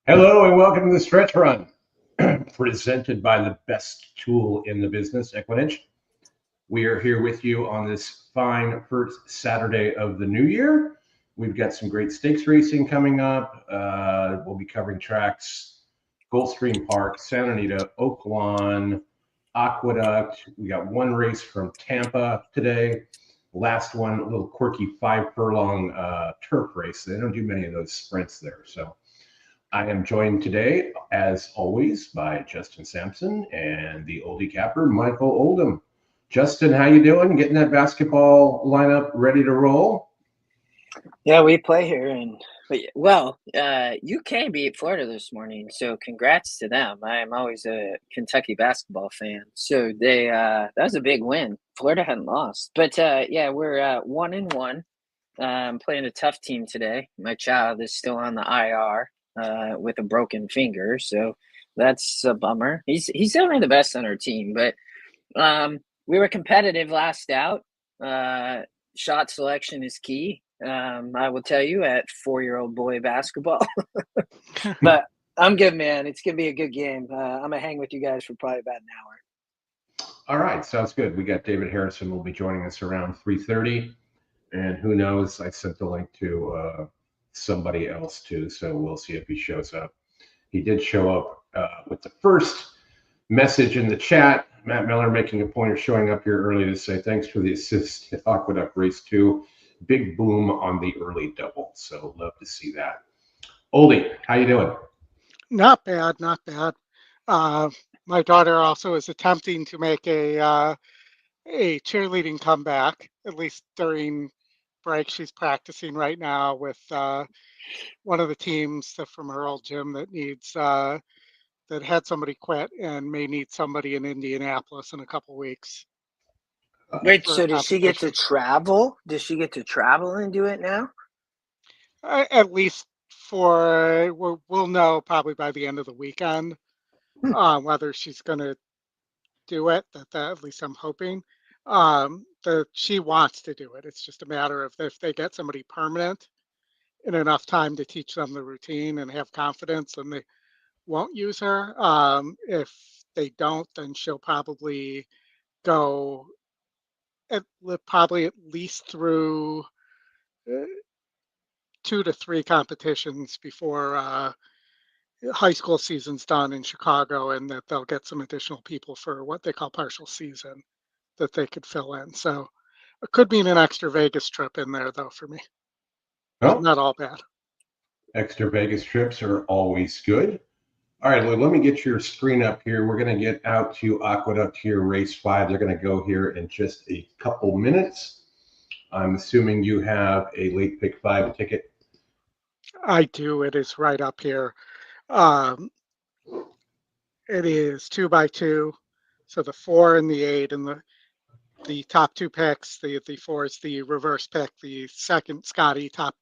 Hello and welcome to the Stretch Run, presented by the best tool in the business, EquinEdge. We are here with you on this fine first Saturday of the new year. We've got some great stakes racing coming up. We'll be covering tracks Gulfstream Park, Santa Anita, Oaklawn, Aqueduct. We got one race from Tampa today. Last one, a little quirky 5 furlong turf race. They don't do many of those sprints there. So I am joined today, as always, by Justin Sampson and the oldie capper, Michael Oldham. Justin, how you doing? Getting that basketball lineup ready to roll? Yeah, we play here, and UK beat Florida this morning, so congrats to them. I am always a Kentucky basketball fan, so that was a big win. Florida hadn't lost, but yeah, we're 1-1. Playing a tough team today. My child is still on the IR with a broken finger, so that's a bummer. He's definitely the best on our team, but we were competitive last out. Shot selection is key. I will tell you, at 4-year-old boy basketball. But I'm good, man. It's gonna be a good game. I'm gonna hang with you guys for probably about an hour. All right, sounds good. We got David Harrison will be joining us around 3:30, and who knows? I sent the link to somebody else too, so we'll see if he shows up. He did show up with the first message in the chat. Matt Miller making a point of showing up here early to say thanks for the assist at Aqueduct Race 2. Big boom on the early double. So love to see that. Oldie, how you doing? Not bad, not bad. My daughter also is attempting to make a cheerleading comeback, at least during break. She's practicing right now with one of the teams from her old gym that needs that had somebody quit and may need somebody in Indianapolis in a couple weeks. Wait, so does she get to travel? Does she get to travel and do it now? At least we'll know probably by the end of the weekend whether she's going to do it. At least I'm hoping. She wants to do it. It's just a matter of if they get somebody permanent in enough time to teach them the routine and have confidence, then they won't use her. If they don't, then she'll probably go probably at least through 2 to 3 competitions before high school season's done in Chicago, and that they'll get some additional people for what they call partial season that they could fill in. So it could mean an extra Vegas trip in there, though, for me. Well, not all bad. Extra Vegas trips are always good. All right, let me get your screen up here. We're going to get out to Aqueduct here, race 5. They're going to go here in just a couple minutes. I'm assuming you have a late pick 5 ticket. I do. It is right up here. It is 2x2. So the 4 and the 8 and the top 2 picks. The 4 is the reverse pick. The second Scotty top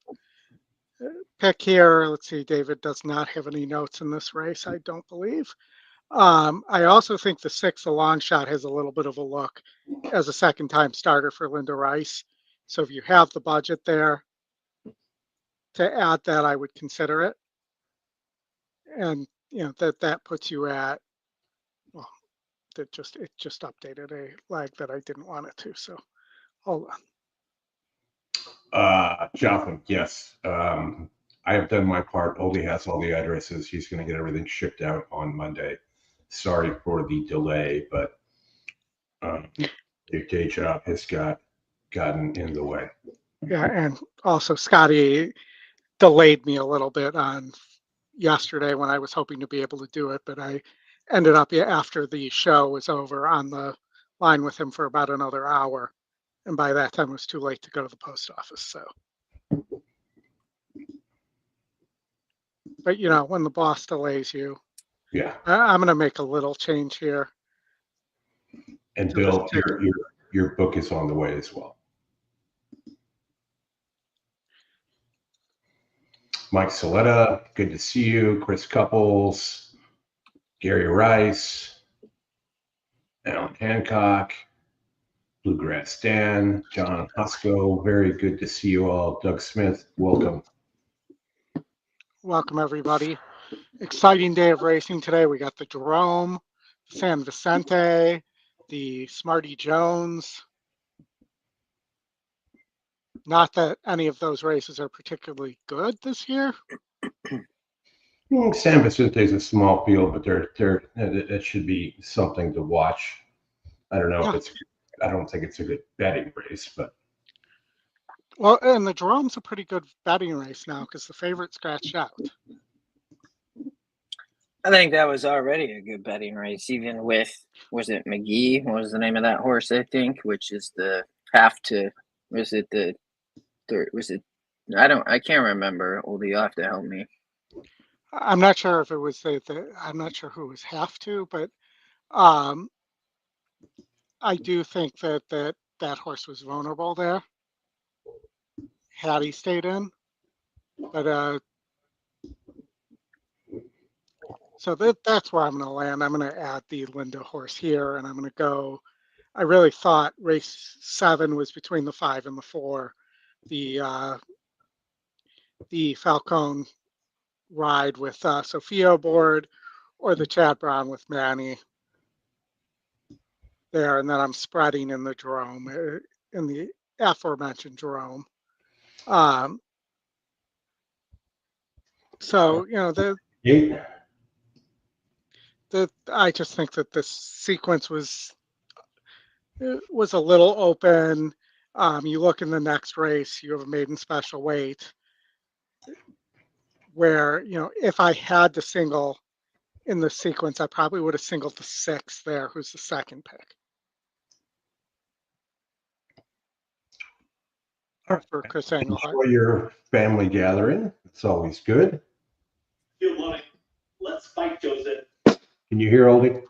pick here. Let's see. David does not have any notes in this race, I don't believe. I also think the 6, the long shot, has a little bit of a look as a second-time starter for Linda Rice. So if you have the budget there to add that, I would consider it. And that puts you at, well, it just updated a lag that I didn't want it to. So hold on. Jonathan, yes. I have done my part. Oldie has all the addresses. He's going to get everything shipped out on Monday. Sorry for the delay, but your day job has gotten in the way. Yeah, and also Scotty delayed me a little bit on yesterday when I was hoping to be able to do it, but I ended up after the show was over on the line with him for about another hour, and by that time it was too late to go to the post office. So, but when the boss delays you, yeah, I'm going to make a little change here. And Bill, your book is on the way as well. Mike Soletta, good to see you. Chris Couples, Gary Rice, Alan Hancock, Bluegrass Dan, John Hosco, very good to see you all. Doug Smith, welcome. Welcome, everybody. exciting day of racing today. We got the Jerome, San Vicente, the Smarty Jones. Not that any of those races are particularly good this year. San Vicente is a small field, but it should be something to watch. I don't know if I don't think it's a good betting race, but. Well, and the Jerome's a pretty good betting race now because the favorite scratched out. I think that was already a good betting race, even with, was it McGee? What was the name of that horse, I think, which is the half to, was it the third, was it, I can't remember. Oldie, you'll have to help me. I'm not sure if it was I'm not sure who was have to, but I do think that horse was vulnerable there had he stayed in. But so that's where I'm going to land. I'm going to add the Linda horse here, and I'm going to go. I really thought race 7 was between the 5 and the 4. The Falcone ride with Sophia aboard, or the Chad Brown with Manny there, and then I'm spreading in the Jerome, in the aforementioned Jerome. So I just think that this sequence was a little open. You look in the next race, you have a maiden special weight where, if I had to single in the sequence, I probably would have singled the 6 there, who's the second pick. For Chris Engelhart. Enjoy your family gathering. It's always good. Field loading. Let's fight, Joseph. Can you hear Oldie?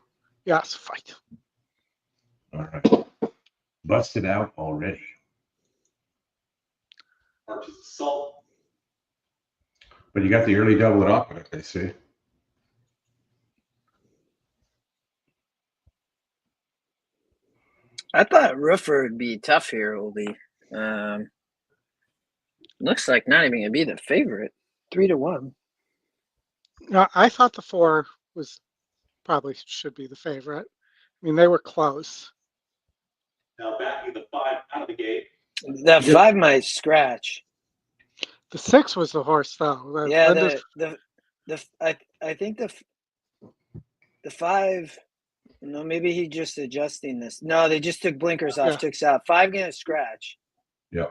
Yes, fight. All right. Busted out already. Arches assault. But you got the early double at Aqueduct, I see. I thought Roofer would be tough here, Oldie. Looks like not even going to be the favorite. 3-1. No, I thought the 4 was probably should be the favorite. I mean, they were close. Now backing the 5 out of the gate. The 5 might scratch. The 6 was the horse, though. Yeah, I think the 5. No, maybe he just adjusting this. No, they just took blinkers off. Yeah. Took out 5 gonna scratch. Yeah.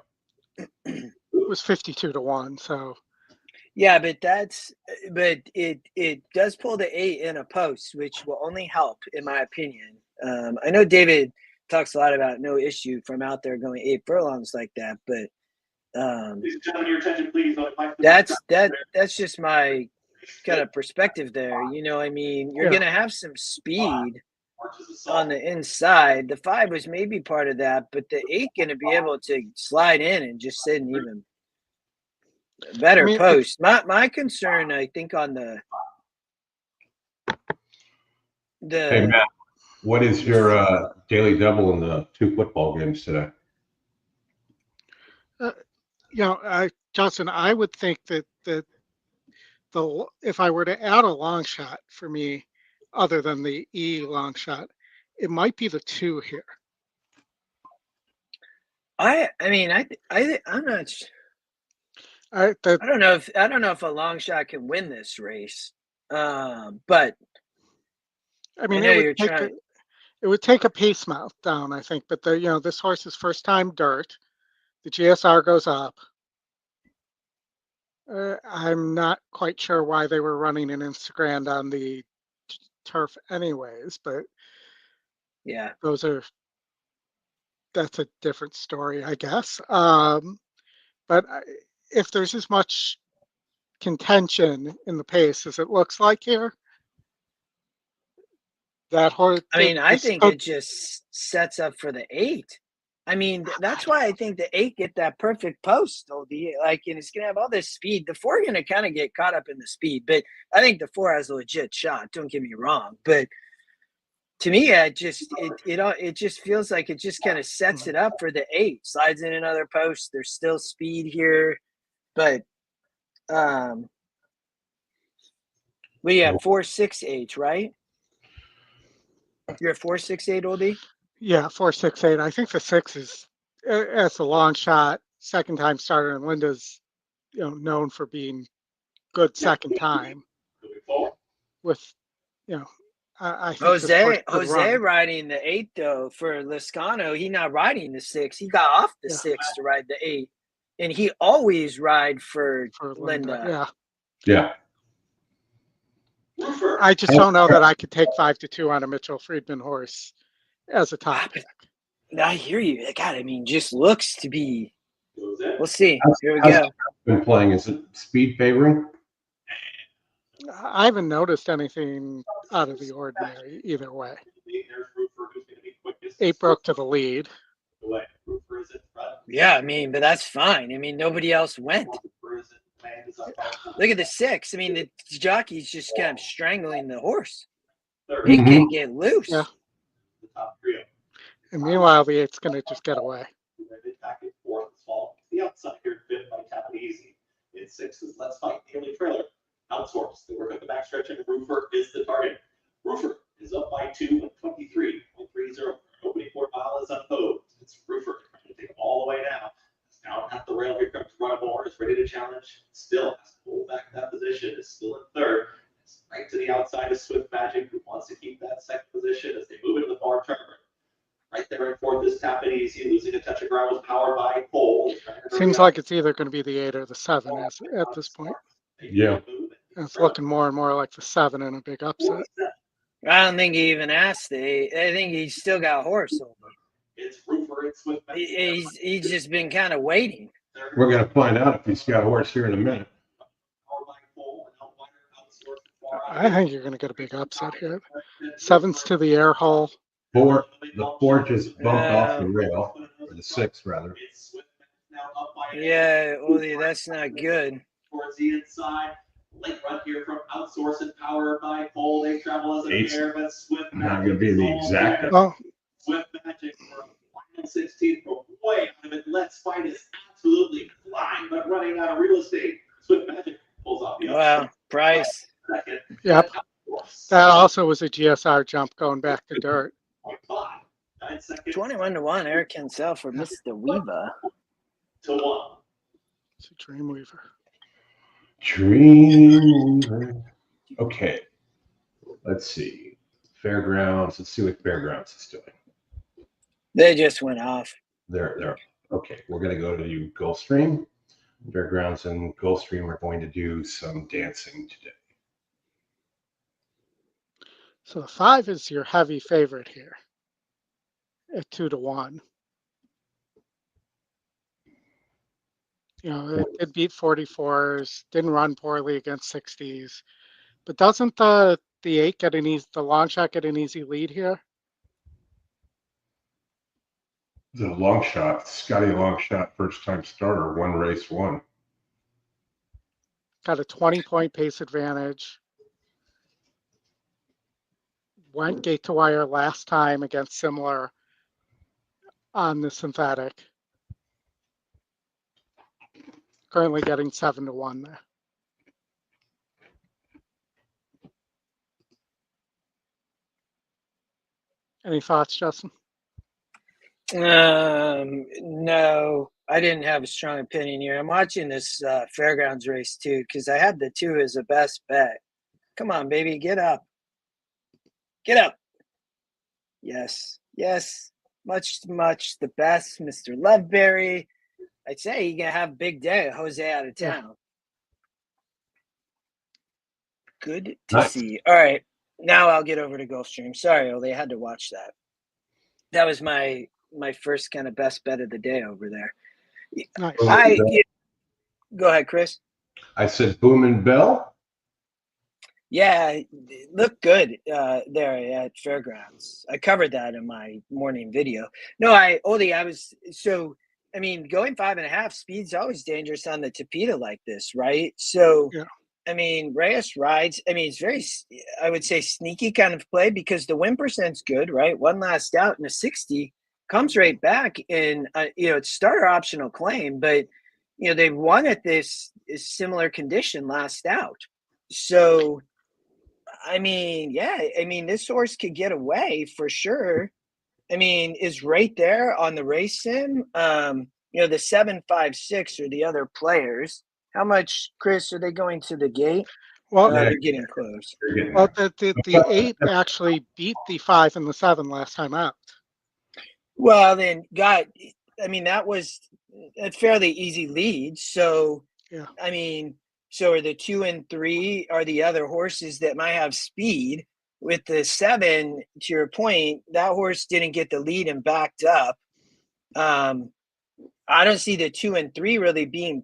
It was 52-1. So. Yeah, but it does pull the 8 in a post, which will only help, in my opinion. I know David talks a lot about no issue from out there going 8 furlongs like that, but Ladies and gentlemen, your attention, please. that's just my kind of perspective there. I mean, you're gonna have some speed on the inside. The 5 was maybe part of that, but the 8 gonna be able to slide in and just sit in even better post. My concern, I think, on the Hey Matt, what is your daily double in the 2 football games today? Johnson, I would think that if I were to add a long shot for me, other than the E long shot, it might be the 2 here. I'm not. I don't know if a long shot can win this race, but I mean, it would take a pace mount down, I think. But this horse is first time dirt. The GSR goes up. I'm not quite sure why they were running an Instagram on the turf anyways, but yeah, that's a different story, I guess. But if there's as much contention in the pace as it looks like here, that horse. I think it just sets up for the 8. I mean, that's why I think the 8 get that perfect post, and it's gonna have all this speed. The 4 gonna kind of get caught up in the speed, but I think the 4 has a legit shot. Don't get me wrong, but to me, it just feels like it just kind of sets it up for the 8. Slides in another post. There's still speed here, but We have 468, right? You're at 468, Oldie? Yeah, 468. I think the 6 is it's a long shot. Second time starter, and Linda's known for being good second time. Moving forward. With I think this horse could Jose run. riding the 8 though for Liscano. He not riding the 6. He got off the 6 to ride the 8, and he always ride for Linda. Yeah. I just don't know that I could take 5-2 on a Mitchell Friedman horse as a top pick. I hear you. God, I mean, just looks to be. We'll see. Here we How's go. been playing? Is it speed favoring? I haven't noticed anything out of the ordinary either way. 8 broke to the lead. Yeah, I mean, but that's fine. I mean, nobody else went. Look at the 6. I mean, the jockey's just kind of strangling the horse. He can't get loose. Yeah. And meanwhile, the 8's going to just get away. The outside here, fifth by Captain Easy. In 6 is Let's Fight, the only trailer. Outsourced. They work at the backstretch, and Roofer is the target. Roofer is up by 2 at 23.30. Opening 4 mile is unopposed. It's Roofer trying to take them all the way now. Now at the rail, here comes Runnable, is ready to challenge. Still has to pull back that position. Is still in third. It's right to the outside of Swift Magic, who wants to keep that second position as they move into the far turn. Right there in fourth is Tap It Easy, losing a touch of ground, was powered by Cole. Seems like it's either going to be the 8 or the 7 at this point. Yeah. And it's looking more and more like the 7 in a big upset. I don't think he even asked the 8. I think he's still got a horse over. It's Roofer, it's Swift Magic. He's just been kind of waiting. We're going to find out if he's got a horse here in a minute. I think you're going to get a big upset here. 7's to the air hole. The 4 just bumped off the rail, or the 6 rather. Yeah, Oli, that's not good. Towards the inside, late run here from Outsource and powered by Cole. They travel as a pair, but Swift Not going to be the exact. Well, Swift Magic for 16th, but way out of it. Let's Fight is absolutely flying, but running out of real estate. Swift Magic pulls off the Wow, Price. second. yep. That also was a GSR jump going back to dirt. 9 seconds 21-1, Eric Cancel for Mr. Weaver. to 1. It's a Dreamweaver. Dreamweaver. Okay. Let's see. Fairgrounds. Let's see what Fairgrounds is doing. They just went off. They're okay. We're going to go to Gulfstream. Fairgrounds and Gulfstream are going to do some dancing today. So the 5 is your heavy favorite here at 2-1. It beat 44s, didn't run poorly against 60s, but doesn't the 8 get the long shot get an easy lead here? The long shot, Scotty long shot, first time starter, 1 race 1. Got a 20-point pace advantage. Went gate to wire last time against similar on the synthetic. Currently getting 7-1 there. Any thoughts, Justin? No, I didn't have a strong opinion here. I'm watching this Fairgrounds race too because I had the 2 as a best bet. Come on, baby, get up. Get up. Yes. Much the best, Mr. Loveberry. I'd say you're going to have a big day. Jose out of town. Good to see. All right. Now I'll get over to Gulfstream. Sorry, Ole, I had to watch that. That was my first kind of best bet of the day over there. Nice. Go ahead, Chris. I said Boom and Bell. Yeah, it looked good there at Fairgrounds. I covered that in my morning video. No, going 5.5 speed's always dangerous on the Tapeta like this, right? So, yeah. I mean, Reyes rides. I mean, it's very, I would say, sneaky kind of play because the win percent's good, right? One last out in a 60 comes right back in, it's starter optional claim, but, they won at this similar condition last out. So, I mean, yeah, I mean, this horse could get away for sure. I mean, is right there on the race sim. The 756 are the other players. How much, Chris, are they going to the gate? Well, They're getting close. You're getting well, there. the 8 actually beat the 5 and the 7 last time out. Well, then, I mean, that was a fairly easy lead. So, Yeah. I mean, so are the 2 and 3 are the other horses that might have speed. With the 7, to your point, that horse didn't get the lead and backed up. I don't see the 2 and 3 really being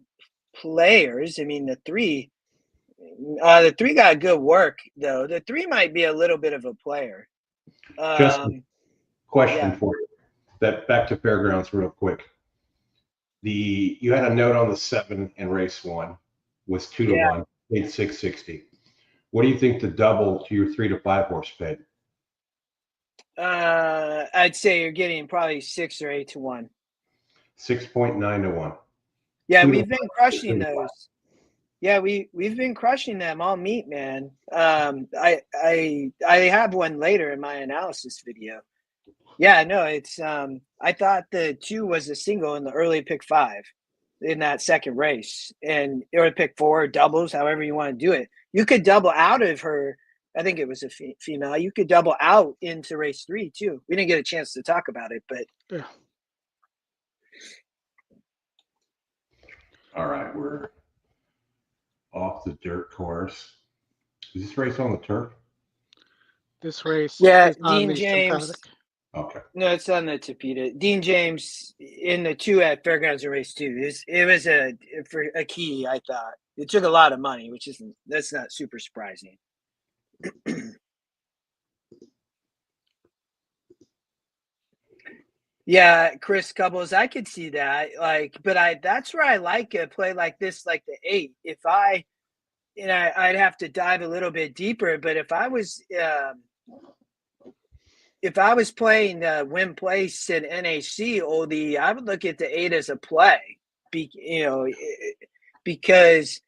players. I mean, the 3 got good work though. The 3 might be a little bit of a player. Justin, question yeah. for you. That back to fairgrounds real quick. You had a note on the 7 in race 1 was 2 to 1, paid 660. What do you think the double to your 3 to 5 horse paid? I'd say you're getting probably 6 or 8 to 1. 6.9 to 1. Yeah, 2 to we've been 5, crushing 3 to 5. those. Yeah, we've been crushing them all meet, man. I have one later in my analysis video. Yeah, no, it's I thought the 2 was a single in the early pick 5 in that second race, and or pick 4 doubles, however you want to do it. You could double out of her. I think it was a female. You could double out into race 3 too. We didn't get a chance to talk about it, but Yeah. All right, we're off the dirt course. Is this race on the turf? This race yeah, is on Dean the James. synthetic. Okay. No, it's on the Tapeta. Dean James in the 2 at Fairgrounds and race 2. It was for a key. I thought it took a lot of money, that's not super surprising. Yeah, Chris Couples, I could see that. But that's where I like a play like this, like the 8. I'd have to dive a little bit deeper. But if I was playing win place in NHC oldie, I would look at the 8 as a play. Because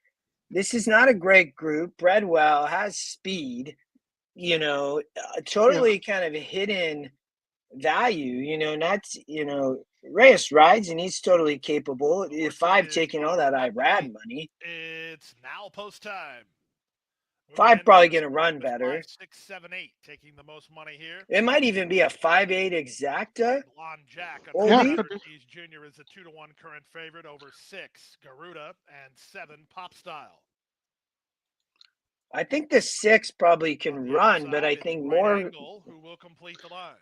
this is not a great group. Bredwell has speed. Totally kind of a hidden value, Reyes rides and he's totally capable. The 5 taking all that Irad money. It's now post time. 5 probably going to run better. 5, 6, 7, 8 taking the most money here. It might even be a 5-8 exacta. Blonde Jack He's Jr. is a 2 to 1 current favorite over 6 Garuda and 7 Pop Style. I think the 6 probably can run, but I think more. Angle, who will complete the line.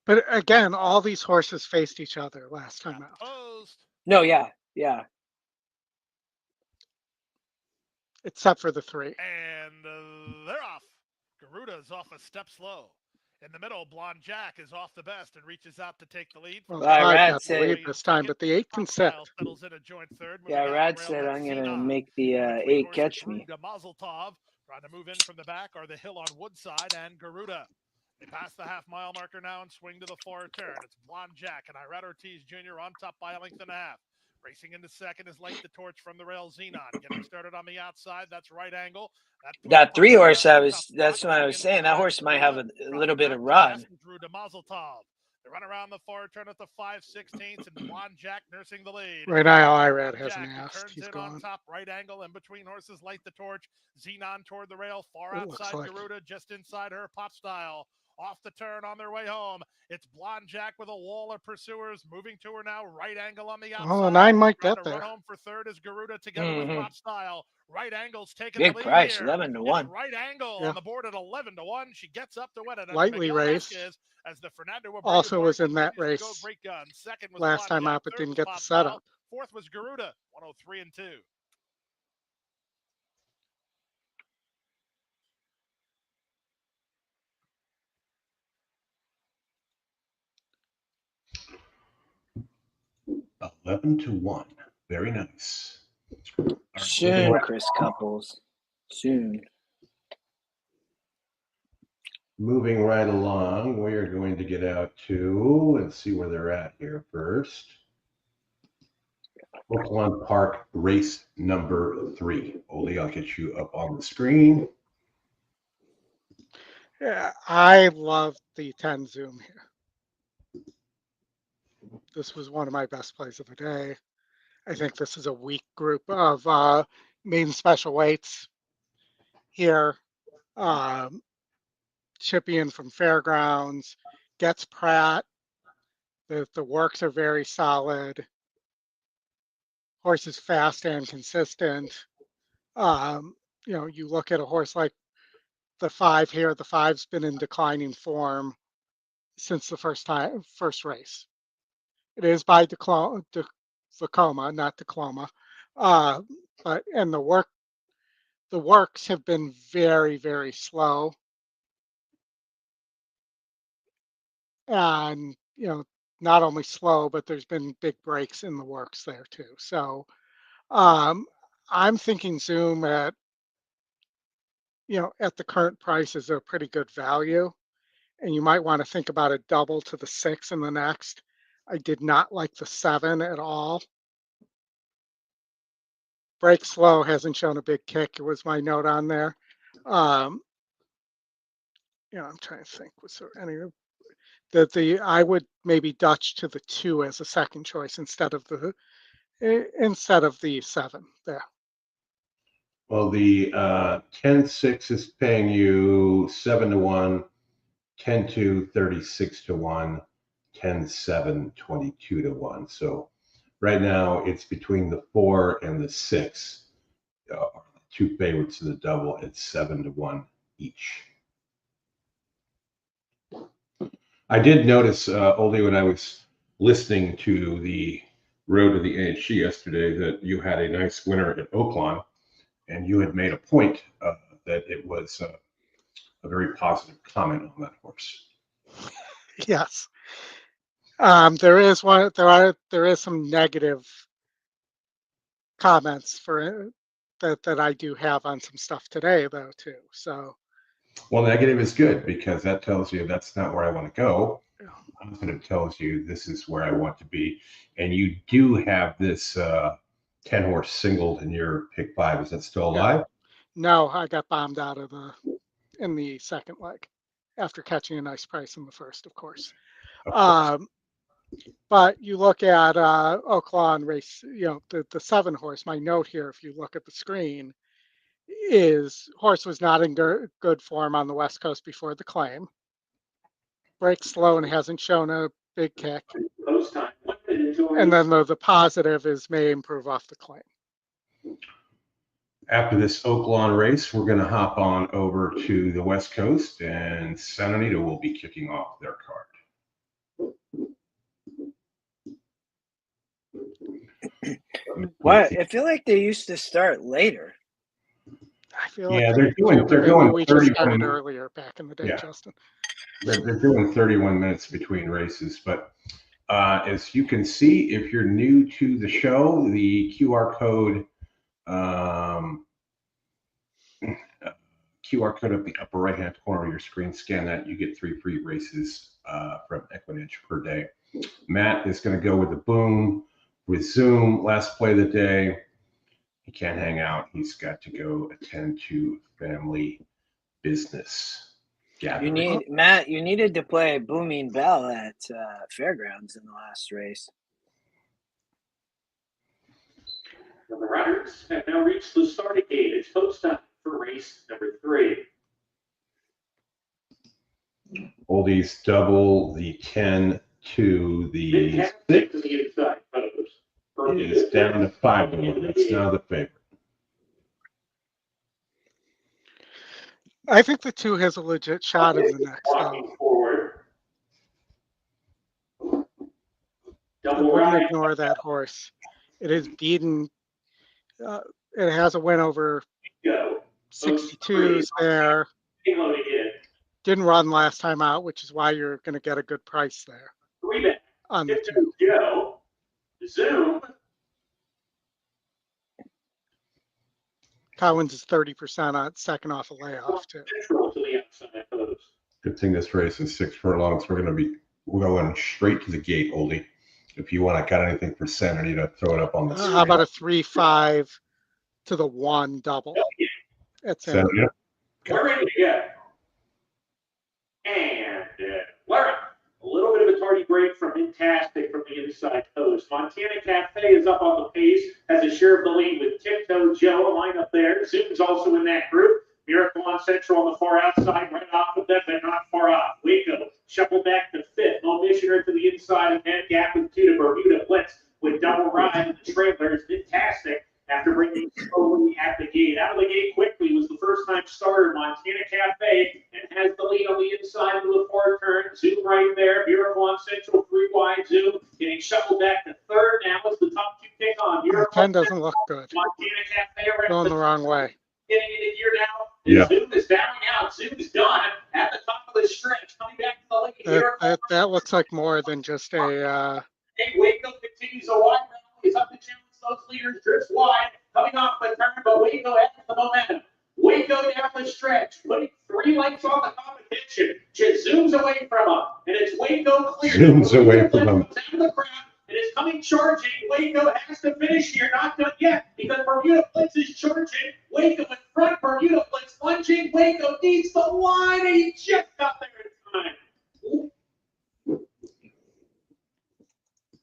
But again, all these horses faced each other last time out. Opposed. No, yeah. Except for the 3. And they're off. Garuda's off a step slow. In the middle, Blonde Jack is off the best and reaches out to take the lead. Well, Rad 5 got the said- lead this time, but the 8 can sit. Settles in a joint third. Yeah, Rad said I'm going to make the 8 catch me. Mazel tov. Trying to move in from the back are the Hill on Woodside and Garuda. They pass the half-mile marker now and swing to the far turn. It's Blonde Jack and Irad Ortiz Jr. on top by a length and a half. Racing into second is Light the Torch from the rail Xenon. Getting started on the outside. That's right angle. That 3 horse, that's what I was saying. That horse might have a little bit of run. Drew to Mazel Tov. They run around the far turn at the 5/16 and Blonde Jack nursing the lead. Right now, Irad hasn't Jack asked. turns He's in gone. on top, right angle, in between horses, Light the Torch. Xenon toward the rail, far It looks outside like. Garuda, just inside her, Pop Style. Off the turn on their way home. It's Blonde Jack with a wall of pursuers moving to her now, right angle on the outside. Oh, the 9 might Trying get to there. run home for third is Garuda together with Pop Style. Right angle's taking Big the lead price, here. 11 to It's 1. right angle Yeah. on the board at 11 to 1. She gets up to win it. Lightly Miguel raced. Vasquez, as the Fernando Abreu Also board was in that continues to go race great gun. Second was last Blonde time Jack. out, but Third didn't was get the Pop Style. setup. Fourth was Garuda, 103 and 2. $11 to 1. Very nice. All right, Soon, Chris Couples. Soon. moving right along, we are going to get out to and see where they're at here first. Oaklawn Park race number 3. Oli, I'll get you up on the screen. Yeah, I love the 10 zoom here. This was one of my best plays of the day. I think this is a weak group of main special weights here. Chippy in from Fairgrounds, gets Pratt. The works are very solid. Horse is fast and consistent. You look at a horse like the 5 here. The 5's been in declining form since the first race. It is by Vacoma, not Decloma. But and the works have been very, very slow. And not only slow, but there's been big breaks in the works there too. So I'm thinking Zoom at the current price is a pretty good value. And you might want to think about a double to the 6 in the next. I did not like the 7 at all. Break slow, hasn't shown a big kick. It was my note on there. I'm trying to think. Was there any I would maybe Dutch to the 2 as a second choice instead of the 7 there. Well, the 10-6 is paying you 7-1, 10-2, 36-1, 10-7, 22-1. So right now it's between the 4 and the 6. Two favorites in the double at 7-1 each. I did notice, Oldie, when I was listening to the Road to the AHG yesterday, that you had a nice winner at Oaklawn, and you had made a point that it was a very positive comment on that horse. Yes. There is some negative comments that I do have on some stuff today though too. So well, negative is good because that tells you that's not where I want to go. Positive tells you this is where I want to be. And you do have this 10 horse singled in your pick 5. Is that still alive? No, I got bombed out in the second leg after catching a nice price in the first, of course. But you look at Oaklawn race, the 7 horse. My note here, if you look at the screen, is horse was not in good form on the West Coast before the claim. Breaks slow and hasn't shown a big kick. And then the positive is may improve off the claim. After this Oaklawn race, we're going to hop on over to the West Coast, and Santa Anita will be kicking off their card. What? I feel like they used to start later. I feel they're like going we 31 just started earlier back in the day, yeah. Justin. They're doing 31 minutes between races, but as you can see, if you're new to the show, the QR code up the upper right-hand corner of your screen, scan that, you get 3 free races from EquinEdge per day. Matt is going to go with the boom with Zoom, last play of the day. He can't hang out. He's got to go attend to family business. You needed to play Booming Bell at Fairgrounds in the last race. The riders have now reached the starting gate. It's post time for race number 3. Oldies double the 10 to the 6. To the inside, It is down to 5-1. That's now the favorite. I think the 2 has a legit shot in the next. I wouldn't ignore that horse. It is beaten. It has a win over 62s there. Didn't run last time out, which is why you're going to get a good price there on the 2. Zoom. Collins is 30% on second off a layoff too. Good thing this race is 6 furlongs. We're going straight to the gate, Oldie. If you want to cut anything for Santa Anita, throw it up on the screen. How about a 3-5 to the 1 double? That's Santa Anita. We're ready to go. And Laurel. A little bit of a tardy break from Fantastic from the inside post. Montana Cafe is up on the pace, has a share of the lead with Tiptoe Joe, a lineup there. Zoom's also in that group. Miracle on Central on the far outside, right off of them, but not far off. Waco shuffled back to fifth. No Missioner to the inside, and then gap with two to Bermuda Blitz with double ride in the trailers. Fantastic after bringing slowly at the gate. Out of the gate quickly was the first time starter, Montana Cafe, and has the lead on the inside of the far turn. Zoom right there. Miracle on Central, 3 wide. Zoom getting shuffled back to third. Now is the top two pick on. Miracle 10 doesn't look good. Montana Cafe around Going the wrong way. getting into gear now. Yeah. Zoom is bowing out. Zoom is done at the top of the stretch. Coming back to the lead. That looks like more than just a. Waco continues a wide rally. He's up to challenge those leaders. Drifts wide. Coming off the turn, but Waco has the momentum. Waco down the stretch. Putting 3 lengths on the competition. Just zooms away from him. And it's Waco clear. Zooms away from him. It is coming charging. Waco has to finish here. Not done yet because Bermuda Blitz is charging. Waco in front. Bermuda Blitz lunging. Waco needs the line. And he just got there in time.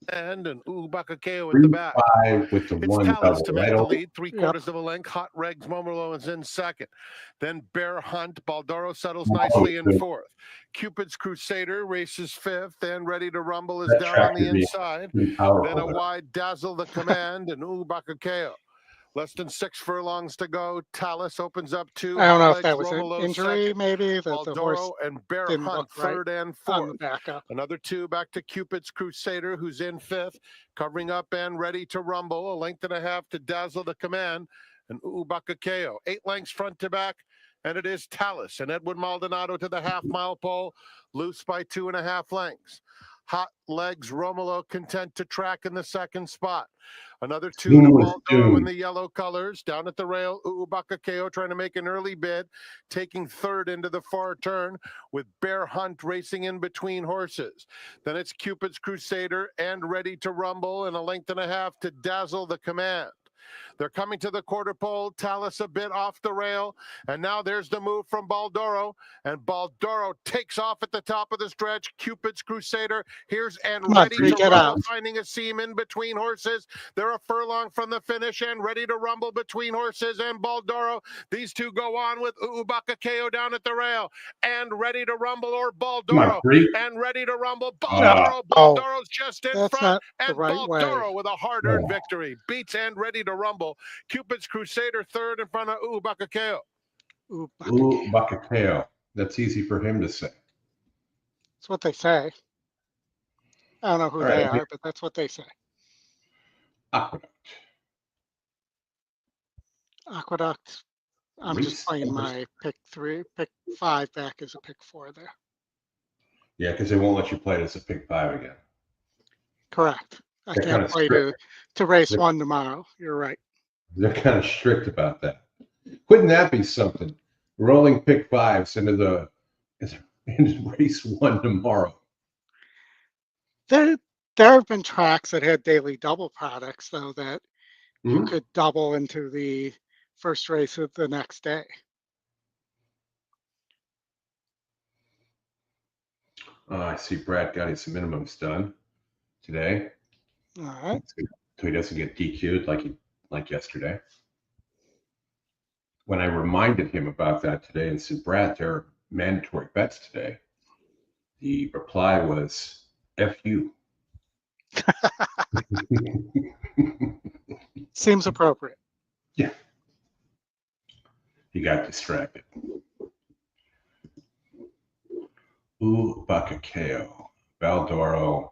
And an Ubakakeo at the back. 5 with the It's one Talus double. to Right make the over. lead, 3/4 of a length. Hot Regs Momolo is in second. Then Bear Hunt. Baldoro settles nicely in fourth. Cupid's Crusader races fifth, and Ready to Rumble is That down track on the would be inside. pretty powerful, Then a but wide Dazzle the Command and Ubakakeo. Less than 6 furlongs to go. Talus opens up 2. I don't know if Hot that Legs was an Romolo injury, second. maybe, that the horse Baldoro and Bear didn't Hunt look right third and on the fourth. backup. Another 2 back to Cupid's Crusader, who's in fifth, covering up and Ready to Rumble. 1.5 lengths to Dazzle the Command and Ubakakeo. 8 lengths front to back, and it is Talus and Edwin Maldonado to the half-mile pole, loose by 2.5 lengths. Hot Legs Romulo content to track in the second spot. Another 2 to Baldoro in the yellow colors. Down at the rail, Ubakakeo trying to make an early bid, taking third into the far turn with Bear Hunt racing in between horses. Then it's Cupid's Crusader and Ready to Rumble, and 1.5 lengths to Dazzle the Command. They're coming to the quarter pole. Talus a bit off the rail. And now there's the move from Baldoro. And Baldoro takes off at the top of the stretch. Cupid's Crusader. Here's and Ready to Rumble, finding a seam in between horses. They're a furlong from the finish and Ready to Rumble between horses and Baldoro. These two go on with Ubakakeo down at the rail. And Ready to Rumble or Baldoro. And Ready to Rumble. Baldoro. Baldoro's just in front. And Baldoro with a hard-earned victory. Beats and Ready to Rumble. Cupid's Crusader third in front of Ubakakeo. Ubakakeo. That's easy for him to say. That's what they say. I don't know who they are, but that's what they say. Aqueduct. Aqueduct. I'm just playing my pick 5 back as a pick 4 there. Yeah, because they won't let you play it as a pick 5 again. Correct. I can't play to race 1 tomorrow. You're right. They're kind of strict about that. Wouldn't that be something? Rolling pick 5s into race 1 tomorrow. There have been tracks that had daily double products, though, that you could double into the first race of the next day. I see Brad got his minimums done today. All right. So he doesn't get DQ'd like yesterday. When I reminded him about that today and said, Brad, there are mandatory bets today, the reply was, F you. Seems appropriate. Yeah. He got distracted. Ubakakeo, Baldoro,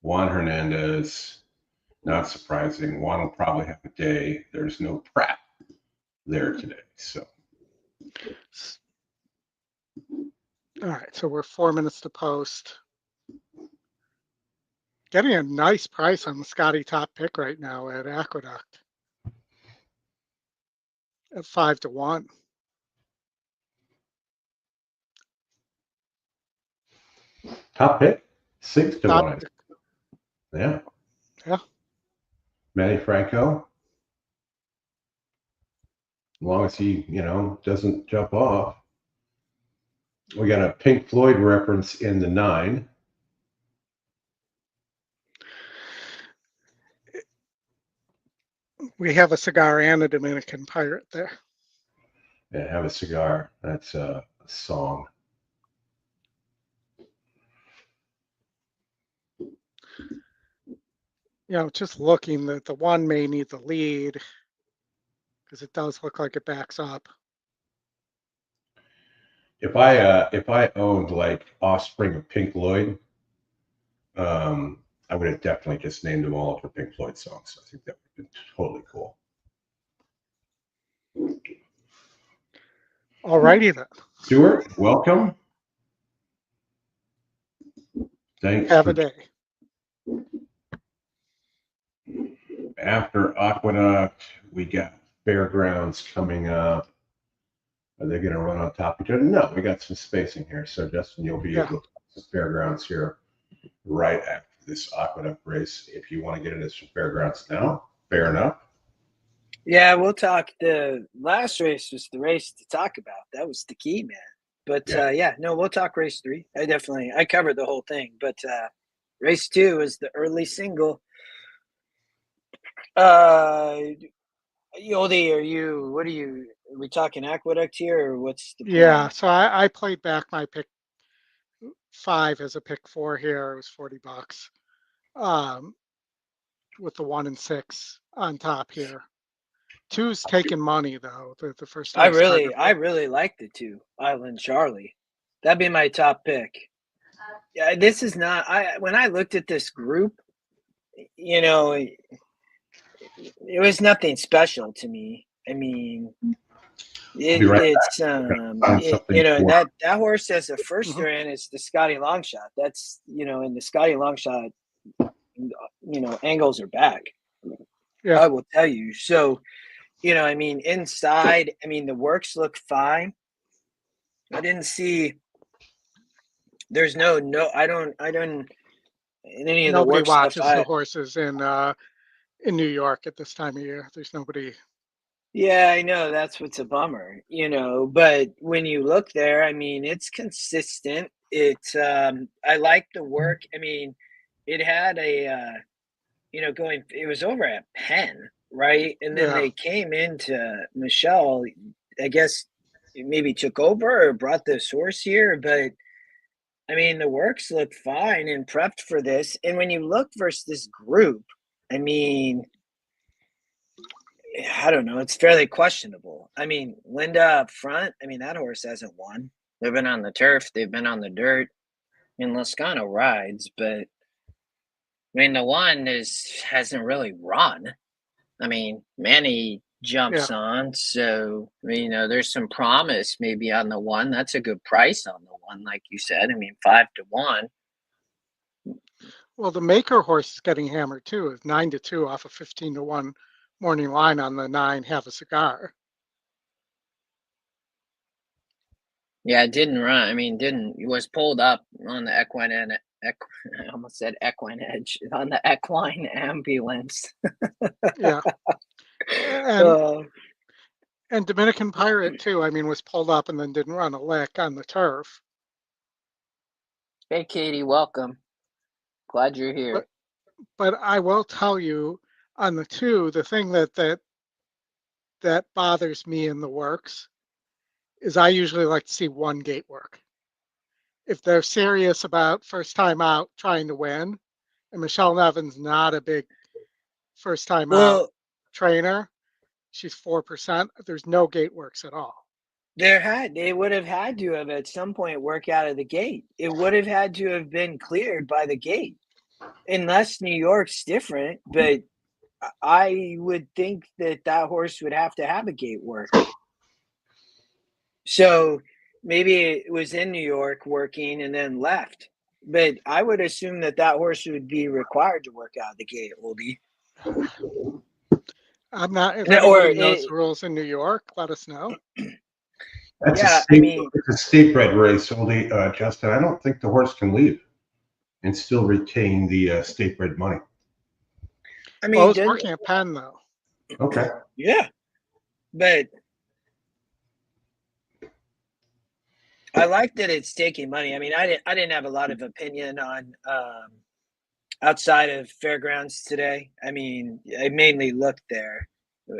Juan Hernandez. Not surprising. Juan will probably have a day. There's no Pratt there today. So. All right. So we're 4 minutes to post. Getting a nice price on the Scotty top pick right now at Aqueduct. At 5 to 1. Top pick? 6 to 1. Yeah. Yeah. Manny Franco. As long as he, doesn't jump off. We got a Pink Floyd reference in the 9. We have a cigar and a Dominican pirate there. Yeah, have a cigar. That's a song. Just looking that the 1 may need the lead because it does look like it backs up. If I owned like offspring of Pink Floyd, I would have definitely just named them all for Pink Floyd songs. I think that would have been totally cool. All righty then. Stuart, welcome. Thanks. Have a day. After Aqueduct, we got Fairgrounds coming up. Are they going to run on top of each other? No, we got some spacing here. So, Justin, you'll be able to talk some Fairgrounds here right after this Aqueduct race. If you want to get into some Fairgrounds now, fair enough. Yeah, we'll talk. The last race was the race to talk about. That was the key, man. But we'll talk race 3. I covered the whole thing. But race 2 is the early single. Yodi, are we talking Aqueduct here, or what's the plan? Yeah, so I played back my pick 5 as a pick 4 here. It was $40 with the 1 and 6 on top here. 2's taking money though. The first time I really like the 2 Island Charlie. That'd be my top pick. Yeah, this is not. When I looked at this group, it was nothing special to me. I mean, that horse as a firster in is the Scotty Longshot. That's in the Scotty Longshot, angles are back. Yeah, I will tell you. So, inside, the works look fine. I didn't see. There's I don't. In any of the nobody work watches stuff, the horses in New York at this time of year. There's nobody. Yeah, I know that's what's a bummer, but when you look there, it's consistent. I like the work. It had it was over at Penn, right? And then they came into Michelle, I guess maybe took over or brought this horse here, but the works look fine and prepped for this. And when you look versus this group, I don't know. It's fairly questionable. Linda up front, that horse hasn't won. They've been on the turf. They've been on the dirt. Loscano rides, but the 1 hasn't really run. Manny jumps on. So, there's some promise maybe on the 1. That's a good price on the 1, like you said. 5-1. Well, the Maker horse is getting hammered too. It's 9-2 off a 15-1 morning line on the 9. Have a cigar. Yeah, it didn't run. It was pulled up on the equine. I almost said EquinEdge on the equine ambulance. Yeah. And Dominican Pirate too. Was pulled up and then didn't run a lick on the turf. Hey, Katie, welcome. Glad you're here. But I will tell you on the 2, the thing that bothers me in the works is I usually like to see 1 gate work. If they're serious about first time out trying to win, and Michelle Nevin's not a big first time out trainer, she's 4%. There's no gate works at all. They would have had to have at some point work out of the gate. It would have had to have been cleared by the gate, unless New York's different. But I would think that horse would have to have a gate work. So maybe it was in New York working and then left. But I would assume that horse would be required to work out of the gate, Oldie. I'm not. If anybody knows the rules in New York, let us know. It's a state bred race, Oldie, Justin. I don't think the horse can leave and still retain the state bred money. Well, it's working at Penn though. Okay. Yeah, but I like that it's taking money. I mean, I didn't have a lot of opinion on outside of fairgrounds today. I mean, I mainly looked there.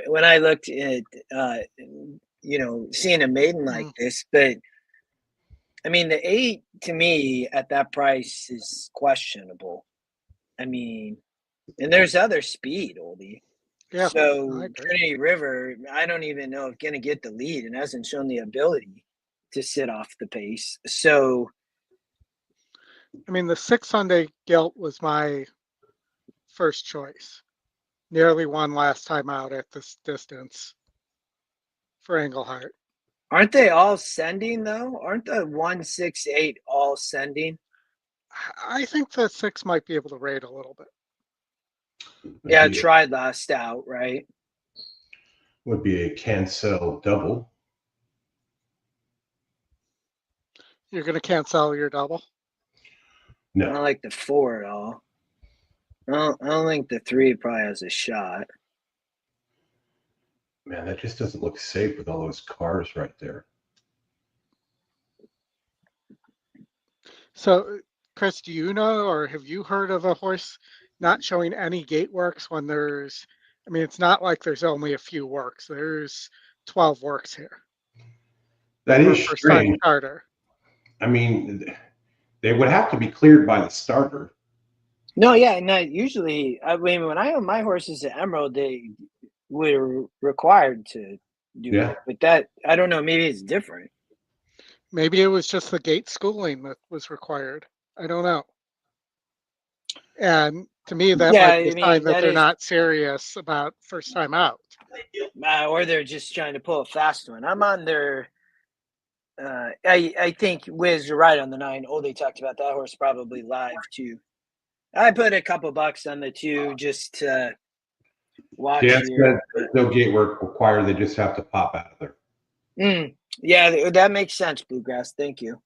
When I looked at seeing a maiden like this, but I mean, the 8 to me at that price is questionable. I mean, and there's other speed, Oldie. Yeah, I So agree. Trinity River, I don't even know if going to get the lead and hasn't shown the ability to sit off the pace. So, I mean, the 6 Sunday Gilt was my first choice. Nearly won last time out at this distance for Englehart. aren't they all sending though? Aren't the 168 all sending? I think the 6 might be able to rate a little bit. Yeah, tried last out, right? Would be a cancel double. You're going to cancel your double? I No, don't like the 4 at all. I don't think the 3 probably has a shot. man, that just doesn't look safe with all those cars right there. So, Chris, do you know or have you heard of a horse not showing any gate works when there's, I mean, it's not like there's only a few works. There's 12 works here That for is a first-time strange. starter. I mean, they would have to be cleared by the starter. No, yeah, and usually, I mean, when I own my horses at Emerald, they were required to do Yeah. it. But that, I don't know, maybe it's different. Maybe it was just the gate schooling that was required. I don't know. And to me, that Yeah, might be I a mean, sign that that they're is, not serious about first time out. or they're just trying to pull a fast one. I'm on their. I think Wiz, you're right on the 9. Oldie talked about that horse probably live too. I put a couple bucks on the 2 just to watch Dan here. said there's no gate work required. They just have to pop out of there. Yeah, that makes sense, Bluegrass. Thank you.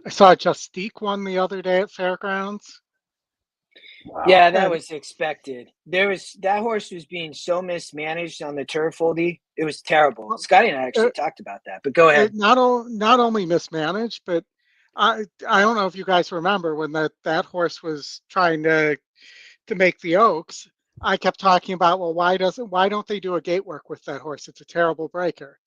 I saw Justique won the other day at Fairgrounds. Wow. Yeah, that was expected. That horse was being so mismanaged on the turf, Oldie. It was terrible. Scotty and I actually talked about that. But go ahead. Not only mismanaged, but I don't know if you guys remember when that horse was trying to make the Oaks. I kept talking about, well, why don't they do a gate work with that horse? It's a terrible breaker.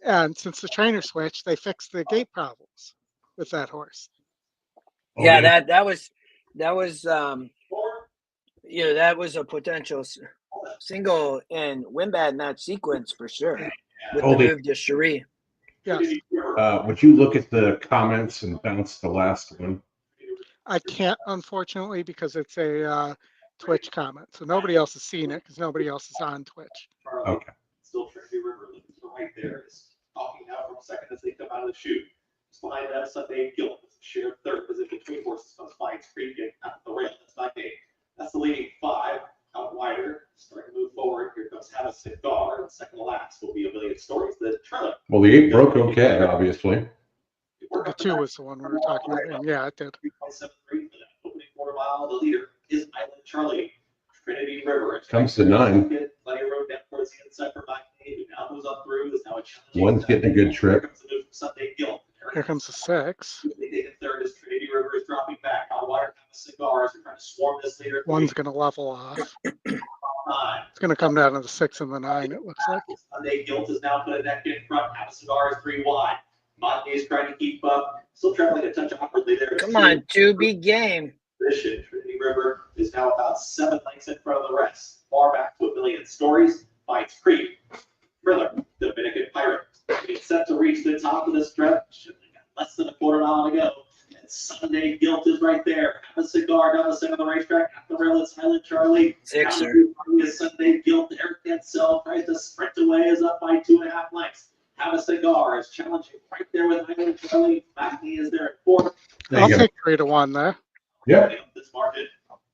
And since the trainer switched, they fixed the gate problems with that horse. Yeah, that was that was a potential single and Wimbat in that sequence for sure with the move to Cherie. Yes. Would you look at the comments and bounce the last one? I can't, unfortunately, because it's a Twitch comment. So nobody else has seen it because nobody else is on Twitch. Okay. Still Trinity River looking to right there. Is talking now from a second as they come out of the chute. It's behind that Sunday Gilt. Shared third position between horses comes Flying Creek and at the rail. That's not eight. That's the leading 5 out wider. Starting to move forward. Here comes Have a Cigar. And second to last will be A Million Stories. The trailer. Well, the 8 broke okay, obviously. The 2 was the one we were talking about. And yeah, it did. 3.73 for that opening quarter mile. The leader is Island Charlie. Trinity River. Comes to 9. Plenty of road down towards the inside for McNeil, who now moves up through. Is now a challenge. One's getting a good trip. Sunday Gilt. Here comes the 6. They take it third as Trinity River is dropping back. Out wire comes Cigars. They're trying to swarm this leader. One's going to level off. It's going to come down to the 6 and the 9, it looks like. Sunday Gilt is now put a neck in front. Have a Cigar is 3 wide. Monty is trying to keep up. Still traveling a touch awkwardly there. Come on, 2 big game. Position. Trinity River is now about 7 lengths in front of the rest. Far back to A Million Stories. Fights Creek. Thriller. Dominican Pirate. It's set to reach the top of the stretch. Less than a quarter mile to go. And Sunday Gilt is right there. Have a Cigar down the center of the racetrack. At the rail, it's Highland Charlie. Sixer. Sunday Gilt. Eric Gensel tries to sprint away. Is up by 2.5 lengths. Have a Cigar is challenging right there with Highland Charlie. Macney is there at 4. I'll take 3 to 1 there. Yeah. This margin,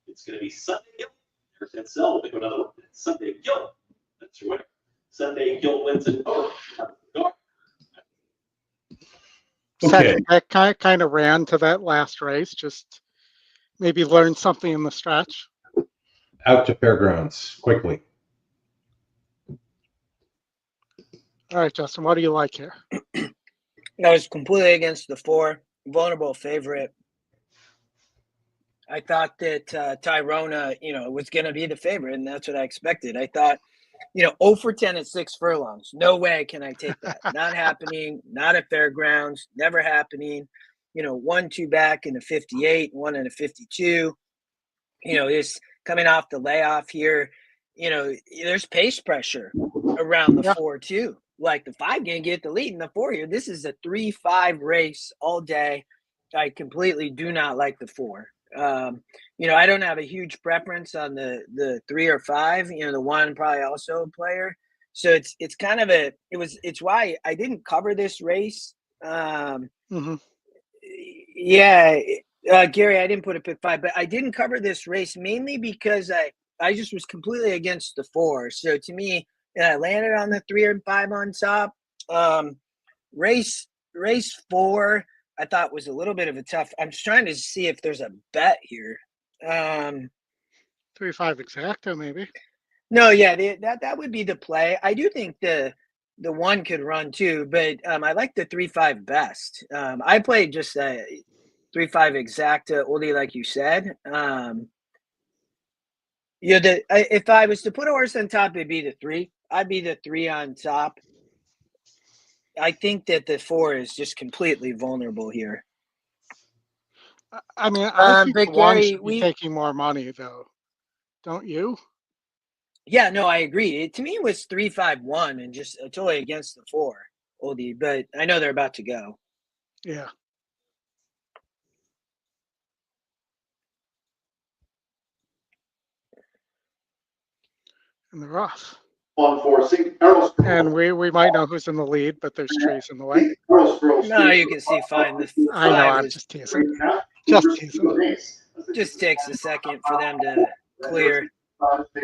it's going to be Sunday Gilt. Eric Gensel will pick another one. It's Sunday Gilt. That's your winner. Sunday Gilt wins it over. Okay. Second, kind of ran to that last race, just maybe learned something in the stretch. Out to Fairgrounds quickly. All right, Justin, what do you like here? I was completely against the 4, vulnerable favorite. I thought that Tyrona, was going to be the favorite, and that's what I expected. I thought, 0 for 10 at 6 furlongs. No way can I take that. Not happening. Not at Fairgrounds. Never happening. 1-2 back in the 58, 1 in the 52. Just coming off the layoff here. There's pace pressure around the 4 too. Like the 5 can get the lead in the 4 here. This is a 3-5 race all day. I completely do not like the 4. I don't have a huge preference on the 3 or 5. The 1 probably also a player. So it's kind of it's why I didn't cover this race. Yeah, Gary, I didn't put a pick 5, but I didn't cover this race mainly because I just was completely against the 4. So to me, I landed on the 3 and 5 on top. Race 4, I thought was a little bit of a tough. I'm just trying to see if there's a bet here. 3-5 exacta, maybe. No, yeah, that would be the play. I do think the 1 could run too, but I like the 3-5 best. I played just a 3-5 exacta oldie, like you said. If I was to put a horse on top, it'd be the 3. I'd be the 3 on top. I think that the 4 is just completely vulnerable here. I mean, I think but the 1 Gary, should be taking more money, though. Don't you? Yeah, no, I agree. To me, it was 3-5-1 and just totally against the 4, oldie. But I know they're about to go. Yeah. And they're off. 1 for St. Carlos. And we might know who's in the lead, but there's trees in the way. No, you can see fine. The 5 I know, I'm is just teasing. Just teasing. just takes a second for them to clear.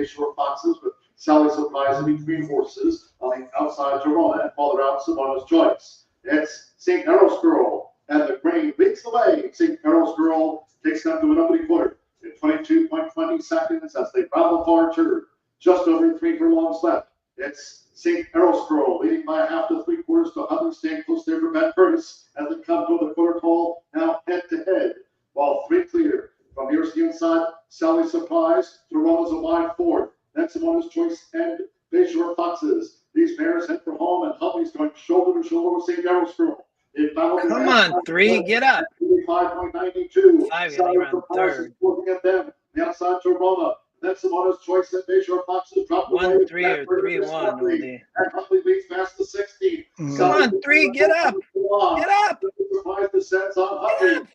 Short boxes with Sally Surprise in between horses on the outside to run and follow out Simona's choice. It's St. Carlos Girl, and the grain leads the way. St. Carlos Girl takes them to an opening quarter in 22.20 seconds as they travel far turn. Just over 3 furlongs left. It's St. Carlos Girl leading by 1/2 to 3/4 to others staying close there for Ben Curtis as they come to the quarter call now head to head. While 3 clear. From here's the inside, Sally Surprise. Toronto's a wide 4th. Then Simona's Choice and Bayshore Foxes. These mares head for home, and Humpy's going shoulder to shoulder with St. Carlos Girl. Come on, 3, get up. 5.92. 5 Sally going around Surprise 3rd. is looking at them. The outside Toronto. Then Simona's Choice and Bayshore Foxes drop 1-3 or 3-1, oldie. And Humpy leads past the 16. Come on, 3, get up. Get up. Surprise descends on Humpy.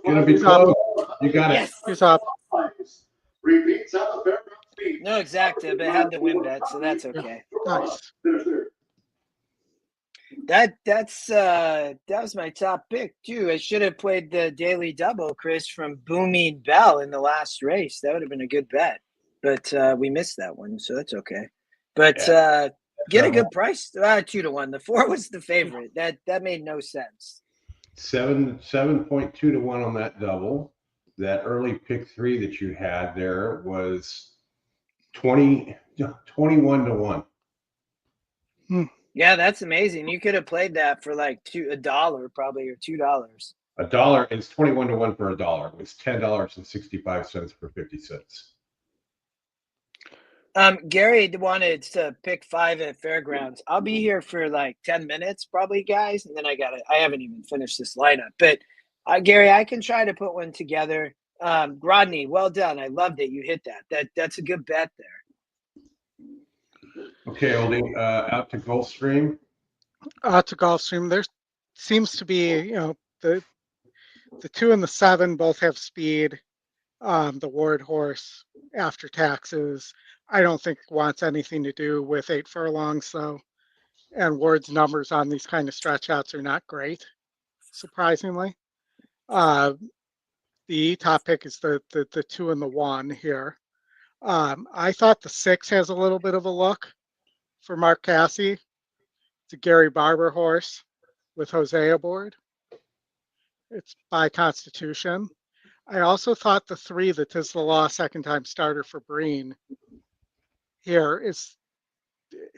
Gonna be close. You got it. Yes. He's up. Repeats at the fairground speed. No exacta, but had the win bet, so that's okay. Nice. That was my top pick too. I should have played the daily double, Chris, from Booming Bell in the last race. That would have been a good bet, but we missed that one, so that's okay. But get a good price. 2-1. The 4 was the favorite. That made no sense. 7.2 to 1 on that double. That early pick 3 that you had there was 21 to 1. Yeah, that's amazing. You could have played that for like $1 probably, or $2. $1 is 21 to 1 for $1. It's $10.65 for 50 cents. Gary wanted to pick 5 at Fairgrounds. I'll be here for like 10 minutes probably, guys, and then I haven't even finished this lineup. But Gary, I can try to put one together. Rodney, well done. I loved it. You hit that. That's a good bet there. Okay, oldie, out to Gulfstream. To Gulfstream, there seems to be, the 2 and the 7 both have speed. The Ward horse, after taxes, I don't think wants anything to do with 8 furlongs, though. And Ward's numbers on these kind of stretch outs are not great, surprisingly. The top pick is the 2 and the 1 here. I thought the 6 has a little bit of a look for Mark Casse. It's a Gary Barber horse with Jose aboard. It's by Constitution. I also thought the 3, the Tis the Law second time starter for Breen here is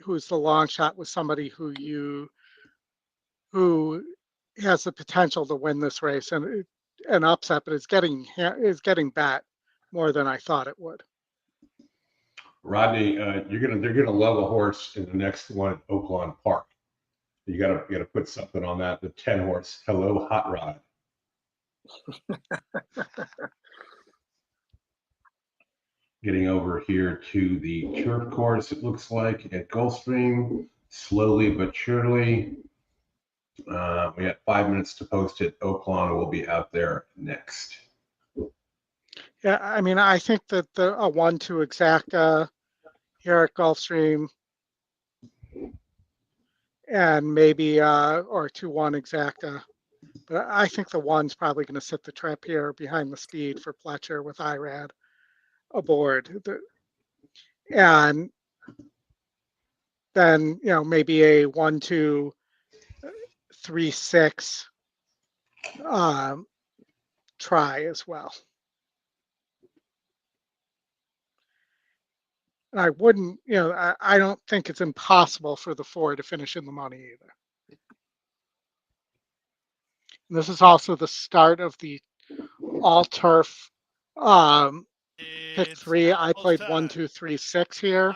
who's the long shot with somebody who has the potential to win this race and an upset, but is getting bet more than I thought it would. Rodney, they're gonna love a horse in the next one at Oaklawn Park. You gotta put something on that. The 10 horse, Hello Hot Rod. Getting over here to the turf course, it looks like at Gulfstream, slowly but surely. We got 5 minutes to post it. Oaklawn will be out there next. Yeah, I mean, I think that a 1-2 exacta here at Gulfstream, and maybe or 2-1 exacta, but I think the 1's probably going to sit the trip here behind the speed for Pletcher with IRAD aboard, and then maybe a 1-2 3-6 try as well. And I wouldn't, I don't think it's impossible for the 4 to finish in the money either. And this is also the start of the all turf pick 3. I played 1, 2, 3, 6 here,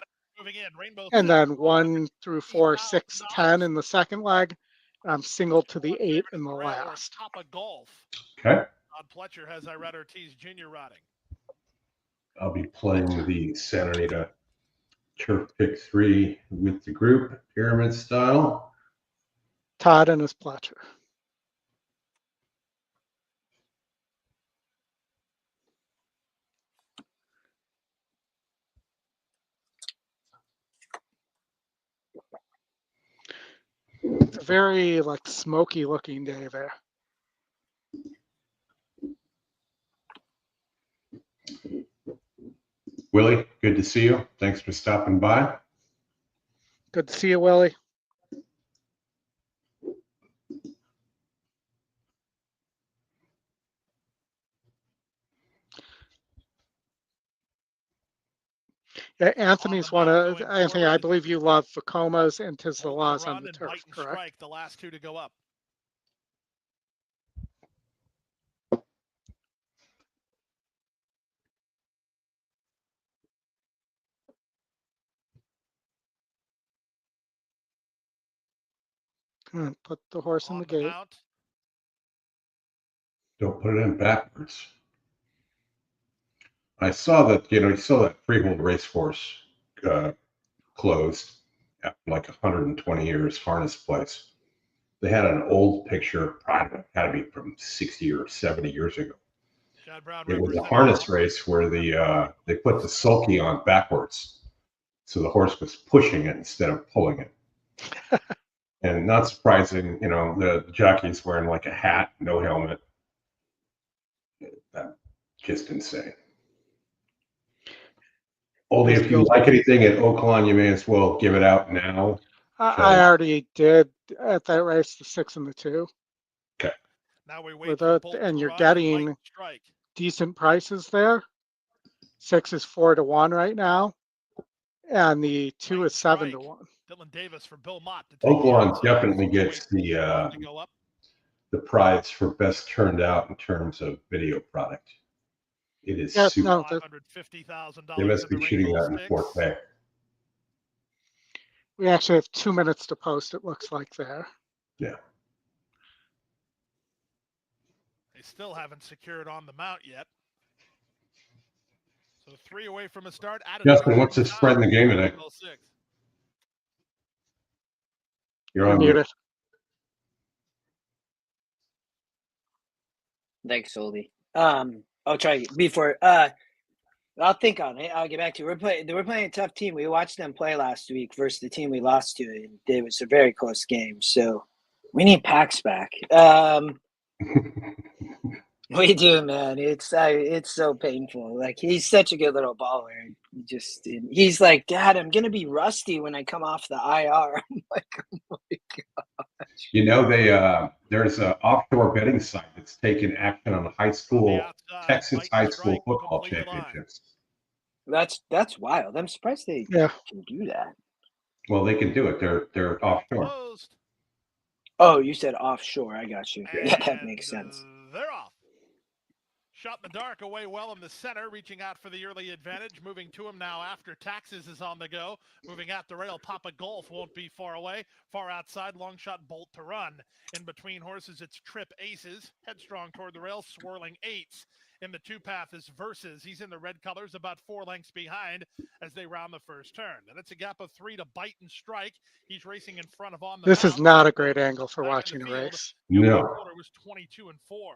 and then 1 through 4, 6, 10 in the second leg. I'm singled to the 8 in the last. Okay. Pletcher has Irad Ortiz Jr. riding. I'll be playing the Santa Anita Turf Pick 3 with the group, pyramid style. Todd and his Pletcher. It's a very smoky looking day there. Willie, good to see you. Thanks for stopping by. Good to see you, Willie. Yeah, Anthony's Anthony, I believe you love Vacomas and Tis the Laws on the turf, correct? Strike, the last 2 to go up. Put the horse in the gate. Mount. Don't put it in backwards. I saw that, you saw that freehold racecourse closed after 120 years, harness place. They had an old picture, probably had to be from 60 or 70 years ago. It was a harness race where they put the sulky on backwards. So the horse was pushing it instead of pulling it. And not surprising, the jockey's wearing a hat, no helmet. Just insane. Only if you like anything at Oaklawn, you may as well give it out now. I already did at that race, the 6 and the 2. Okay. Now we wait and you're getting decent prices there. 6 is 4 to 1 right now, and the 2 is 7 to 1. Dylan Davis for Belmont. Oaklawn definitely gets the prize for best turned out in terms of video product. It is super. No, they must be shooting that in 4K. We actually have 2 minutes to post, it looks like there. Yeah. They still haven't secured on the mount yet. So 3 away from a start. Justin, what's the spread in the game today? You're on mute. Thanks, Oldie. I'll try before. I'll think on it. I'll get back to you. We're playing a tough team. We watched them play last week versus the team we lost to, and it was a very close game. So we need Pax back. We do, man. It's so painful. He's such a good little baller. He's like, Dad, I'm gonna be rusty when I come off the IR. I'm like, oh my gosh. There's an offshore betting site that's taken action on the high school Texas high school football championships. That's wild. I'm surprised they can do that. Well, they can do it. They're offshore. Closed. Oh, you said offshore. I got you. Yeah, that makes And, sense. They're off. Shot in the dark away well in the center, reaching out for the early advantage. Moving to him now after Taxes is on the go. Moving at the rail, Papa Golf won't be far away. Far outside, long shot Bolt to run. In between horses, it's Trip Aces. Headstrong toward the rail, Swirling Eights. In the two path is Versus. He's in the red colors, about 4 lengths behind as they round the first turn. Then it's a gap of 3 to Bite and Strike. He's racing in front of On the This is Mount. not a great angle for Back in watching the a field, race. the opening No. quarter was 22 and 4.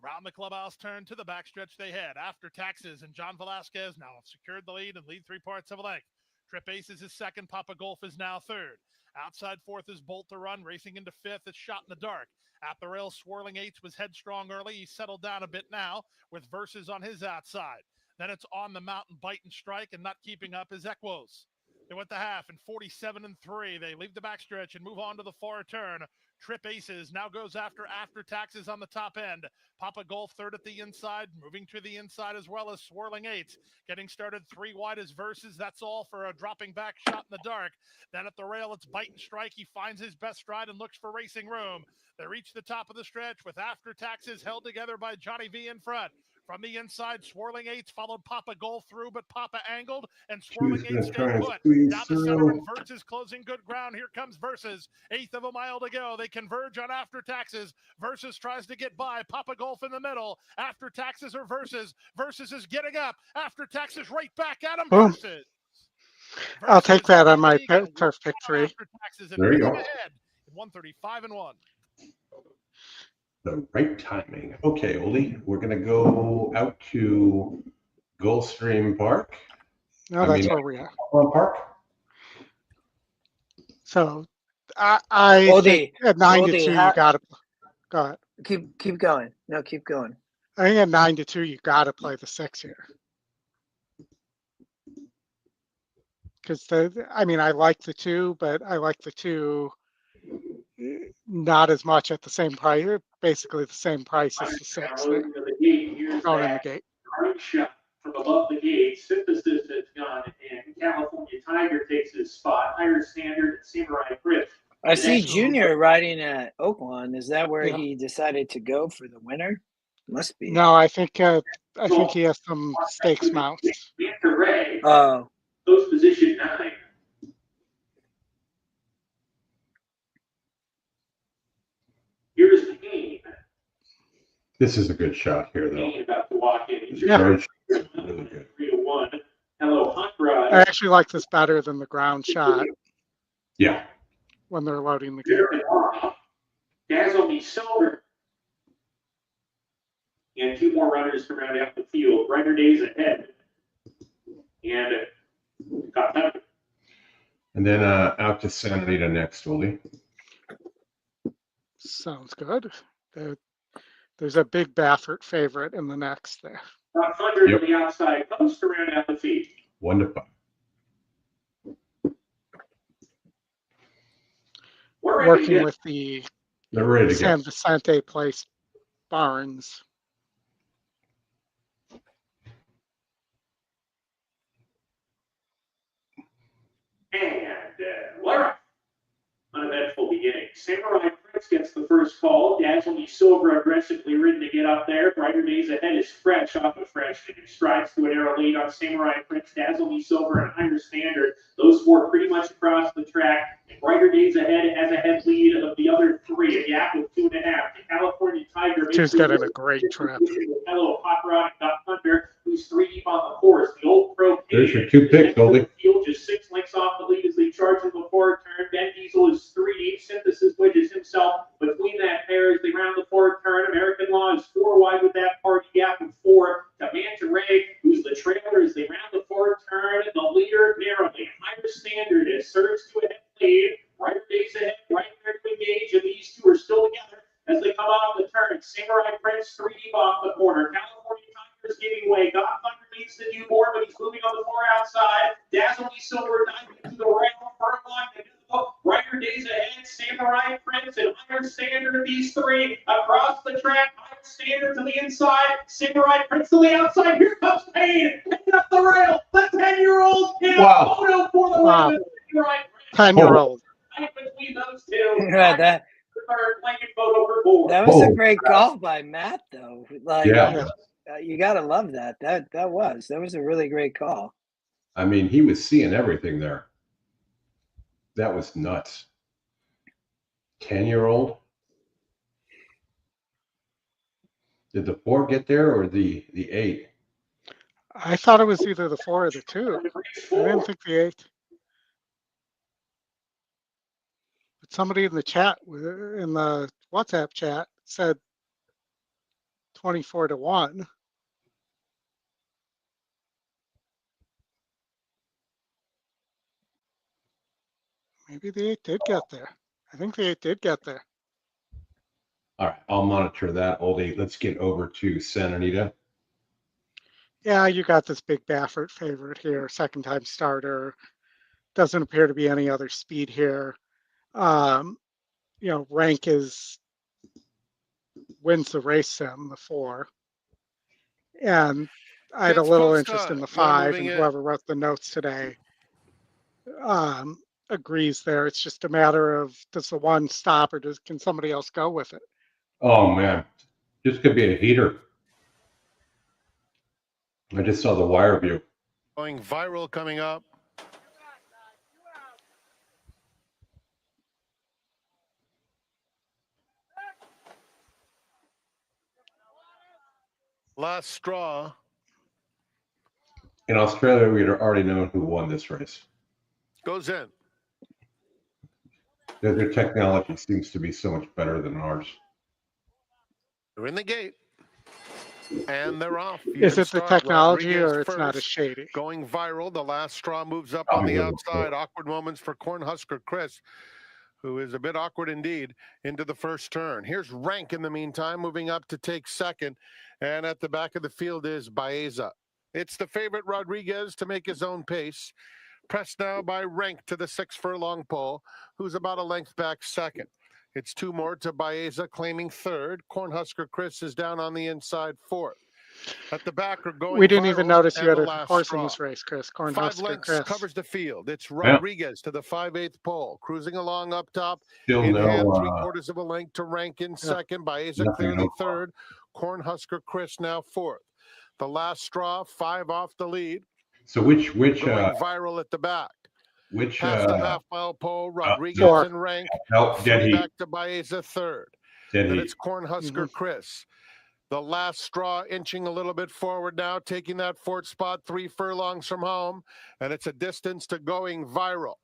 Around the clubhouse turn to the backstretch they head. After Taxes and John Velasquez now have secured the lead and lead 3 parts of a length. Trip Aces is second. Papa Golf is now third. Outside fourth is Bolt to Run. Racing into fifth, it's Shot in the Dark. At the rail, Swirling Eights was headstrong early. He's settled down a bit now with Versus on his outside. Then it's On the Mountain, Bite and Strike, and not keeping up is Equos. They went the half in 47 and 3. They leave the backstretch and move on to the far turn. Trip Aces now goes after Taxes on the top end. Papa Golf third at the inside, moving to the inside as well as Swirling Eights. Getting started 3 wide as Versus. That's all for a dropping back Shot in the Dark. Then at the rail, it's Bite and Strike. He finds his best stride and looks for racing room. They reach the top of the stretch with After Taxes held together by Johnny V in front. From the inside, Swirling Eights followed Papa Golf through, but Papa angled, and Swirling He's gonna Eights try stayed and put. squeeze Down the center, through. and Versus closing good ground. Here comes Versus. 1/8 of a mile to go. They converge on After Taxes. Versus tries to get by. Papa Golf in the middle. After Taxes or Versus. Versus is getting up. After Taxes right back at him. Boom. Versus. I'll take that on my Versus and turf pick 3. After Taxes and There you put him go. ahead in 135 and 1. The right timing. Okay, Oldie, we're gonna go out to Gulfstream Park. No, that's where we are. Park. So I think at 9 to 2, you how- got to go ahead. Keep going. No, keep going. I think at 9 to 2, you got to play the 6 here. Because I like the 2, but I like the 2 not as much at the same price, basically the same price as the 6 there, going in the gate. Hard shot from above the gate. Synthesis has gone, and California Tiger takes his spot. Higher Standard, Samurai Chris. I see Junior riding at Oaklawn. Is that where Yeah. he decided to go for the winner? Must be. No, I think he has some stakes mounts. Victor Ray, Oh, post position 9. Here's the game. This is a good shot here, though. Game about to walk in. This is Yeah. very really good. 3-1. Hello, Hot Rod. I actually like this better than the ground shot Yeah. when they're loading the gate. Jared Off. Dazzle Me Silver. And 2 more runners to round out the field. Brighter days ahead. And got time. And then out to Santa Anita next, Oldie. Sounds good. There's a big Baffert favorite in the next there. Got Thunder Yep. to the outside post to round out the field. 1 to 5. We're ready to Working get with the They're ready to San go. Vicente Place Barnes. And Laurel. Uneventful beginning. Samurai Prince gets the first call. Dazzle Me Silver aggressively ridden to get up there. Brighter days ahead is fresh off of fresh and strides to an arrow lead on Samurai Prince, Dazzle Me Silver, and Higher Standard. Those 4 pretty much across the track. And Brighter days ahead has a head lead of the other 3, a gap of 2.5. The California Tiger. Two's getting a great trip. Hello, Hot Rod and Got Thunder, who's 3 deep on the course. The old pro. There's your 2 picks, Oldie. Field just 6 lengths off the lead as they charge in the forward turn. Ben Diesel is 3 deep. Synthesis wedges himself between that pair as they round the forward turn. American Law is 4 wide with that party gap of 4 to Manta Ray, who's the trailer as they round the forward turn. The leader narrowly. Higher Standard has surged to a head lead. Brighter days ahead, right there to engage, and these 2 are still together as they come off the turn. Samurai Prince 3 deep off the corner. California Tiger's giving way. God Thunder leads the newborn, but he's moving on the far outside. Dazzle Me Silver diving to the rail. Firm line to do the brighter days ahead. Samurai Prince and Higher Standard, these 3 across the track. Higher Standard to the inside. Samurai Prince to the outside. Here comes Payne. Picking up the rail. The 10-year-old. Wow. Photo for the Wow. win. Samurai Prince. 10-year-old. Right between those two. that Blanket photo for four. that was a Oh, great call by Matt, though. Like, Yeah. you gotta love that. That was a really great call. I mean, he was seeing everything there. That was nuts. 10-year-old. Did the 4 get there or the 8? I thought it was either the 4 or the 2. I didn't think the 8. But somebody in the chat, in the WhatsApp chat, said 24-1. Maybe the 8 did get there. I think the 8 did get there. All right, I'll monitor that, Oldie. Let's get over to Santa Anita. Yeah, you got this big Baffert favorite here, second time starter. Doesn't appear to be any other speed here. Rank wins the race sim, the 4. And I had a Gets little post interest in on. the They're 5, moving and in. whoever wrote the notes today agrees there. It's just a matter of, does the 1 stop or can somebody else go with it? Oh, man. This could be a heater. I just saw the wire view. Going viral coming up. Last straw. In Australia, we'd already known who won this race. Goes in. Their technology seems to be so much better than ours. They're in the gate. And they're off. Is it the technology Rodriguez or it's not as first, shady? going viral. The last straw moves up Probably on the will. outside. Awkward moments for Cornhusker Chris, who is a bit awkward indeed, into the first turn. Here's Rank in the meantime, moving up to take second. And at the back of the field is Baeza. It's the favorite Rodriguez to make his own pace. Pressed now by Rank to the 6 furlong pole, who's about a length back second. It's 2 more to Baeza claiming third. Cornhusker Chris is down on the inside fourth. At the back are going We didn't even viral, notice you and had the a last horse straw. in this race, Chris. 5 Cornhusker lengths Chris. covers the field. It's Rodriguez to the 5/8 pole, cruising along up top. Still In hand, no 3/4 of a length to Rank in second. Baeza nothing clearly no third. Cornhusker Chris now fourth. The last straw, 5 off the lead. So which Going viral at the back. Past the half-mile pole, Rodriguez Four. and Rank. Dead 3 heat. back to Baeza third. Dead Then heat. it's Cornhusker Chris. The last straw inching a little bit forward now, taking that 4th spot 3 furlongs from home. And it's a distance to going viral.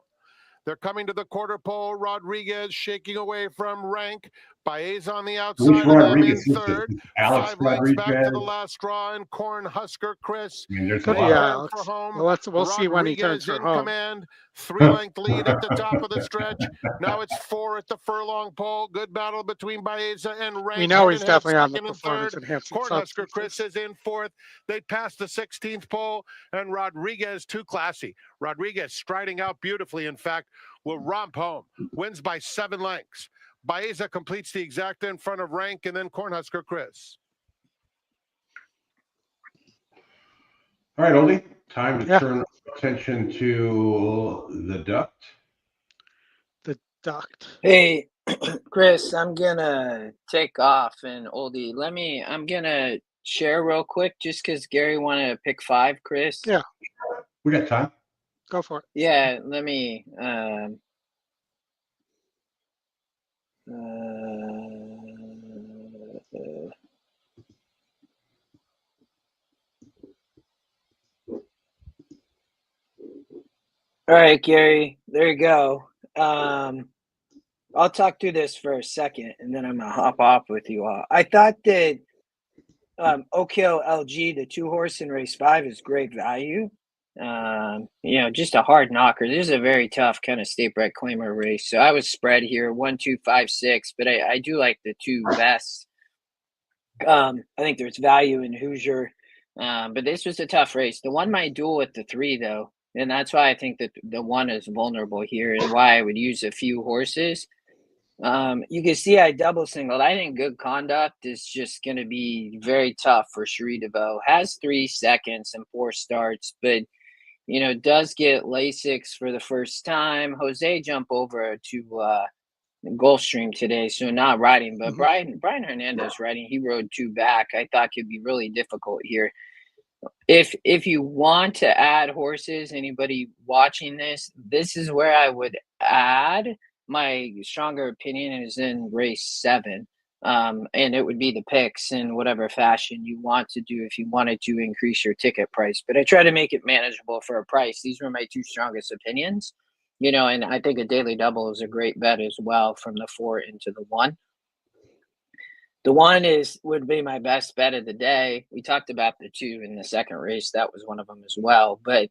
They're coming to the quarter pole. Rodriguez shaking away from Rank. Baeza on the Which outside of them in Rodriguez is third. this? Alex 5 lengths back to Rodriguez? the last straw, and Cornhusker Chris. I mean, there's a Could be lot. Alex. For home. Well, we'll see when he turns Rodriguez for in home. command. 3-length lead at the top of the stretch. Now it's 4 at the furlong pole. Good battle between Baeza and Rank. We know he's Hand-in-hand, definitely on the second and performance third. enhancing Cornhusker substances. Chris is in fourth. They passed the 16th pole, and Rodriguez too classy. Rodriguez striding out beautifully, in fact, will romp home. Wins by 7 lengths. Baeza completes the exacta in front of Rank, and then Cornhusker Chris. All right, Oldie. Time to Yeah. turn attention to the duct. The duct. Hey, Chris, I'm gonna take off, and Oldie, I'm gonna share real quick, just because Gary wanted to pick 5, Chris. Yeah. We got time. Go for it. Yeah, let me. All right, Gary, there you go. I'll talk through this for a second, and then I'm gonna hop off with you all. I thought that Oakhill LG, the 2-horse in race 5, is great value. Just a hard knocker. This is a very tough kind of state bred claimer race. So I was spread here 1, 2, 5, 6, but I do like the 2 best. I think there's value in Hoosier, but this was a tough race. The 1 might duel with the 3 though, and that's why I think that the 1 is vulnerable here, and why I would use a few horses. You can see I double singled. I think Good Conduct is just going to be very tough for Cherie DeVoe. Has 3 seconds and 4 starts, but does get Lasix for the first time. Jose jumped over to Gulfstream today, so not riding, but Brian Hernandez riding. He rode 2 back. I thought could be really difficult here. If you want to add horses, anybody watching this is where I would add. My stronger opinion is in race 7. And it would be the picks in whatever fashion you want to do if you wanted to increase your ticket price. But I try to make it manageable for a price. These were my 2 strongest opinions, and I think a daily double is a great bet as well from the 4 into the 1. The 1 would be my best bet of the day. We talked about the 2 in the second race. That was one of them as well. But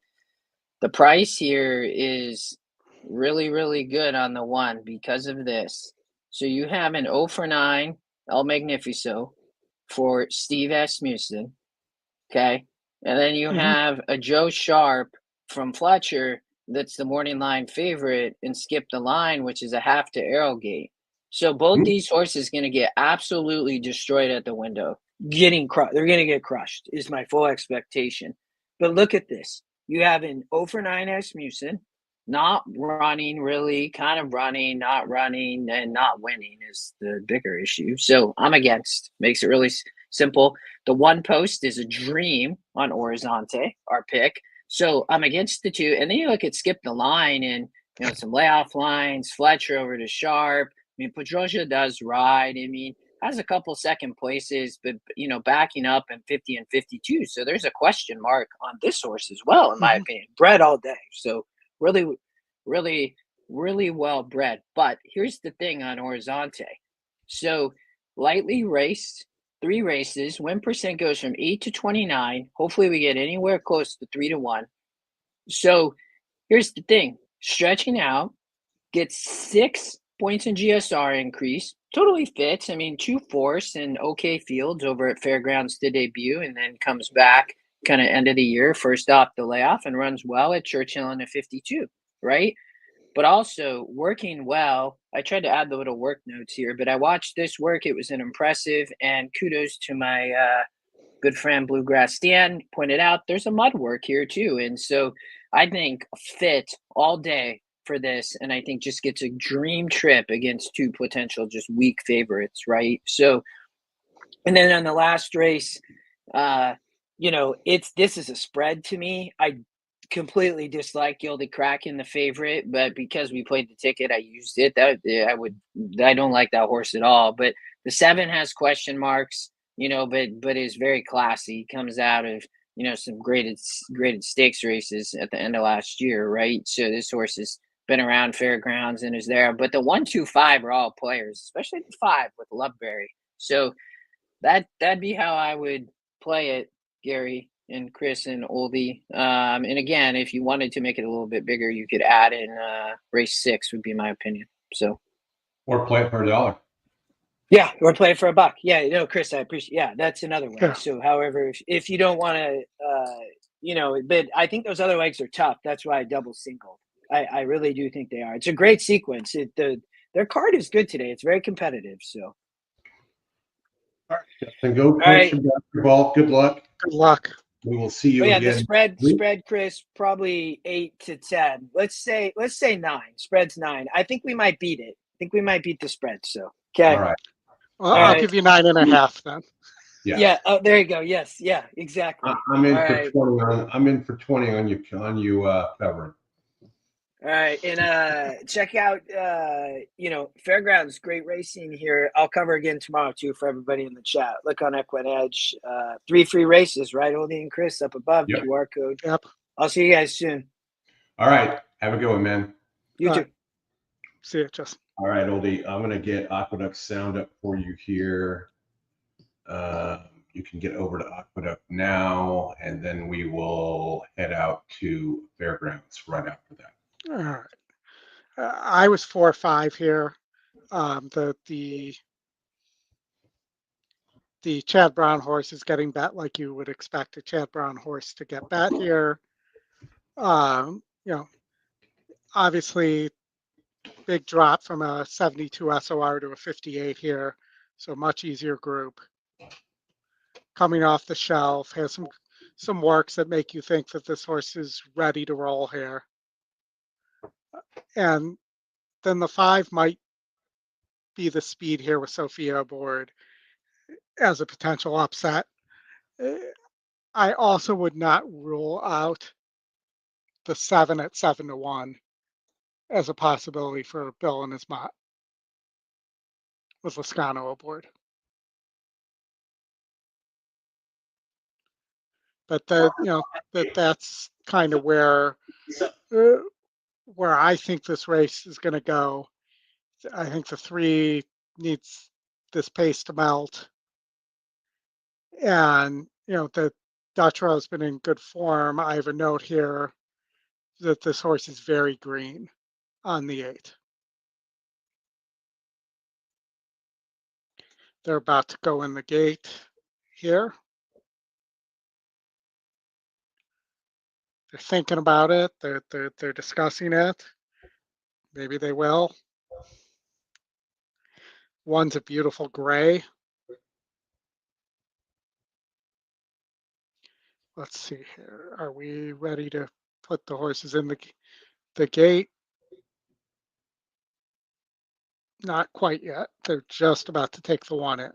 the price here is really, really good on the 1 because of this. So you have an 0 for 9 El Magnifico for Steve Asmussen, okay? And then you have a Joe Sharp from Fletcher that's the morning line favorite and Skip the Line, which is a half to Arrowgate. So both these horses going to get absolutely destroyed at the window. They're going to get crushed is my full expectation. But look at this. You have an 0 for 9 Asmussen, not running really, kind of running, not running, and not winning is the bigger issue. So I'm against. Makes it really simple. The 1 post is a dream on Horizonte, our pick. So I'm against the 2. And then you look at Skip the Line and some layoff lines, Fletcher over to Sharp. I mean, Pedrosia does ride. I mean, has a couple second places, but, backing up in 50 and 52. So there's a question mark on this horse as well, in my opinion. Bred all day. So really, really, really well bred. But here's the thing on Horizonte. So lightly raced, 3 races, win percent goes from 8 to 29. Hopefully we get anywhere close to 3 to 1. So here's the thing. Stretching out, gets 6 points in GSR increase, totally fits. I mean, 2 force and okay fields over at Fairgrounds to debut, and then comes back kind of end of the year, first off the layoff, and runs well at Churchill in a 52, right? But also working well. I tried to add the little work notes here, but I watched this work. It was an impressive, and kudos to my good friend Bluegrass Stan pointed out there's a mud work here too. And so I think fit all day for this, and I think just gets a dream trip against 2 potential just weak favorites, right? So, and then on the last race, this is a spread to me. I completely dislike Gilded Kraken, the favorite, but because we played the ticket, I used it. I don't like that horse at all. But the 7 has question marks, but is very classy. Comes out of some graded stakes races at the end of last year, right? So this horse has been around Fairgrounds and is there. But the 1, 2, 5 are all players, especially the 5 with Loveberry. So that'd be how I would play it, Gary and Chris and Oldie. And again, if you wanted to make it a little bit bigger, you could add in race 6 would be my opinion. So, or play it for $1. Yeah, or play it for $1. Yeah, Chris, I appreciate. Yeah, that's another way. Yeah. So, however, if you don't want to, but I think those other legs are tough. That's why I double singled. I really do think they are. It's a great sequence. Their card is good today. It's very competitive. So. All right, Justin, go play right. some basketball. Good luck. Good luck. We will see you The again. spread, Chris, probably 8 to 10. Let's say 9. Spread's 9. I think we might beat it. I think we might beat the spread. So okay. All right. Well, I'll give you 9.5 then. Yeah. Yeah. Oh, there you go. Yes. Yeah. Exactly. I'm in All for right. 20 on. I'm in for 20 on you covering. All right, and check out Fairgrounds, great racing here. I'll cover again tomorrow too for everybody in the chat. Look on EquinEdge, 3 free races, right? Oldie and Chris up above, Yep. QR code. Yep. I'll see you guys soon. All right. Have a good one, man. You All too. right. See you, Justin. All right, Oldie. I'm gonna get Aqueduct sound up for you here. You can get over to Aqueduct now, and then we will head out to Fairgrounds right after that. All right. I was 4-5 here. The Chad Brown horse is getting bet like you would expect a Chad Brown horse to get bet here. Obviously big drop from a 72 SOR to a 58 here. So much easier group. Coming off the shelf, has some works that make you think that this horse is ready to roll here. And then the 5 might be the speed here with Sophia aboard as a potential upset. I also would not rule out the 7 at 7-1 as a possibility for Bill and his mott with Lascano aboard. But that's kind of where I think this race is going to go. I think the 3 needs this pace to melt, and the Dutro has been in good form. I have a note here that this horse is very green on the 8. They're about to go in the gate here. They're thinking about it. They're discussing it. Maybe they will. One's a beautiful gray. Let's see here. Are we ready to put the horses in the gate? Not quite yet. They're just about to take the 1 in.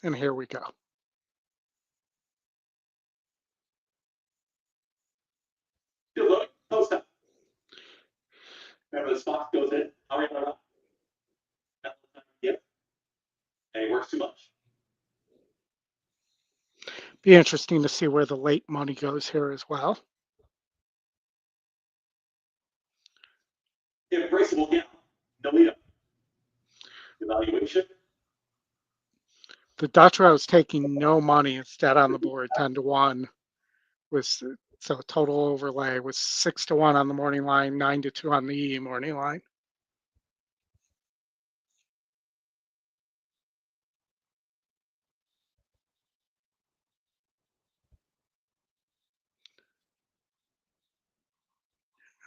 And here we go. Still loading. Post up. Remember the spot goes in. Hurry up. Yep. And it works too much. Be interesting to see where the late money goes here as well. Embraceable, yeah. No lead up. Evaluation. The Dutro is taking no money instead on the board, 10-1. So total overlay was 6-1 on the morning line, 9-2 on the morning line.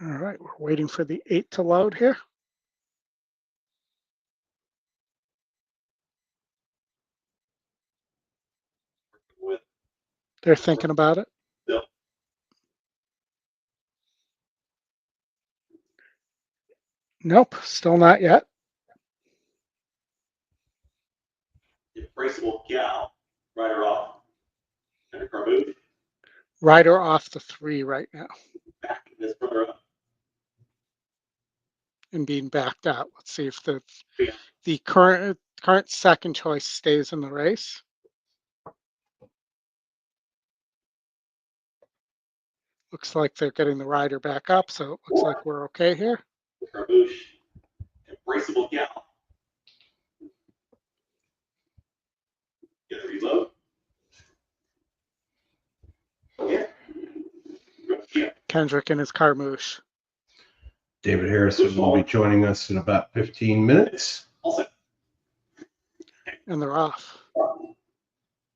All right, we're waiting for the 8 to load here. They're thinking about it. Bill. Nope, still not yet. Embraceable gal. Rider off. And a car move. Rider off the 3 right now Back this brother up. and being backed out. Let's see if the current second choice stays in the race. Looks like they're getting the rider back up, so it looks like we're okay here. Carbouche. Embraceable gal. Get a reload. Yeah. Kendrick and his Carmouche. David Harrison will be joining us in about 15 minutes. Also, And they're off.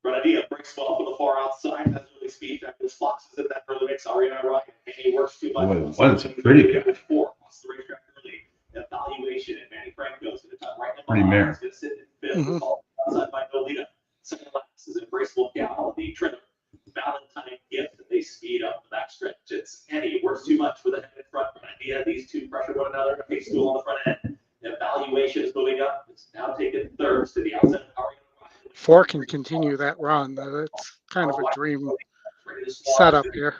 Grenadilla breaks well from the far outside. That's really speed. This Fox is in that early mix. Ariana right. And he works too much. Boy, one's a pretty guy. 4 across the racetrack early. Evaluation and Manny Frank goes to the top right. Pretty mare. He's going to sit in 5th. Outside by Nolita. Second last is Embraceable Gal, the Trinity. Valentine gift, and they speed up the backstretch. It's Eddie. Works too much for the head in front. Idea. These 2 pressure one another. A stool on the front end. The evaluation is moving up. It's now taken 3rd to the outside. 4 can continue that run. It's kind of a dream setup here.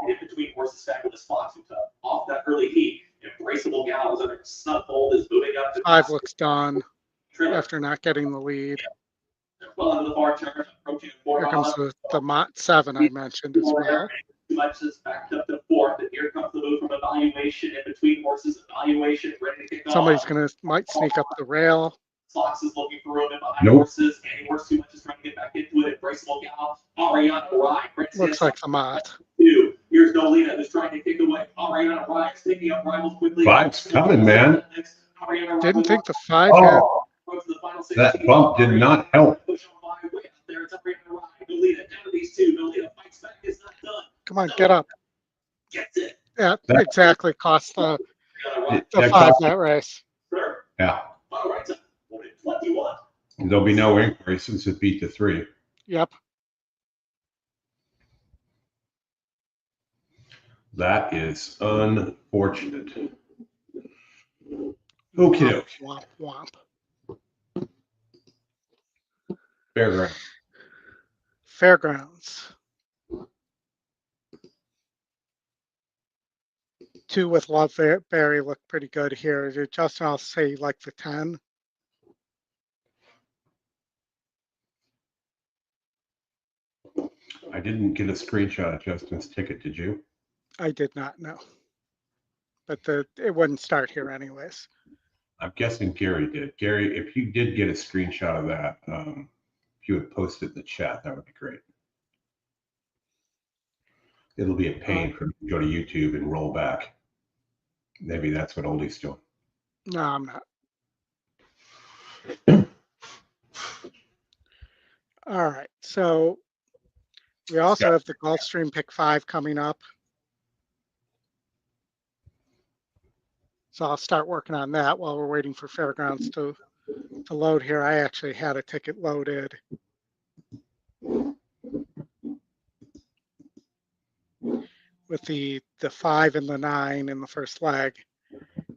In between horses back with the spots off that early heat. Embraceable Gal is under snug hold, is moving up. 5 looks done after not getting the lead. Well into the far turn, approaching 4 Here comes the Mott 7 I mentioned as well. Too much is backed up to 4th, and here comes the move from evaluation in between horses. Evaluation ready to kick off. Somebody's might sneak up the rail. Fox is looking for room in behind horses. And he works too much, is trying to get back into it. Embraceable Gal. Ariana Rye. Looks like the Mott. 2. Here's Nolita, who's trying to kick away. Ariana Rye is taking up rivals quickly. 5's coming, man. Didn't think the 5 had. Oh, that bump did not help. Come on, get up. Gets it. Yeah, exactly. Cost the That 5 cost- that race. Yeah. All right, 21. And there'll be no inquiry since it beat the 3. Yep. That is unfortunate. Okie doke. Womp, womp. Fairground. Fairgrounds. 2 with Love Berry look pretty good here. Justin, I'll say like the 10. I didn't get a screenshot of Justin's ticket, did you? I did not know. But it wouldn't start here anyways. I'm guessing Gary did. Gary, if you did get a screenshot of that, if you would post it in the chat, that would be great. It'll be a pain for me to go to YouTube and roll back. Maybe that's what Oldie's doing. No, I'm not. All right. So we also have the Gulfstream Pick 5 coming up. So I'll start working on that while we're waiting for Fairgrounds to load here. I actually had a ticket loaded. With the 5 and the 9 in the first leg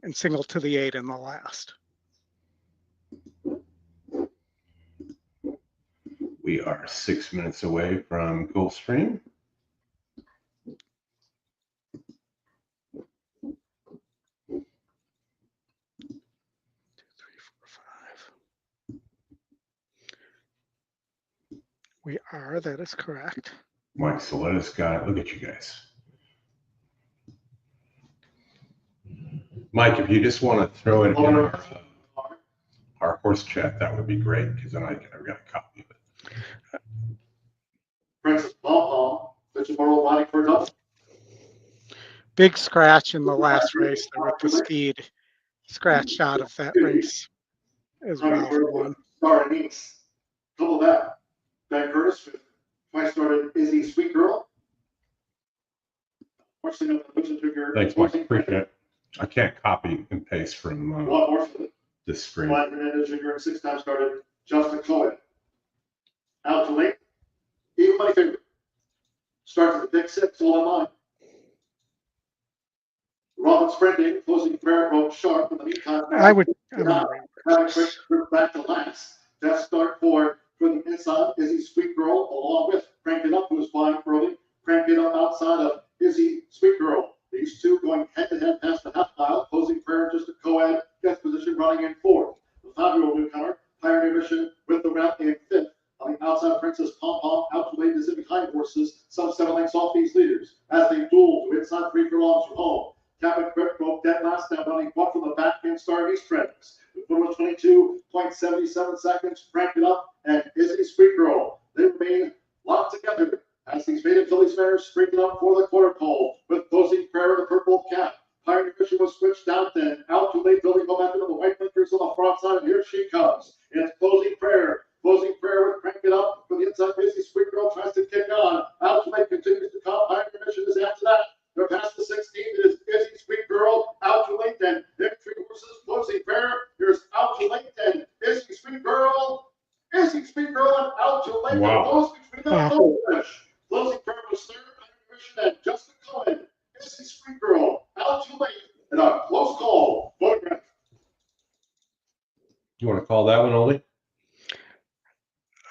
and single to the 8 in the last. We are 6 minutes away from Gulfstream. We are, that is correct. Mike Soletta's got it. Look at you guys. Mike, if you just want to throw it in our horse chat, that would be great, because then I've got a copy of it. Princess Pom Pom, Moral Body for enough. Big scratch in the last race there with the speed scratched out of that race as well for one. Star Anita. Double that. Ben Curtis with twice started Izzy Sweet Girl. Thanks, Mike. Appreciate it. I can't copy and paste from this screen. Black Hernandez Jr. 6 times started Justin Cohen. Out to late. Even money favorite. Starts at the pick 6, all in line. Robin sprinting, closing prayer broke sharp in the meantime. I'm not back to last. That start for the inside, Izzy Sweet Girl, along with Crank It Up, who was flying early. Crank It Up outside of Izzy Sweet Girl. These two going head-to-head past the half mile. Closing prayer just a co-ed. Fifth position running in 4th. The 5-year-old newcomer, Pioneer Mission with the route in 5th. On the outside, Princess Pom Pom out to late is in behind horses. Some 7 lengths off these leaders as they duel to inside 3 furlongs from home. Captain Quick broke dead last time, running 1 from the back and starting East Trends. The 22.77 seconds, Crank It Up, and Izzy Sweet Girl. They remain locked together as these maiden fillies mares straighten up for the quarter pole with closing prayer in the purple cap. Pioneer Mission was switched down then. Out to late, building momentum of the white blinkers on the front side, and here she comes. It's closing prayer. Closing prayer with Crank It Up for the inside. Izzy Sweet Girl tries to kick on. Out to late continues to come. Pioneer Mission is after that. They're past the 16. It is Izzy Sweet Girl. Out to late then. Victory horses closing prayer. Here's Out to late then. Izzy Sweet Girl. Izzy Sweet Girl and Out to late. Wow. Close between them. Closing prayer was third. Pioneer Mission and Justin Cohen. Izzy Sweet Girl. Out to late. And a close call. Photograph. You want to call that one, Oldie?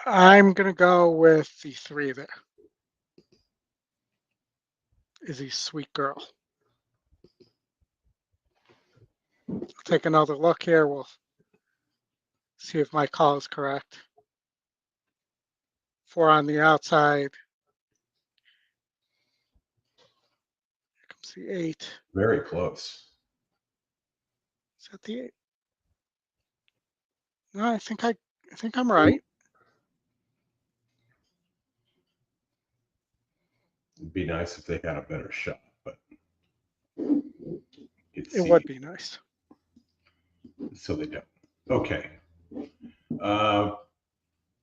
I'm going to go with the 3 there. Izzy Sweet Girl. Take another look here. We'll see if my call is correct. 4 on the outside. Here comes the 8. Very close. Is that the 8? No, I think I'm right. It'd be nice if they had a better shot, but it would be nice. So they don't. Okay.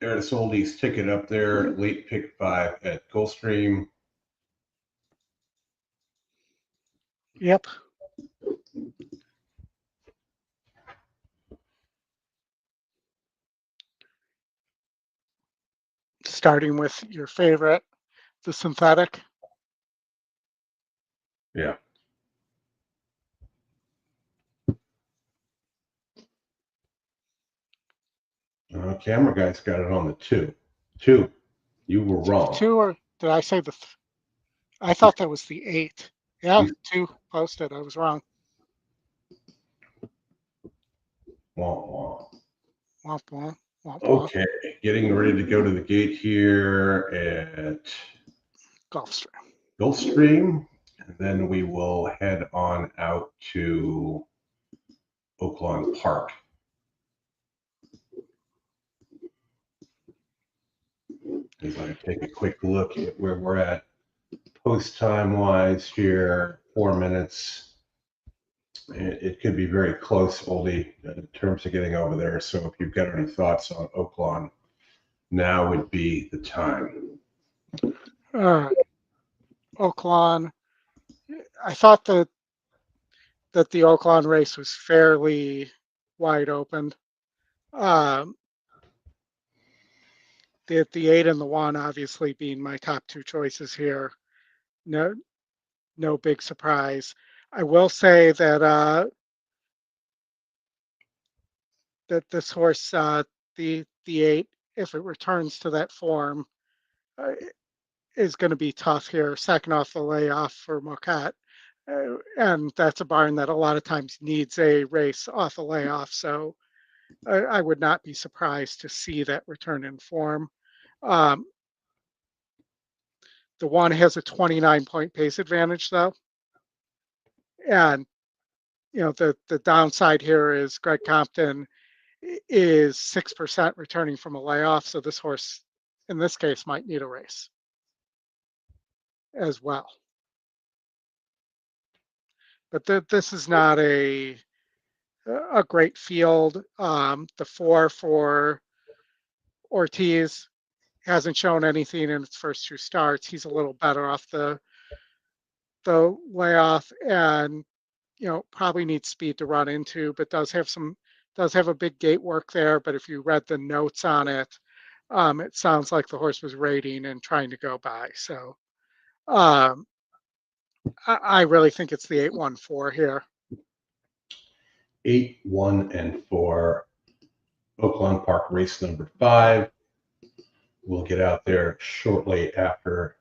There's Oldie's ticket up there, late pick 5 at Gulfstream. Yep. starting with your favorite, the synthetic. Yeah. Camera guy's got it on the 2. 2. You were wrong. 2, or did I say the? I thought that was the 8. Yeah, 2 posted. I was wrong. Wah, wah. Womp womp. Womp womp. Okay, getting ready to go to the gate here at Gulfstream, and then we will head on out to Oaklawn Park. As I take a quick look at where we're at post time wise here, 4 minutes. It could be very close, Oldie, in terms of getting over there. So if you've got any thoughts on Oaklawn, now would be the time. Oaklawn. I thought that the Oaklawn race was fairly wide open. The 8 and the 1 obviously being my top 2 choices here. No big surprise. I will say that that this horse, the 8, if it returns to that form, is going to be tough here. Second off the layoff for Moquette. And that's a barn that a lot of times needs a race off a layoff. So I would not be surprised to see that return in form. The 1 has a 29-point pace advantage, though. And, the downside here is Greg Compton is 6% returning from a layoff. So this horse, in this case, might need a race as well. But this is not a great field. The 4 for Ortiz hasn't shown anything in its first 2 starts. He's a little better off the layoff, and probably needs speed to run into, but does have a big gate work there. But if you read the notes on it, it sounds like the horse was rating and trying to go by. So I really think it's the 8, 1, 4 here. 8, 1, and 4. Oaklawn Park race number 5. We'll get out there shortly after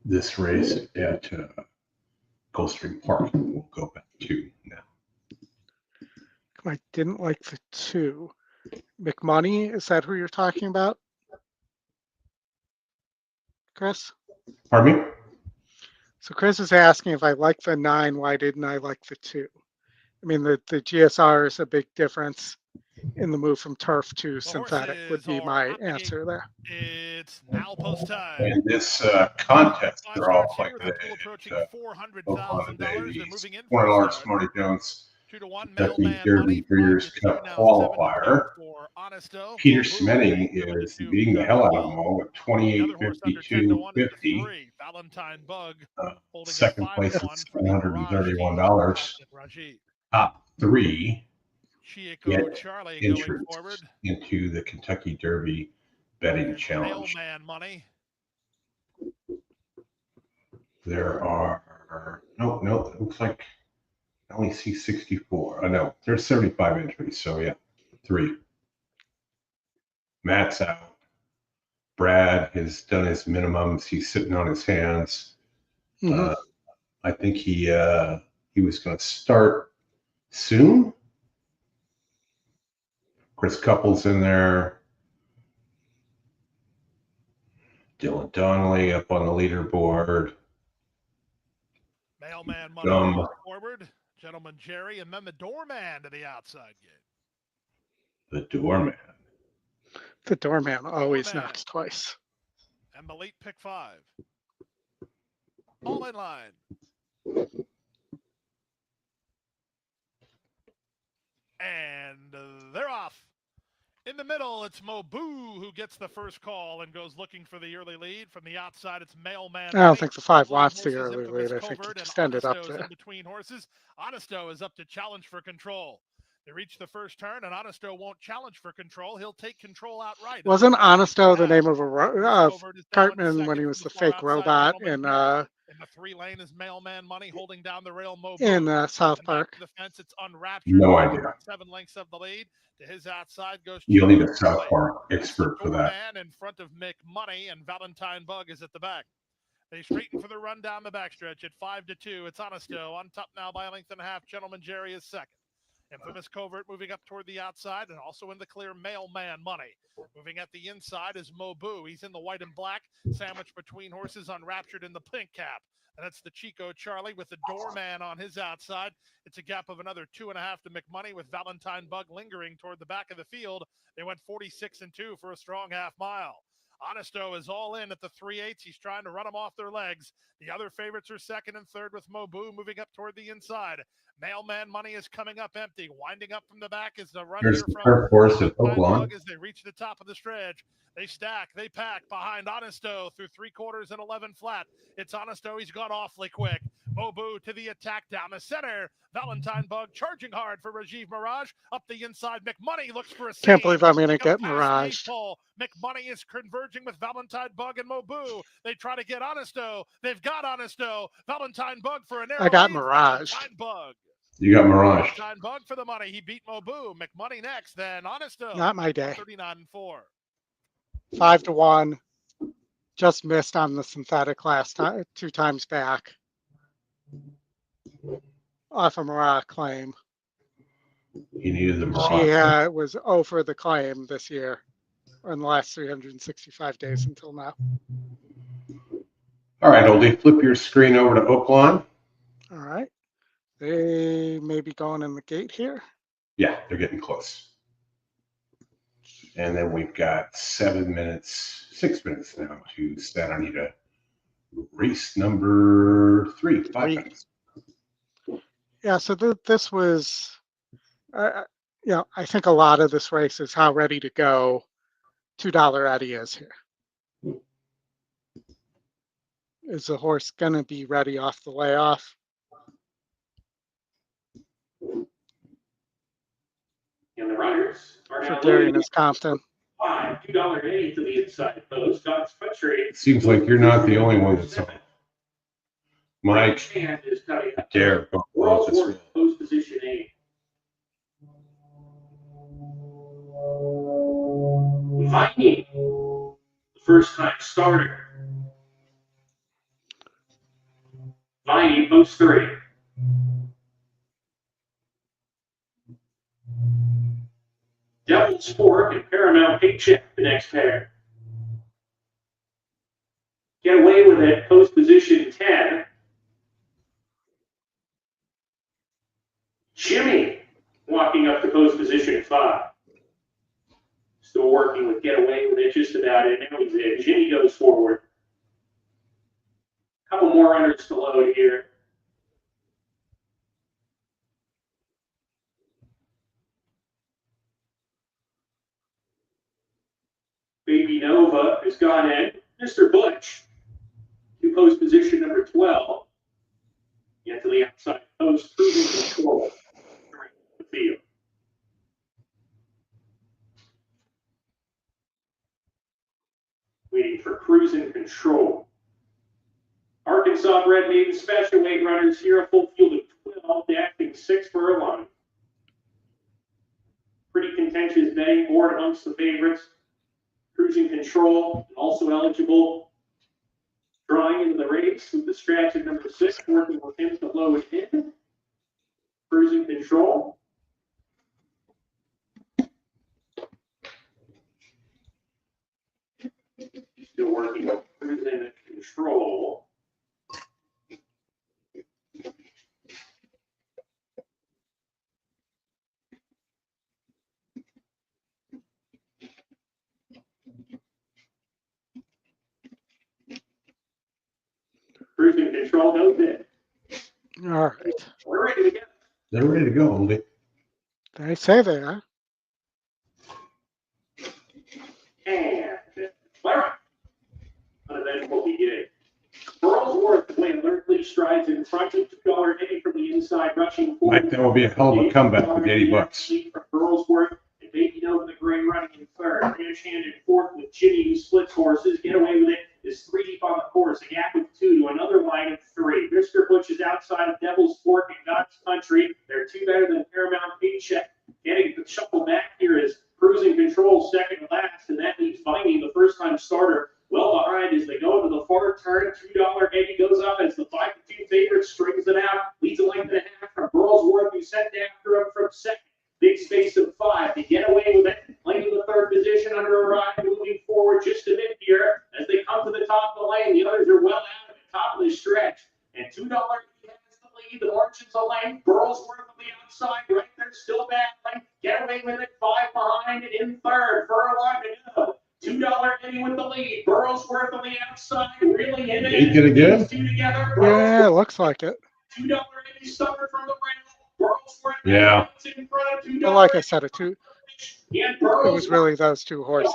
this race at Gulfstream Park. We'll go back to now. I didn't like the 2. McMoney, is that who you're talking about, Chris? Pardon me? So Chris is asking if I like the 9, why didn't I like the 2? I mean, the GSR is a big difference in the move from turf to synthetic would be my answer there. It's now post time. In this contest, they're all like approaching $400,000. They're moving in $4 Smarty Jones 2-1 Kentucky Derby Breeders' Cup qualifier. Peter Smenning is beating the hell out of them all with 28.52.50. Valentine Bug Second place at $731. Top 3 get entrance into the Kentucky Derby betting challenge. Money. There are no. It looks like I only see 64. No, there's 75 entries. So yeah, 3. Matt's out. Brad has done his minimums. He's sitting on his hands. Mm-hmm. I think he was going to start soon. Chris Couples in there. Dylan Donnelly up on the leaderboard. Mailman Money forward. Gentleman Jerry, and then the doorman to the outside gate. The doorman. The doorman always knocks twice. And the late pick 5. All in line. And they're off. In the middle, it's Mobu who gets the first call and goes looking for the early lead. From the outside, it's Mailman. I don't think the 5 wants the early lead. I think he just ended up there. In between horses, Honesto is up to challenge for control. They reach the first turn, and Honesto won't challenge for control. He'll take control outright. Wasn't Honesto the name of Covert is now in Cartman when he second was from the far fake outside robot Gentleman in the 3 lane is Mailman Money holding down the rail. in South And back Park? to the fence, it's Unraptured. No idea. 7 lengths of the lead. To his outside goes You'll need Chico a South Charlie. Park expert for that. Doorman in front of Mick Money, and Valentine Bug is at the back. They straighten for the run down the backstretch at 5-2. It's Honesto on top now by a length and a half. Gentleman Jerry is second. Infamous Covert moving up toward the outside, and also in the clear, Mailman Money. Moving at the inside is Mobu. He's in the white and black, sandwiched between horses, Unraptured in the pink cap. And that's the Chico Charlie with the Doorman on his outside. It's a gap of another 2.5 to McMoney with Valentine Bug lingering toward the back of the field. They went 46-2 for a strong half mile. Honesto is all in at the 3/8. He's trying to run them off their legs. The other favorites are second and third with Mobu moving up toward the inside. Mailman Money is coming up empty. Winding up from the back is the run Here's here the from turf course at Oaklawn. as they reach the top of the stretch. They stack, they pack behind Honesto through 3/4 and 11 flat. It's Honesto. He's gone awfully quick. Mobu to the attack down the center. Valentine Bug charging hard for Rajiv Mirage. Up the inside, McMoney looks for a seam. Can't believe I'm going to get Mirage. McMoney is converging with Valentine Bug and Mobu. They try to get Honesto. They've got Honesto. Valentine Bug for a narrow I got lead. Mirage. Valentine Bug. You got Mirage. Valentine Bug for the money. He beat Mobu. McMoney next, then Honesto. Not my day. 39-4. 5-1. Just missed on the synthetic last time, 2 times back. Off a Mirage claim. He needed the Mirage. She was over the claim this year, or in the last 365 days until now. All right, Oldie, flip your screen over to Oaklawn. All right. They may be going in the gate here. Yeah, they're getting close. And then we've got 6 minutes now to start Anita. Race number 3, 5 minutes. Yeah, so this was, I think a lot of this race is how ready to go $2 Eddie is here. Is the horse going to be ready off the layoff? And the runners are For now Darian is Compton. $2 Eddie to the inside post. God's country. Seems like you're not the only one that's on. Mike, Hand is cutting up. Dare, World's worst post position 8. Viking, the first time starter. Viking post 3. Devil's Sport and Paramount Paycheck, the next pair. Get away with it, post position 10. Jimmy walking up to post position 5. Still working with Get Away with it just about in. Now he's in. Jimmy goes forward. A couple more runners to load here. Baby Nova has gone in. Mr. Butch to post position number 12. Get to the outside post, cruising control. The field. Waiting for cruising control. Arkansas bred maiden special weight runners here, a full field of 12, the acting 6 furlong. Pretty contentious betting board amongst the favorites. Cruising control, also eligible. Drawing into the race with the scratch at number 6, working with him to load in. Cruising control. Still working with cruising control. Cruising control, no bid. All right. We're ready to go. They're ready to go, Oldie. They say they are. And Clara. Uneventful beginning. Burlsworth, Wayne Lurkley, strides in front of $2 Eddie from the inside, rushing forward. Mike, that will be a hell of a comeback with $80. From Burlsworth and Baby Nova the Gray running in third. Ranch Hand in fourth with Jimmy, who splits horses. Get away with it is 3 deep on the course. A gap with 2 to another line of 3. Mr. Butch is outside of Devil's Fork and God's Country. They're 2 better than Paramount Paycheck. Getting the shuffle back here is Cruising Control second last, and that leaves Viney, the first-time starter, well behind as they go into the far turn. $2 Eddie goes up as the 5-2 favorite strings it out. Leads a length and a half from Burlsworth, who sent after him from second. Big space of 5 to get away with it. Lane in the third position under a ride, moving forward just a bit here as they come to the top of the lane. The others are well out of the top of the stretch. And $2 has the lead. The margin's a lane. Burlsworth on the outside, right there, still battling. Get away with it. 5 behind and in third. Furlong to go. $2 Eddie with the lead. Burlsworth on the outside, really in it. Eight gonna get it? 2 together. Yeah, it looks like it. $2 Eddie suffered from the rail. Burlsworth Yeah. in front of $2. But like I said, it And was really those 2 horses.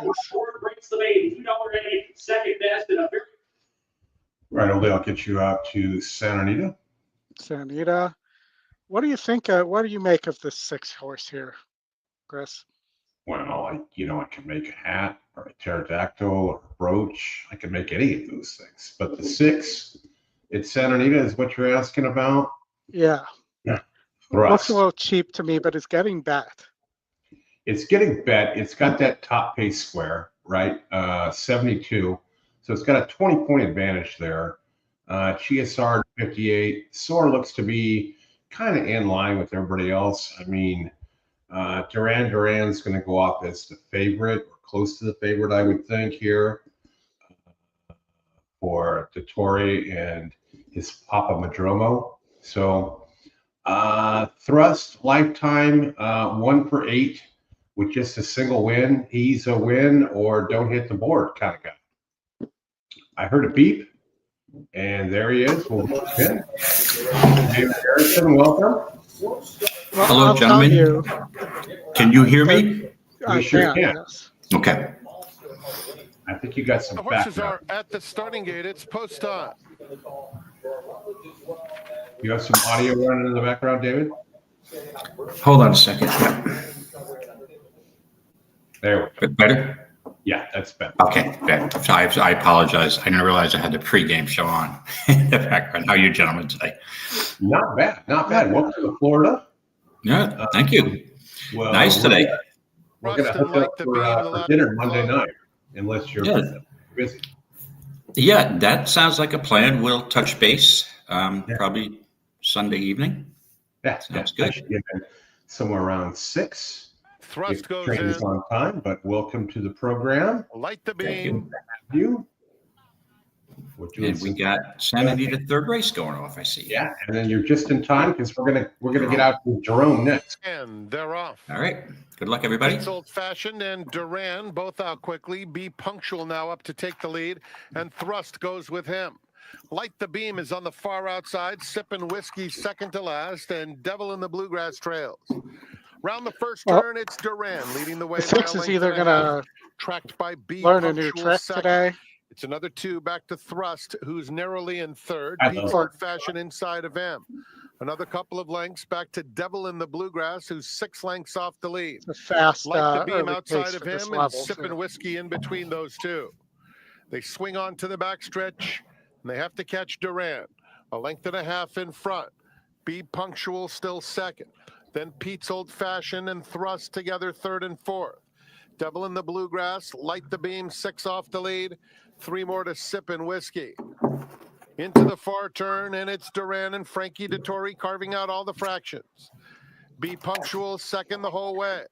breaks the maiden. $2 Eddie, second best in a very. Right, Ole, I'll get you out to Santa Anita. Santa Anita. What do you think? What do you make of this 6 horse here, Chris? Well, I can make a hat or a pterodactyl or a brooch. I can make any of those things. But the 6 at Santa Anita is what you're asking about? Yeah. For Looks us. a little cheap to me, but it's getting bet. It's getting bet. It's got that top pace square, right? 72. So it's got a 20-point advantage there. GSR 58. SOAR looks to be kind of in line with everybody else. I mean, Duran's going to go off as the favorite or close to the favorite, I would think, here for Dettori and his Papa Madromo. So Thrust Lifetime 1 for 8 with just a single win. He's a win or don't hit the board kind of guy. I heard a beep, and there he is. We'll get him. David Harrison, welcome. Well, Hello, I'll tell gentlemen. you, Can you hear me? I sure can, can. yes. Okay. I think you got some The horses background. are at the starting gate. It's post on. You have some audio running in the background, David? Hold on a second. Yeah. There we go. Better? Yeah, that's better. Okay. Good. I apologize. I didn't realize I had the pregame show on in the background. How are you gentlemen today? Not bad, not bad. Welcome to Florida. Yeah. Thank you. Well, Nice today. We're going to Rustin hook up like the beam of the for left dinner Monday club. night, unless you're Yeah. busy. Yeah, that sounds like a plan. We'll touch base probably Sunday evening. Yeah, Sounds I good. should get in somewhere around 6. Thrust If goes train is in. on time, but welcome to the program. Light the Thank beam. You. We're doing And we some- got Santa Anita third race going off, I see. Yeah, and then you're just in time because we're gonna get out to Jerome next. And they're off. All right. Good luck, everybody. It's Old Fashioned and Duran both out quickly. Be Punctual now up to take the lead, and Thrust goes with him. Light the Beam is on the far outside, sipping whiskey second to last, and Devil in the Bluegrass trails. Round the first Well, turn, it's Duran leading the way. The by a 6 is length either and a going half, to tracked by Be learn a new Punctual trick second. today. It's another 2 back to Thrust, who's narrowly in third. I Pete's know. Old Fashioned inside of him. Another couple of lengths back to Devil in the Bluegrass, who's 6 lengths off the lead. It's a fast Light the beam early outside pace of for this him and level, sipping too. whiskey in between those 2. They swing on to the backstretch, and they have to catch Duran. A length and a half in front. Be Punctual still second. Then Pete's Old Fashioned and Thrust together third and fourth. Devil in the Bluegrass, Light the Beam, 6 off the lead. 3 more to sipping whiskey. Into the far turn, and it's Duran and Frankie Dettori carving out all the fractions. Be Punctual second the whole way.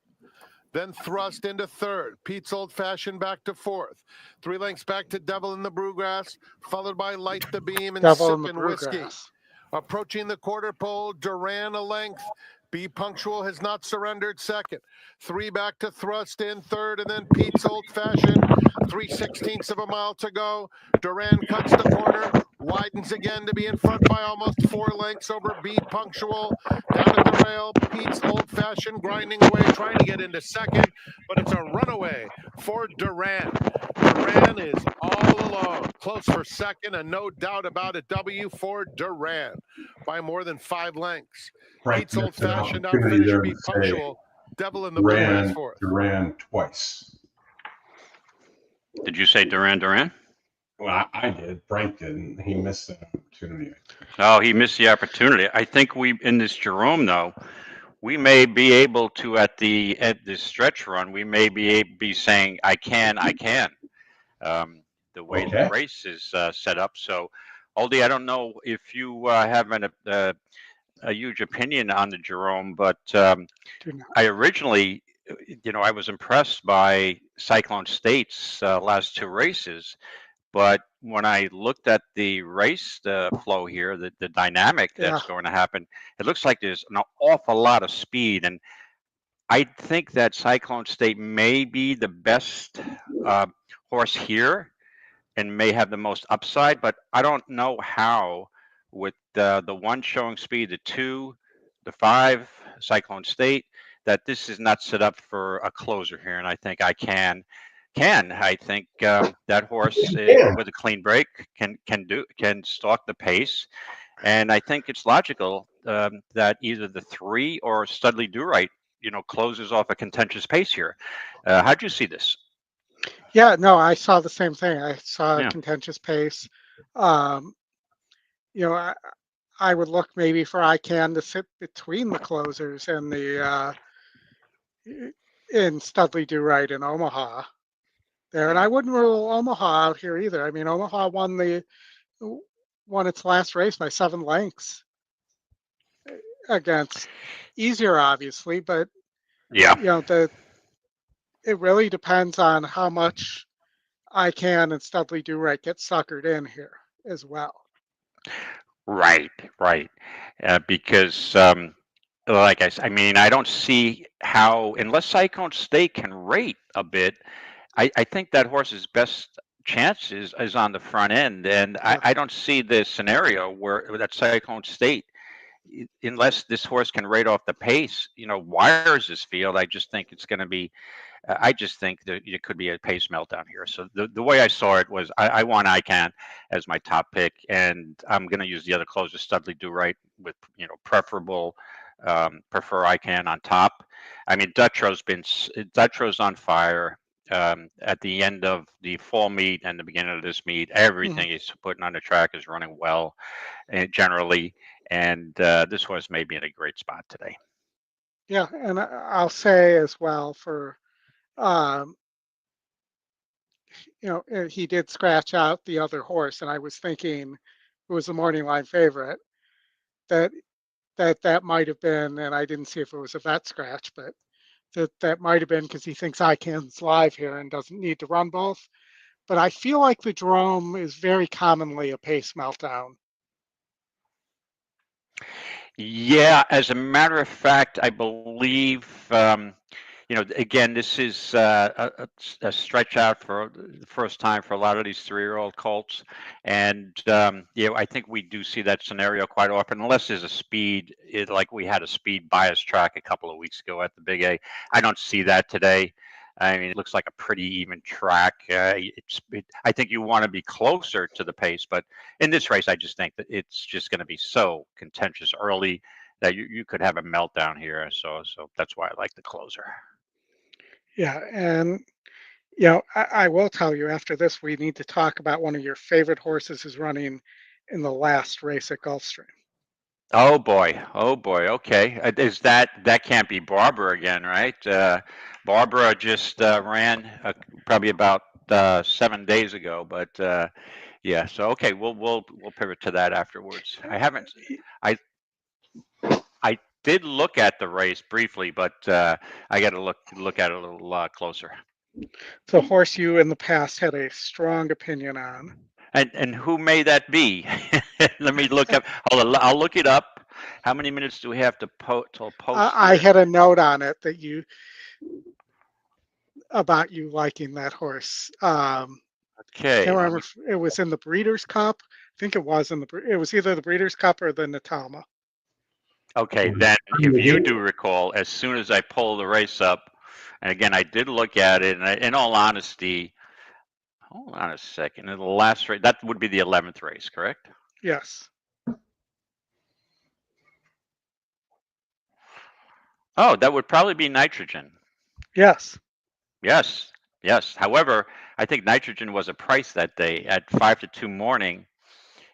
Then Thrust into third. Pete's Old Fashioned back to fourth. 3 lengths back to Devil in the Bluegrass, followed by Light the Beam and Devil in the sipping whiskey. Bluegrass. Approaching the quarter pole, Duran a length. Be Punctual has not surrendered second. 3 back to Thrust in third, and then Pete's Old Fashioned. 3/16 of a mile to go. Duran cuts the corner, widens again to be in front by almost 4 lengths over Be Punctual. Down at the rail, Pete's Old Fashioned grinding away, trying to get into second, but it's a runaway for Duran. Duran is all alone, close for second, and no doubt about a W for Duran by more than 5 lengths. Frank Pete's Old missed an Fashioned opportunity outfinisher there Be to say Punctual. Devil in the Blue is fourth. Duran twice. Did you say Duran? Well, I did. Frank didn't. He missed an opportunity. Oh, he missed the opportunity. I think in this Jerome, though, we may be able to, at this stretch run, we may be saying, I can. The way the race is set up. So, Aldi, I don't know if you have a huge opinion on the Jerome, but I originally, I was impressed by Cyclone State's last 2 races, but when I looked at the race flow here, the dynamic that's going to happen, it looks like there's an awful lot of speed, and I think that Cyclone State may be the best horse here and may have the most upside, but I don't know how with the 1 showing speed, the 2, the 5, Cyclone State, that this is not set up for a closer here, and I think I can. I think that horse with a clean break can stalk the pace, and I think it's logical that either the 3 or Studley Do Right, closes off a contentious pace here. How'd you see this? Yeah, no, I saw the same thing. I saw a contentious pace. I would look maybe for ICANN to sit between the closers and the in Studley Do Right in Omaha there, and I wouldn't rule Omaha out here either. I mean, Omaha won its last race by 7 lengths against easier, obviously, but it really depends on how much ICANN and Studley Do Right get suckered in here as well. Right. Because, like I mean, I don't see how, unless Cyclone State can rate a bit, I think that horse's best chance is on the front end, and I don't see the scenario where that Cyclone State, unless this horse can rate off the pace, wires this field. I just think it's going to be. I just think that it could be a pace meltdown here. So the way I saw it was I want ICANN as my top pick, and I'm going to use the other closer, Studley Do Right, with prefer ICANN on top. I mean, Dutro's on fire. At the end of the fall meet and the beginning of this meet, everything he's putting on the track is running well, and generally. And this horse may be in a great spot today. Yeah, and I'll say as well for. He did scratch out the other horse, and I was thinking it was the morning line favorite that might have been, and I didn't see if it was a vet scratch, but that might have been because he thinks ICANN's live here and doesn't need to run both. But I feel like the Jerome is very commonly a pace meltdown. Yeah, as a matter of fact, I believe, again, this is a stretch out for the first time for a lot of these 3-year-old colts. And, I think we do see that scenario quite often, unless there's a speed, like we had a speed bias track a couple of weeks ago at the Big A. I don't see that today. I mean, it looks like a pretty even track. I think you want to be closer to the pace, but in this race, I just think that it's just going to be so contentious early that you could have a meltdown here. So that's why I like the closer. Yeah, and I will tell you after this, we need to talk about one of your favorite horses who's running in the last race at Gulfstream. Oh boy. Okay. That can't be Barbara again, right? Barbara just ran probably about 7 days ago, but yeah. So okay, we'll pivot to that afterwards. I did look at the race briefly, but I got to look at it a little closer. It's a horse you in the past had a strong opinion on. And who may that be? Let me look up. I'll look it up. How many minutes do we have to post? I had a note on it that about you liking that horse. Okay. Can't remember if it was in the Breeders' Cup think it was it was either the Breeders' Cup or the Natama. Okay, then if you do recall, as soon as I pulled the race up, and again, I did look at it, and in all honesty, hold on a second. In the last race, that would be the 11th race, correct? Yes. Oh, that would probably be Nitrogen. Yes. Yes, yes. However, I think Nitrogen was a price that day at 5 to 2 morning.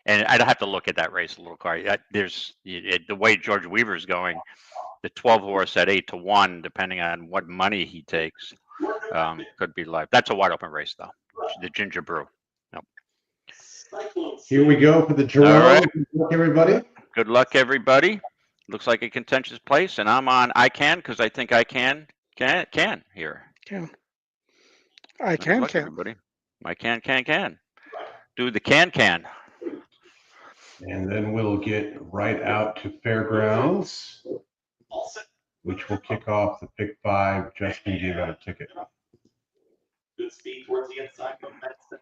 And I'd have to look at that race a little car. There's the way George Weaver's going, the 12 horse at 8 to 1, depending on what money he takes, could be live. That's a wide open race, though. The Ginger Brew. Nope. Here we go for the Jerome. All right. Good luck, everybody. Good luck, everybody. Looks like a contentious place, and I'm on I Can because I think I can here. Can. Good luck, everybody. I can. Do the can. And then we'll get right out to Fairgrounds, which will kick off the pick 5. Justin gave out a ticket. Good speed towards the inside from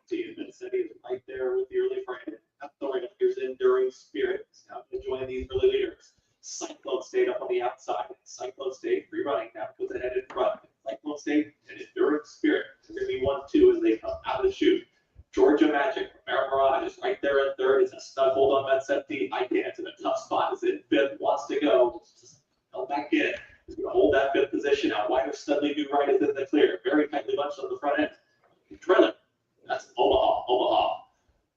City. City is right there with the early frame. Thoroughbred, here's Enduring Spirit. Now enjoying these early leaders. Cyclone State up on the outside. Cyclone State free running now puts it head in front. Cyclone State and Enduring Spirit. It's going to be 1-2 as they come out of the chute. Georgia Magic from Air Mirage is right there at third. It's a snug hold on Safety. I can't. It's in a tough spot. Is in fifth. Wants to go. Just held back in. He's going to hold that fifth position out. Wider Studley Do Right is in the clear. Very tightly bunched on the front end. Trailer. That's Omaha.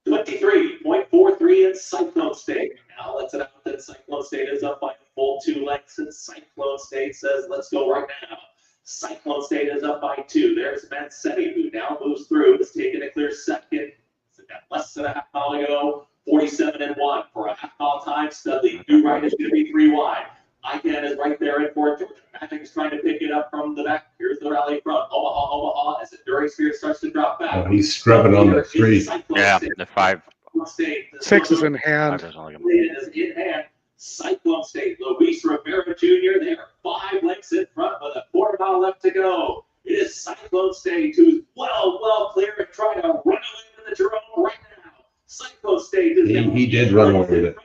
23.43 in Cyclone State. Now let's it out that Cyclone State is up by a full 2 lengths, and Cyclone State says, let's go right now. Cyclone State is up by 2. There's Mancini, who now moves through. Is taking a clear second. Less than a half mile to go. 47-1 for a half mile time. Studley Do Right is going to be 3 wide. ICANN is right there in for it. Georgia Magic is trying to pick it up from the back. Here's the rally from Omaha as Enduring Spirit starts to drop back. Oh, he's scrubbing on the 3. Yeah, the 5. 6 is in hand. Is in hand. Cyclone State, Luis Rivera Jr. They are 5 lengths in front with a quarter mile left to go. It is Cyclone State who's well clear and trying to run away with the Jerome right now. Cyclone State is he did run away with it.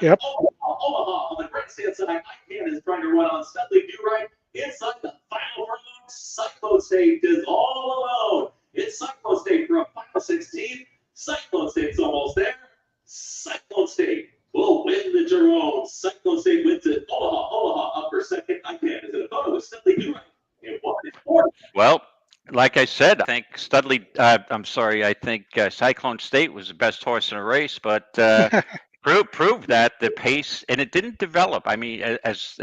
Yep. Omaha on the grandstand side. ICANN is trying to run on Studley Do Right inside the final furlong. Cyclone State is all alone. It's Cyclone State for a final 16. Cyclone State's almost there. Cyclone State will win the Jerome. Cyclone State wins it. Omaha up for second. ICANN is in a photo with Studley Do Right. Well, like I said, I think I think Cyclone State was the best horse in the race, but proved that the pace, and it didn't develop. I mean, as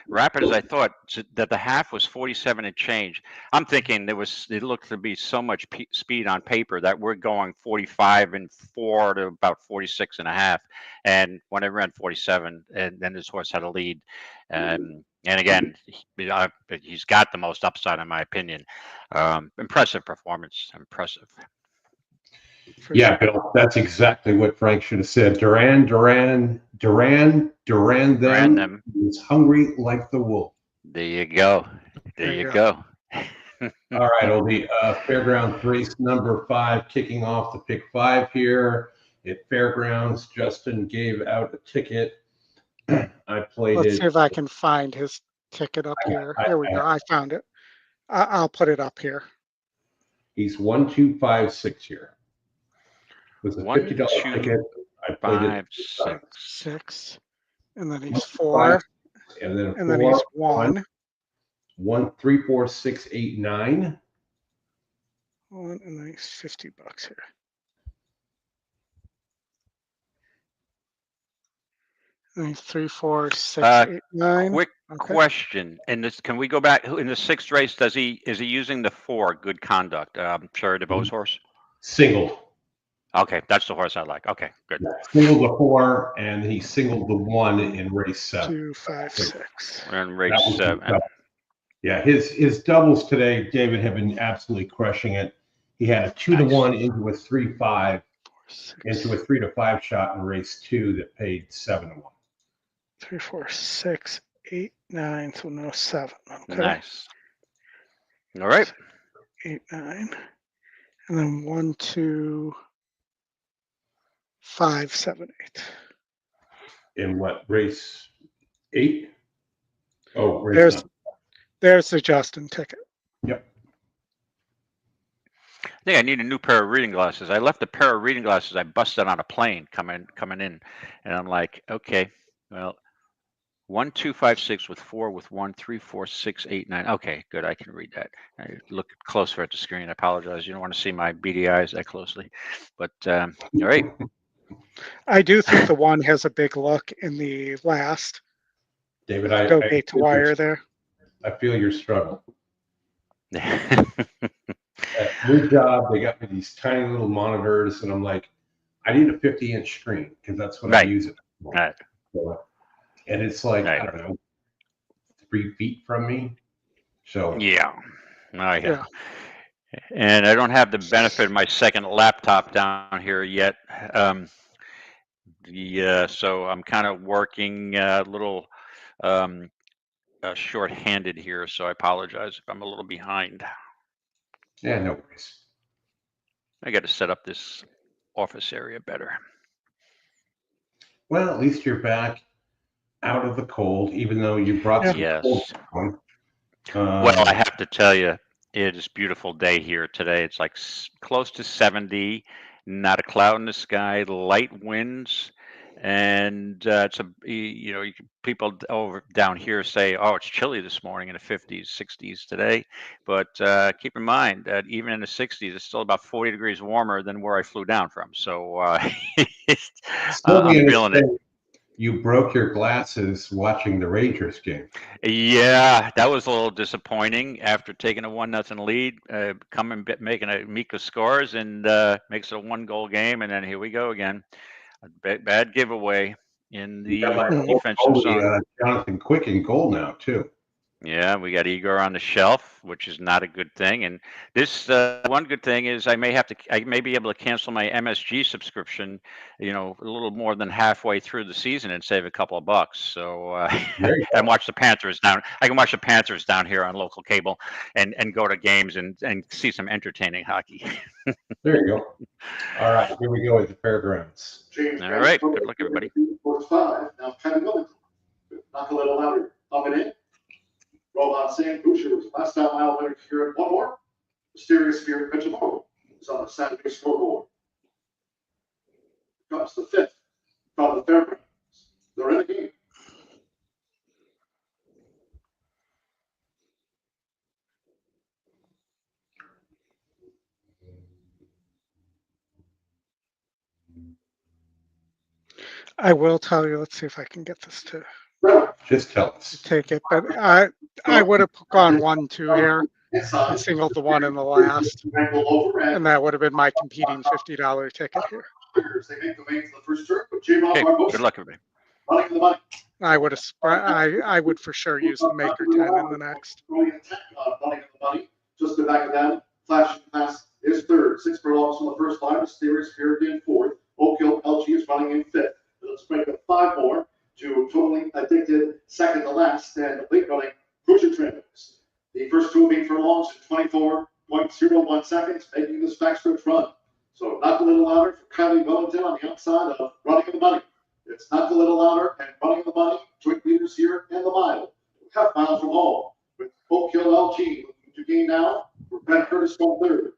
rapid as I thought, that the half was 47 and change. I'm thinking it looked to be so much speed on paper that we're going 45 and 4 to about 46 and a half. And when I ran 47, and then this horse had a lead. And again, he's got the most upside, in my opinion. Impressive performance. Impressive. Yeah, Bill, that's exactly what Frank should have said. Duran them is hungry like the wolf. There you go. There you go. All right, Oldie. Fairgrounds race number 5, kicking off the pick 5 here at Fairgrounds. Justin gave out a ticket. I played Let's it. see if I can find his ticket up here. Here we go. I found it. I'll put it up here. He's 1256 here. With a $50 ticket, I played it 6, and then he's 4, and then and then he's 1. 1, 3, 4, 6, 8, 9. 1, and then he's $50 here. And he's 3, 4, 6, 8, 9. Quick question. Can we go back in the 6th race? Is he using the 4 Good Conduct? Cherry DeVos horse? Singled. Okay, that's the horse I like. Okay, good. Singled the 4, and he singled the 1 in race 7. 2, 5, 6. In race 7. Yeah, his doubles today, David, have been absolutely crushing it. He had a 2-1 into a 3-5, into a 3-5 shot in race 2 that paid 7-1. 3, 4, 6, 8, 9. So no 7. Okay. Nice. All right. 8, 9, and then 1, 2. 5, 7, 8. In what, race 8? Oh, race 9. There's the Justin ticket. Yep. I think I need a new pair of reading glasses. I left a pair of reading glasses I busted on a plane coming in, and I'm like, okay, well, 1, 2, 5, 6 with 4 with 1, 3, 4, 6, 8, 9. Okay, good. I can read that. I look closer at the screen. I apologize. You don't want to see my beady eyes that closely, but all right. I do think the 1 has a big look in the last. David, Go gate to wire there. I feel your struggle. New job, they got me these tiny little monitors, and I'm like, I need a 50-inch screen because that's what I use it for. Right. So, and it's like, I don't know, 3 feet from me. So yeah. And I don't have the benefit of my second laptop down here yet. So I'm kind of working a little short-handed here, so I apologize if I'm a little behind. Yeah, no worries. I got to set up this office area better. Well, at least you're back out of the cold, even though you brought some cold on. Well, I have to tell you, it is a beautiful day here today. It's like close to 70, not a cloud in the sky, light winds. And it's people over down here say, oh, it's chilly this morning in the 50s, 60s today. But keep in mind that even in the 60s, it's still about 40 degrees warmer than where I flew down from. So I'm feeling it. You broke your glasses watching the Rangers game. Yeah, that was a little disappointing after taking a 1-0 lead, making a Mika scores and makes it a 1-goal game. And then here we go again. A bad giveaway in the defensive zone. Jonathan Quick in goal now, too. Yeah, we got Igor on the shelf, which is not a good thing. And this one good thing is I may be able to cancel my MSG subscription, a little more than halfway through the season and save a couple of bucks. So and watch the Panthers down. I can watch the Panthers down here on local cable and go to games and see some entertaining hockey. There you go. All right, here we go with the fairgrounds. All right, good luck, everybody. 5. Now, Kevin Willington. Knock a little louder. Up and in. Rohan Singh, Boucher was last time mile winner here at 1 more. Mysterious Spirit Pitchable is on the Saturday scoreboard. Comes the 5th from the fairgrounds. They're in the game. I will tell you. Let's see if I can get this to. Just tell us. Take it, but I would have gone 1, 2 here. I singled the 1 in the last, and that would have been my competing $50 ticket here. Okay, good luck, everybody. I would have. I would for sure use the Maker 10 in the next. Just the back of them. Flashing pass is 3rd. 6 furlongs from the first line. Mysterious Spirit in 4th. Oak Hill LG is running in 5th. Let's break up 5 more to Totally Addicted, second to last, and late running Cruiser Trims. The first 2 being furlongs in 24.01 seconds, making this backstretch run. So knock a little louder for Kylie Wellington on the outside of Running in the Money. It's knock a little louder and Running in the Money, joint leaders here in the mile. Half mile from home with Oak Hill LG looking to gain now for Ben Curtis going 3rd.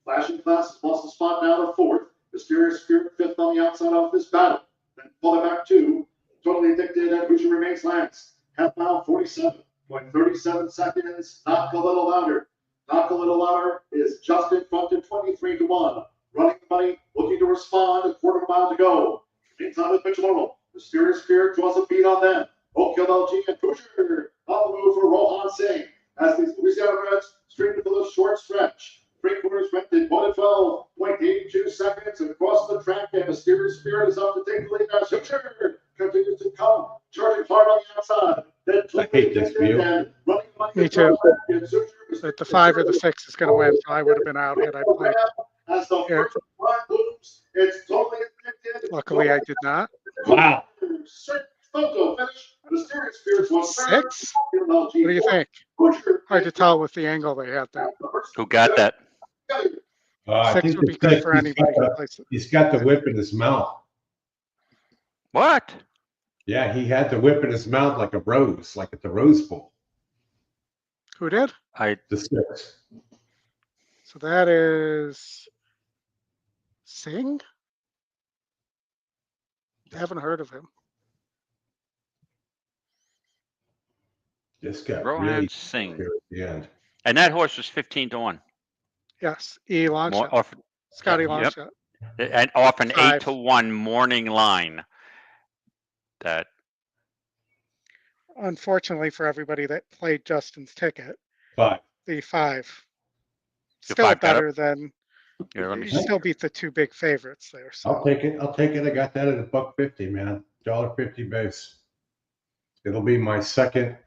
Flashing Class has lost a spot now to 4th. Mysterious Spirit 5th on the outside of this battle. Then pull it back to Totally Addicted and Boucher remains last. Half mile 47.37 seconds. Knock a little louder. Knock a little louder is just in front at 23-1. Running the Money looking to respond. A quarter of a mile to go. Meantime with Mitch Laurel. Mysterious Spirit draws a beat on them. Oak Hill LG and Boucher on the move for Rohan Singh. As these Louisiana Reds stream to the short stretch. 3/4 went in 1:12.82 seconds and across the track. And Mysterious Spirit is up to take the lead now. Boucher continues to come, charging hard on the outside. Then I hate this view. Me too. But the 5 or the 6 is going to win, so I would have been out had I played here. Luckily, I did not. Wow. 6? What do you think? Hard to tell with the angle they had there. Who got that? I 6 think would be good for anybody who plays it. He's got the whip in his mouth. What? Yeah, he had the whip in his mouth like a rose, like at the Rose Bowl. Who did? The 6. So that is Singh? I haven't heard of him. This got Rohan really Singh. there at the end. And that horse was 15-1. Yes, E. Longshot. Off, Scotty yep. Longshot. And off an 5. 8-1 morning line. That Unfortunately for everybody that played Justin's ticket, 5. the 5 The still 5 got better than Here, let me you see. still beat the 2 big favorites there. So I'll take it. I'll take it. I got that at $1.50, man. $1.50 base. It'll be my second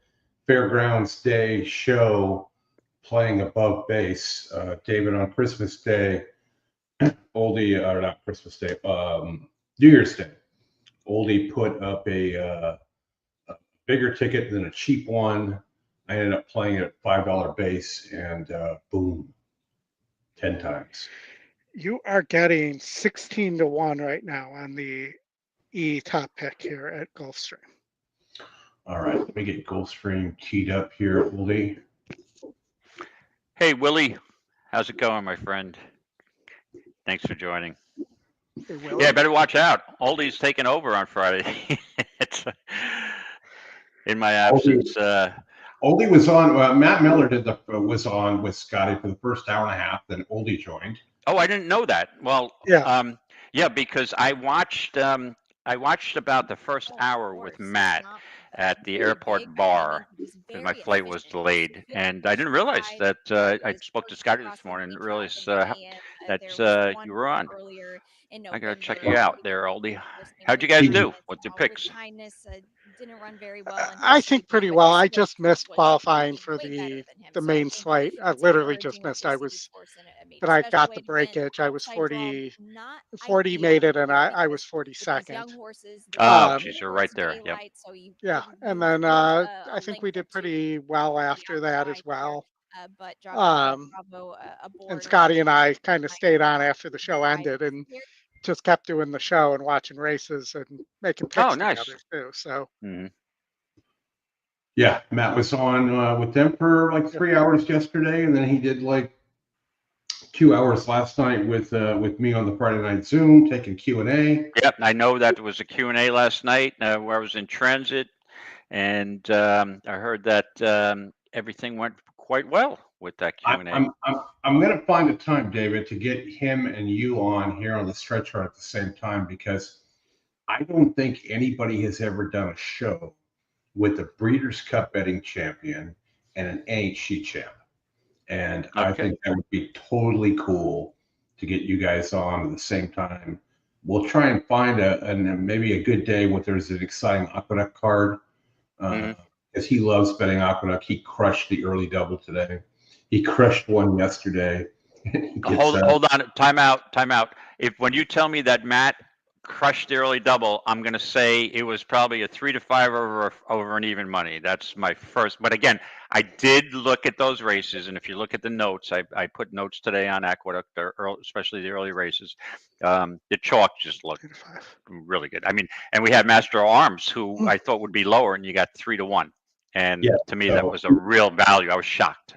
Fairgrounds Day show playing above base. David, on Christmas Day, Oldie, or not Christmas Day, New Year's Day, Oldie put up a bigger ticket than a cheap one. I ended up playing it at $5 base, and boom, 10 times. you are getting 16-1 right now on the E top pick here at Gulfstream. All right, let me get Gulfstream teed up here, Oldie. Hey, Willie. How's it going, my friend? Thanks for joining. Hey, Will. Yeah, better watch out. Oldie's taking over on Friday. It's, in my absence. Oldie was on. Matt Miller was on with Scotty for the first hour and a half. Then Oldie joined. Oh, I didn't know that. Well, yeah, because I watched about the first hour with Matt at the airport bar because my flight was delayed, and I didn't realize that I spoke to Scotty this morning and realized that you were on. I gotta check you out there, Oldie. How'd you guys do with your picks? I think pretty well. I just missed qualifying for the main slate. I literally just missed. But I got the breakage. I was 40 made it, and I was 42nd. Oh, geez, you're right there. Yep. Yeah, and then I think we did pretty well after that as well. And Scotty and I kind of stayed on after the show ended and just kept doing the show and watching races and making picks together too. So yeah, Matt was on with them for like 3 hours yesterday, and then he did like 2 hours last night with me on the Friday night Zoom taking Q&A. Yep, I know that there was a Q&A last night where I was in transit, and I heard that everything went quite well with that Q&A. I'm going to find a time, David, to get him and you on here on the stretch run at the same time, because I don't think anybody has ever done a show with a Breeders' Cup betting champion and an NHC champ. And I think that would be totally cool to get you guys on at the same time. We'll try and find maybe a good day when there's an exciting Aqueduct card, because he loves betting Aqueduct. He crushed the early double today. He crushed one yesterday. Hold on, time out. When you tell me that Matt crushed the early double, I'm going to say it was probably a 3 to 5 over an even money. That's my first. But again, I did look at those races, and if you look at the notes, I put notes today on Aqueduct, especially the early races. The chalk just looked really good. I mean, and we had Master of Arms, who I thought would be lower, and you got 3 to 1. And to me, that was a real value. I was shocked.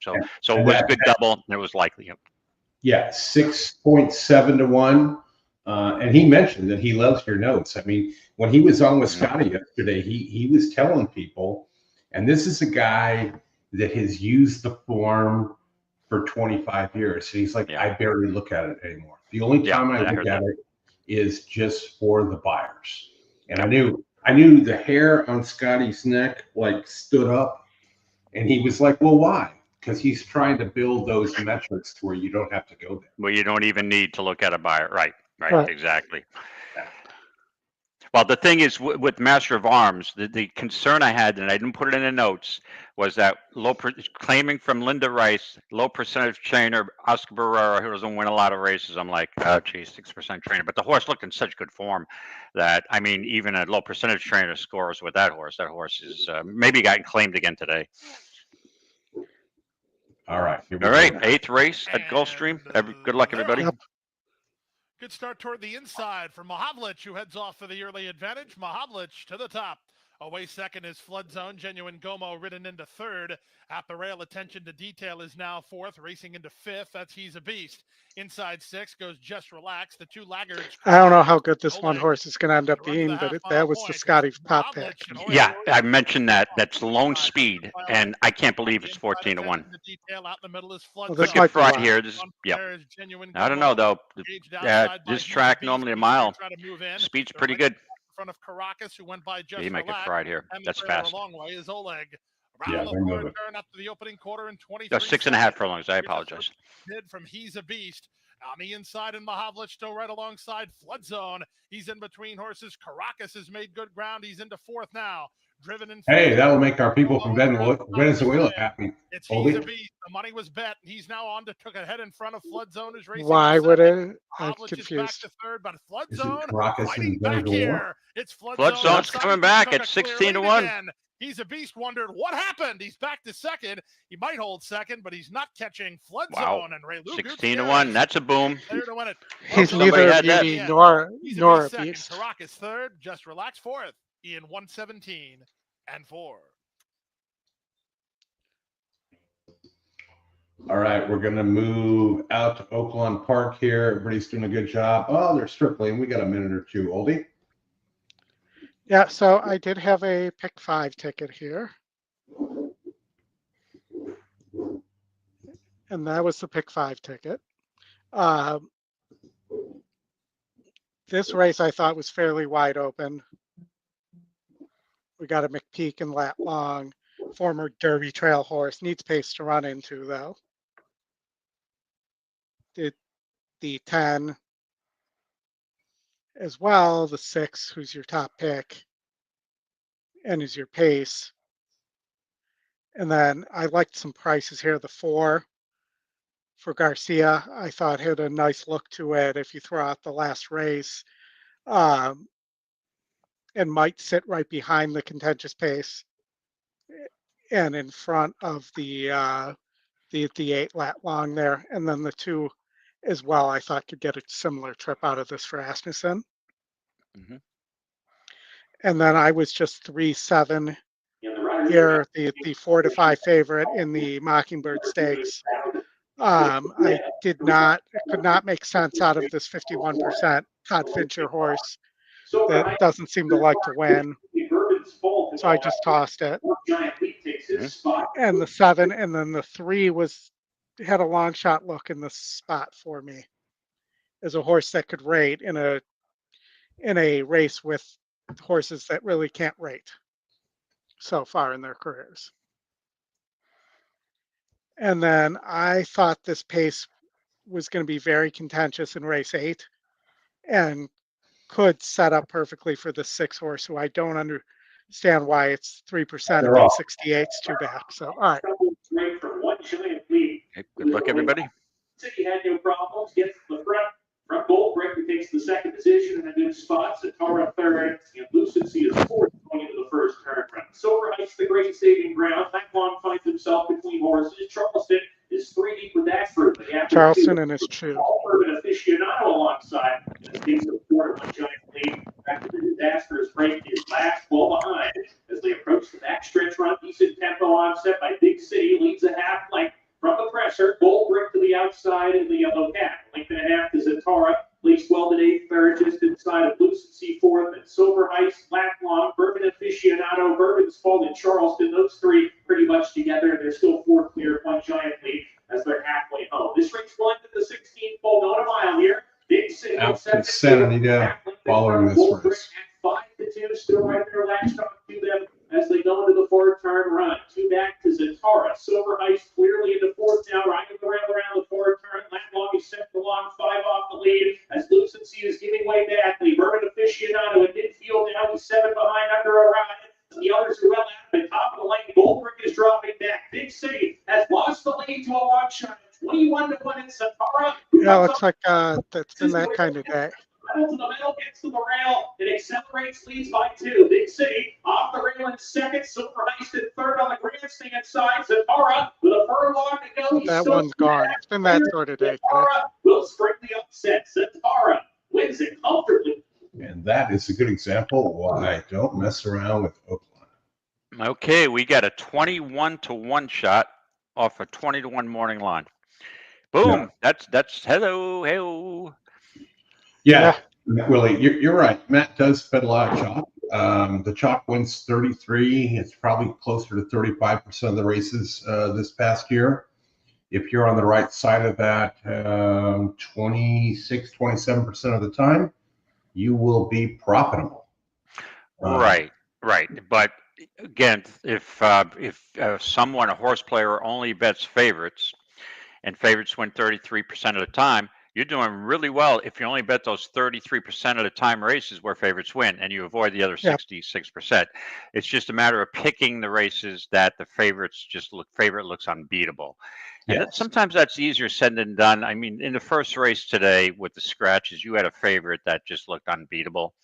So it was a good double, and it was likely. Yeah, 6.7 to 1. And he mentioned that he loves your notes. I mean, when he was on with Scotty yesterday, he was telling people, and this is a guy that has used the form for 25 years. So he's like, I barely look at it anymore. The only time I look at it is just for the buyers. And I knew the hair on Scotty's neck like stood up, and he was like, well, why? Because he's trying to build those metrics to where you don't have to go there. Well, you don't even need to look at a buyer. Right, exactly. Well, the thing is with Master of Arms, the concern I had, and I didn't put it in the notes, was that claiming from Linda Rice, low percentage trainer, Oscar Barrera, who doesn't win a lot of races. I'm like, oh, geez, 6% trainer. But the horse looked in such good form that, I mean, even a low percentage trainer scores with that horse. That horse is maybe got claimed again today. All right. All right. 8th race at Gulfstream. Good luck, everybody. Good start toward the inside for Mahavlich, who heads off for the early advantage. Mahavlich to the top. Away second is Flood Zone. Genuine Gomo ridden into third. At the rail, attention to detail is now fourth. Racing into fifth. That's He's a Beast. Inside six goes Just Relax. The two laggards. I don't know how good this one horse is going to end up being, but that was the Scotty pop pick. Yeah, I mentioned that. That's Lone Speed, and I can't believe it's 14-1. Well, Could get fried here. This, yeah. I don't know though. This track normally a mile. Speed's pretty good. Front of Caracas, who went by Just He might get Relax, fried here. and That's the trailer fast. a long way is Oleg. Yeah, Around the they're third moving. turn up to the opening quarter in 23 No, 6.5 furlongs. I apologize. Mid from He's a Beast. On the inside, and Mahavlich still right alongside Flood Zone. He's in between horses. Caracas has made good ground. He's into fourth now. Driven in. Hey, that will make our people from Venezuela happy. It's He's a Oldie. Beast. The money was bet. He's now on to took a head in front of Flood Zone. Is racing. Why would it? I'm Mahavlich is back confused. to third, but Flood Is it Zone Caracas fighting and back Venezuela? here. It's Flood Zone's Zone. coming back Took at a clear 16-1. lead again. He's a Beast wondered what happened. He's back to second. He might hold second, but he's not catching Flood Zone. And Ray 16-1. That's a boom. There to win it. He's somebody neither a had that. beauty nor He's a second. beast. Caracas third. Just Relax fourth. Ian 117 and 4. All right, we're going to move out to Oaklawn Park here. Everybody's doing a good job. Oh, they're circling. We got a minute or two, Oldie. Yeah, so I did have a pick 5 ticket here. And that was the pick 5 ticket. This race I thought was fairly wide open. We got a McPeak and Lat Long, former Derby Trail horse. Needs pace to run into, though. The 10 as well, the 6, who's your top pick, and is your pace. And then I liked some prices here. The 4 for Garcia, I thought had a nice look to it if you throw out the last race, and might sit right behind the contentious pace and in front of the 8 Lat Long there. And then the 2 as well, I thought could get a similar trip out of this for Asmussen. Mm-hmm. And then I was just 3-7 here, the 4 to 5 favorite in the Mockingbird Stakes. I could not make sense out of this 51% Todd Fincher horse that doesn't seem to like to win. So I just tossed it. And the 7 and then the 3 had a long shot look in the spot for me as a horse that could rate in a race with horses that really can't rate so far in their careers. And then I thought this pace was going to be very contentious in race 8 and could set up perfectly for the 6 horse, who I don't understand why it's 3% against 68's too back. So, all right. Okay, good luck, everybody. City had no problems. Gets the front goal. Breaker takes the second position in a good spot. Satara third. And Lucency is fourth going into the first turn. Silver Heights, the great saving ground. Lackland finds himself between horses. Charleston is 3 deep with that group. Charleston and his true. Urban aficionado alongside. And takes the 4-1 giant lead. After the disastrous break is last well behind as they approach the backstretch run. Decent tempo onset by Big City leads a half length. From the presser, Gold Brick to the outside in the yellow cap. Length and a half to Zatara. Placed well today, third, just inside of Lucency, fourth. And Silver Heights, Lackland, Bourbon Aficionado, Bourbon's Fault, and Charleston. Those 3 pretty much together. And they're still 4 clear, 1 giant lead as they're halfway home. This race will end at the 16th full, not a mile here. Big City Out to Santa Anita following this race. 5-2, still right there, latched on to them as they go into the 4-turn run. 2 back to Zatara. Silver Heights clearly into 4th now, riding around the 4th turn. Lackland is set along 5 off the lead as Lucency is giving way badly. Bourbon Aficionado in midfield now. He's 7 behind under a ride. The others are well out at the top of the lane. Goldbrick is dropping back. Big City has lost the lead to a long shot. 21-1 in Zatara. Yeah, looks like that's been that kind of day. To the middle, gets to the rail. It accelerates, leads by 2. Big City off the rail in second. Silver Heights in third on the grandstand side. Zatara with a furlong to go. That one's gone. It's been that sort of day. Zatara will spring the upset. Zatara wins it comfortably. And that is a good example of why I don't mess around with Oaklawn. Okay, we got a 21-1 shot off a 20-1 morning line. Boom. That's hello. Yeah, Willie, you're right. Matt does bet a lot of chalk. The chalk wins 33. It's probably closer to 35% of the races this past year. If you're on the right side of that 26, 27% of the time, you will be profitable. Right. But again, if someone, a horse player, only bets favorites, and favorites win 33% of the time, you're doing really well if you only bet those 33% of the time races where favorites win, and you avoid the other 66%. It's just a matter of picking the races that the favorites favorite looks unbeatable. And sometimes that's easier said than done. I mean, in the first race today with the scratches, you had a favorite that just looked unbeatable.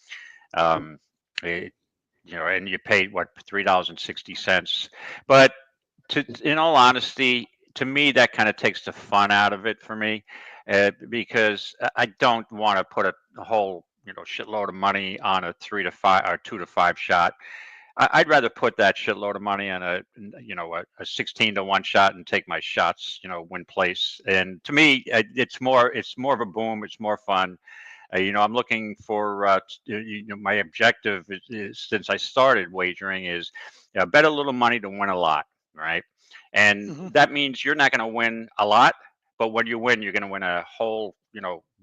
And you paid what, $3.60. But in all honesty, to me, that kind of takes the fun out of it for me, because I don't want to put a whole shitload of money on a 3 to 5 or 2 to 5 shot. I'd rather put that shitload of money on a 16-1 shot and take my shots, win place. And to me, it's more of a boom. It's more fun. I'm looking for, my objective is, since I started wagering, is bet a little money to win a lot, right? And that means you're not going to win a lot, but when you win, you're going to win a whole,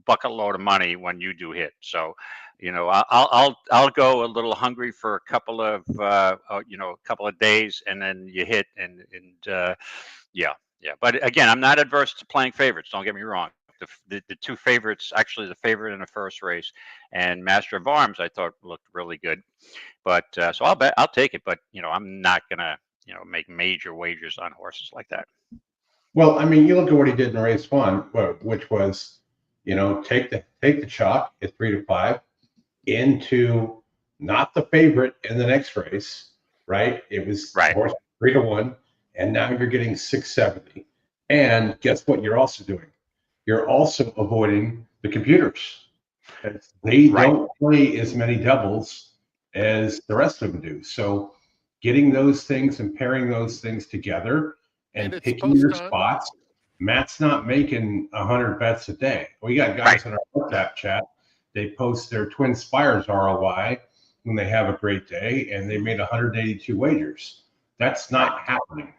bucket load of money when you do hit. So, I'll go a little hungry for a couple of days, and then you hit, and yeah. But again, I'm not adverse to playing favorites. Don't get me wrong. The two favorites, actually the favorite in the first race and Master of Arms, I thought looked really good. But so I'll take it. But I'm not gonna make major wagers on horses like that. Well, I mean, you look at what he did in race 1, which was, take the chalk at 3 to 5 into not the favorite in the next race, right? It was horse 3 to 1, and now you're getting 670. And guess what? You're also doing. You're also avoiding the computers. They don't play as many doubles as the rest of them do. So getting those things and pairing those things together and picking your spots. Matt's not making 100 bets a day. We got guys in our WhatsApp chat. They post their Twin Spires ROI when they have a great day, and they made 182 wagers. That's not happening,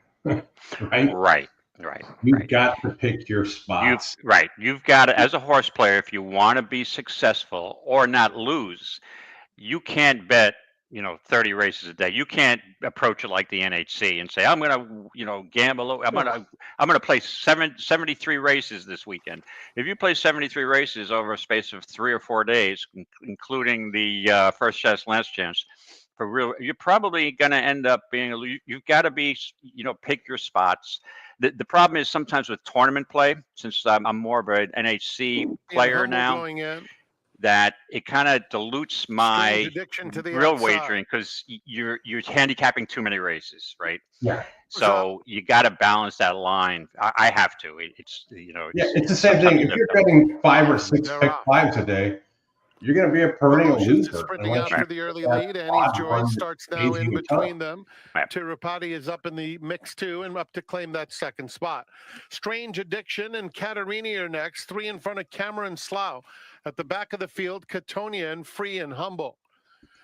right? Right. You've got to pick your spots. You've got to, as a horse player, if you want to be successful or not lose, you can't bet 30 races a day. You can't approach it like the NHC and say, I'm going to gamble. I'm going to play 73 races this weekend. If you play 73 races over a space of 3 or 4 days, including the first chance, last chance, for real, you're probably going to end up being, you've got to be, pick your spots. The problem is sometimes with tournament play, since I'm more of an NHC player now, that it kind of dilutes my real wagering, because you're handicapping too many races, right? Yeah. So you got to balance that line. I have to. It's the same thing. If you're betting 5 or 6 pick 5s a day, you're going to be a perennial loser. Sprinting out for the early lead. Annie's Joy starts now in between them. Tirupati is up in the mix too, and up to claim that second spot. Strange Addiction and Katerini are next, 3 in front of Cameron Slough. At the back of the field, Catonia and Free and Humble.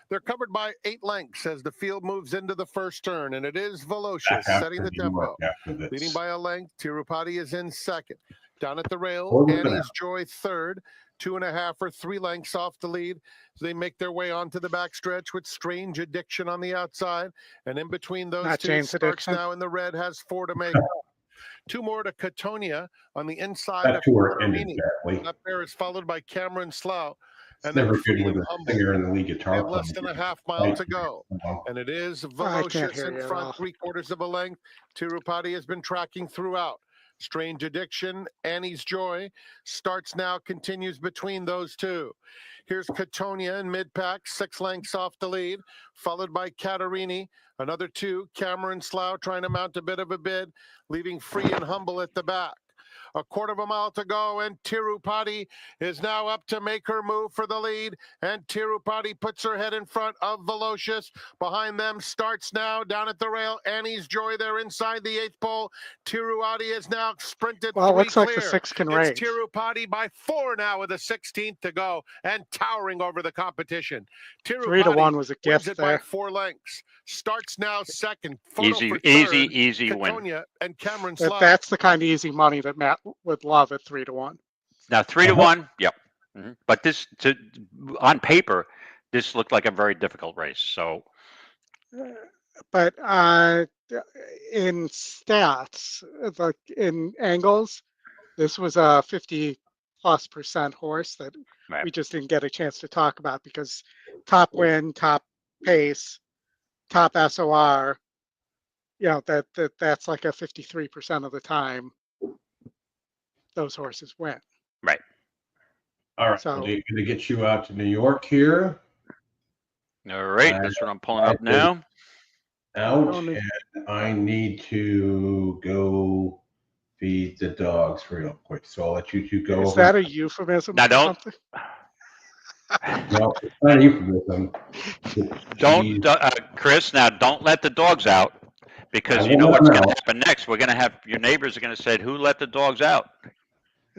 They're covered by 8 lengths as the field moves into the first turn, and it is Velocious setting the tempo. Leading by a length, Tirupati is in second. Down at the rail, Annie's Joy third. 2.5 or 3 lengths off the lead. They make their way onto the backstretch with Strange Addiction on the outside. And in between those two, Starks now in the red has 4 to make. 2 more to Catonia on the inside of Katerini. That pair is followed by Cameron Slough. And never good with a singer in the lead guitar. Less than a half mile to go. And it is Velocious in front, 3/4 of a length. Tirupati has been tracking throughout. Strange Addiction, Annie's Joy, starts now, continues between those two. Here's Catonia in mid-pack, 6 lengths off the lead, followed by Katerini. Another 2, Cameron Slough trying to mount a bit of a bid, leaving Free and Humble at the back. A quarter of a mile to go, and Tirupati is now up to make her move for the lead. And Tirupati puts her head in front of Velocious. Behind them starts now down at the rail. Annie's Joy there inside the 8th pole. Tirupati is now sprinted. Well, it 3 looks like clear. the 6 can It's race. Tirupati by 4 now with a 16th to go and towering over the competition. 3 to 1 was a wins gift it by there. 4 lengths. Starts now second. Easy for third. win. Katonia and Cameron But Slav. that's the kind of easy money that Matt would love at 3 to 1. Now 3 to 1. Yep. But this, on paper, this looked like a very difficult race. So, But in stats, like in angles, this was a 50+% horse that we just didn't get a chance to talk about because top win, top pace, top SOR, you know, that's like a 53% of the time those horses win. Right. All right. So Going to get you out to New York here. All right. That's what I'm pulling up now. Out, and I need to go feed the dogs real quick. So I'll let you two go. Is that a euphemism Now, for don't. something? No, it's not a euphemism. Don't, Chris. Now, don't let the dogs out because I you know won't what's let going them to happen next. We're going to have your neighbors are going to say, "Who let the dogs out?"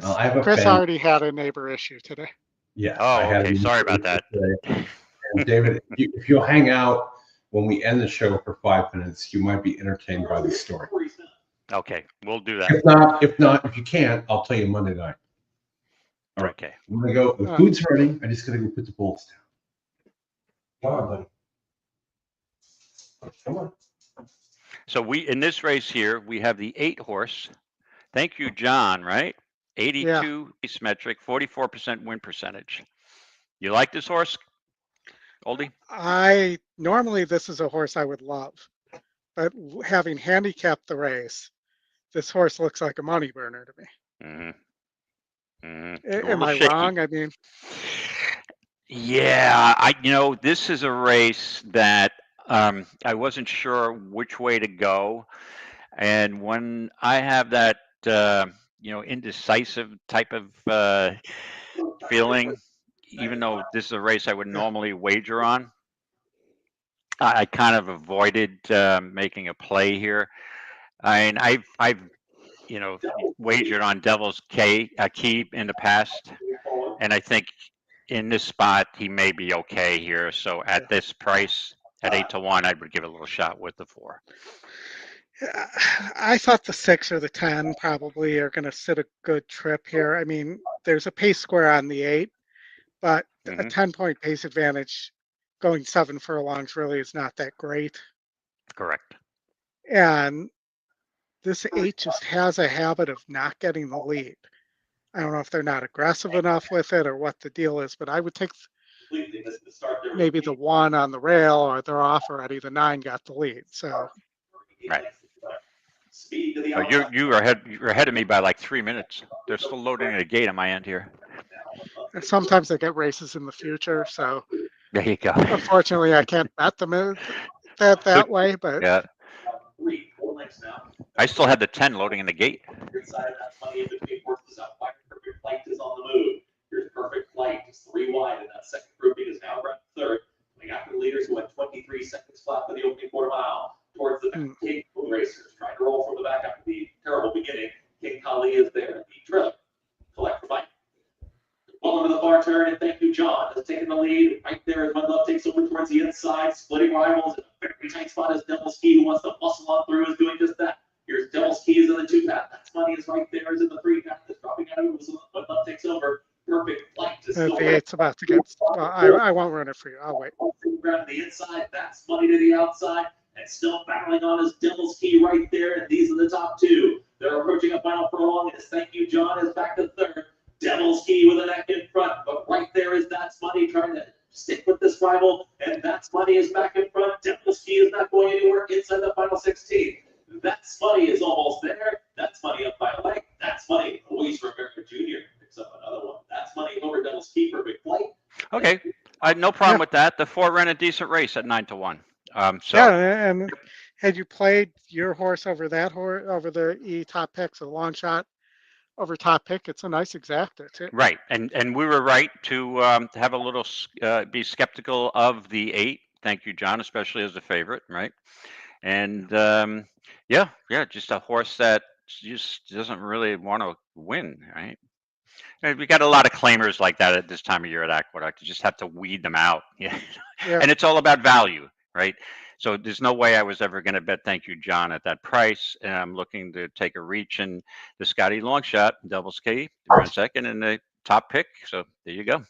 I have a Chris fan. already had a neighbor issue today. Yes. Oh, I had okay. a Sorry about that. And David, if you'll hang out when we end the show for 5 minutes, you might be entertained by the story. Okay, we'll do that. If you can't, I'll tell you Monday night. All right. Okay. I'm gonna go. The food's ready. I just gotta go put the bolts down. Come on, buddy. Come on. So we in this race here, we have the 8 horse. Thank you, John. Right, 82 ace metric, 44% win percentage. You like this horse, Oldie? Normally this is a horse I would love, but having handicapped the race, this horse looks like a money burner to me. Am I wrong? I mean, yeah, this is a race that I wasn't sure which way to go, and when I have that indecisive type of feeling, even though this is a race I would normally wager on, I kind of avoided making a play here. I mean, I've wagered on Devil's Key in the past, and I think in this spot he may be okay here. So at this price, at 8 to 1, I would give it a little shot with the 4. I thought the 6 or the 10 probably are going to sit a good trip here. I mean, there's a pace square on the 8, but a 10-point pace advantage going 7 furlongs really is not that great. Correct. And this 8 just has a habit of not getting the lead. I don't know if they're not aggressive enough with it or what the deal is, but I would take maybe the 1 on the rail, or they're off already. The 9 got the lead. So right. You're ahead of me by like 3 minutes. They're still loading a gate on my end here. Sometimes they get races in the future, so there you go. Unfortunately, I can't bet them that way, but yeah. I still had the 10 loading in the gate. Perfect Flight is 3 wide, and that second grouping is now ranked 3rd. Coming after the leaders who had 23 seconds flat for the opening quarter mile. Towards the back, King Racers trying to roll from the back after the terrible beginning. King Kali is there. The trailer. Collect for Mike. Well into the far turn, and thank you, John, has taken the lead. Right there as One Love takes over towards the inside, splitting rivals in a very tight spot as Devil's Key, who wants to bustle on through, is doing just that. Here's Devil's Key is in the 2 path. That's Money is right there, is in the 3 path. That's dropping out of One Love takes over. Perfect Flight is the 8's about to get. I won't run it for you. I'll wait. Grab the inside. That's Money to the outside, and still battling on is Devil's Key right there. And these are the top 2. They're approaching a final furlong. As Thank You, John is back to 3rd. Devil's Key with a neck in front, but right there is That's Money trying to stick with this rival, and That's Money is back in front. Devil's Key is not going anywhere inside the final 16. That's Money is almost there. That's Money up by a leg. That's Money. Luis Rivera Jr. picks up another one. That's Money over Devil's Key for Big Flight. Okay, I had no problem with that. The 4 ran a decent race at 9 to 1. Yeah, and had you played your horse over that horse over the top picks, a long shot, over top pick. It's a nice exacta too. Right, and we were right to have a little be skeptical of the 8. Thank you, John, especially as a favorite, right? And yeah, just a horse that just doesn't really want to win, right? And we got a lot of claimers like that at this time of year at Aqueduct. You just have to weed them out. Yeah. Yeah. And it's all about value, right? So there's no way I was ever going to bet Thank You, John at that price. And I'm looking to take a reach in the Scotty Longshot, Devil's Key, around second, and the top pick. So there you go.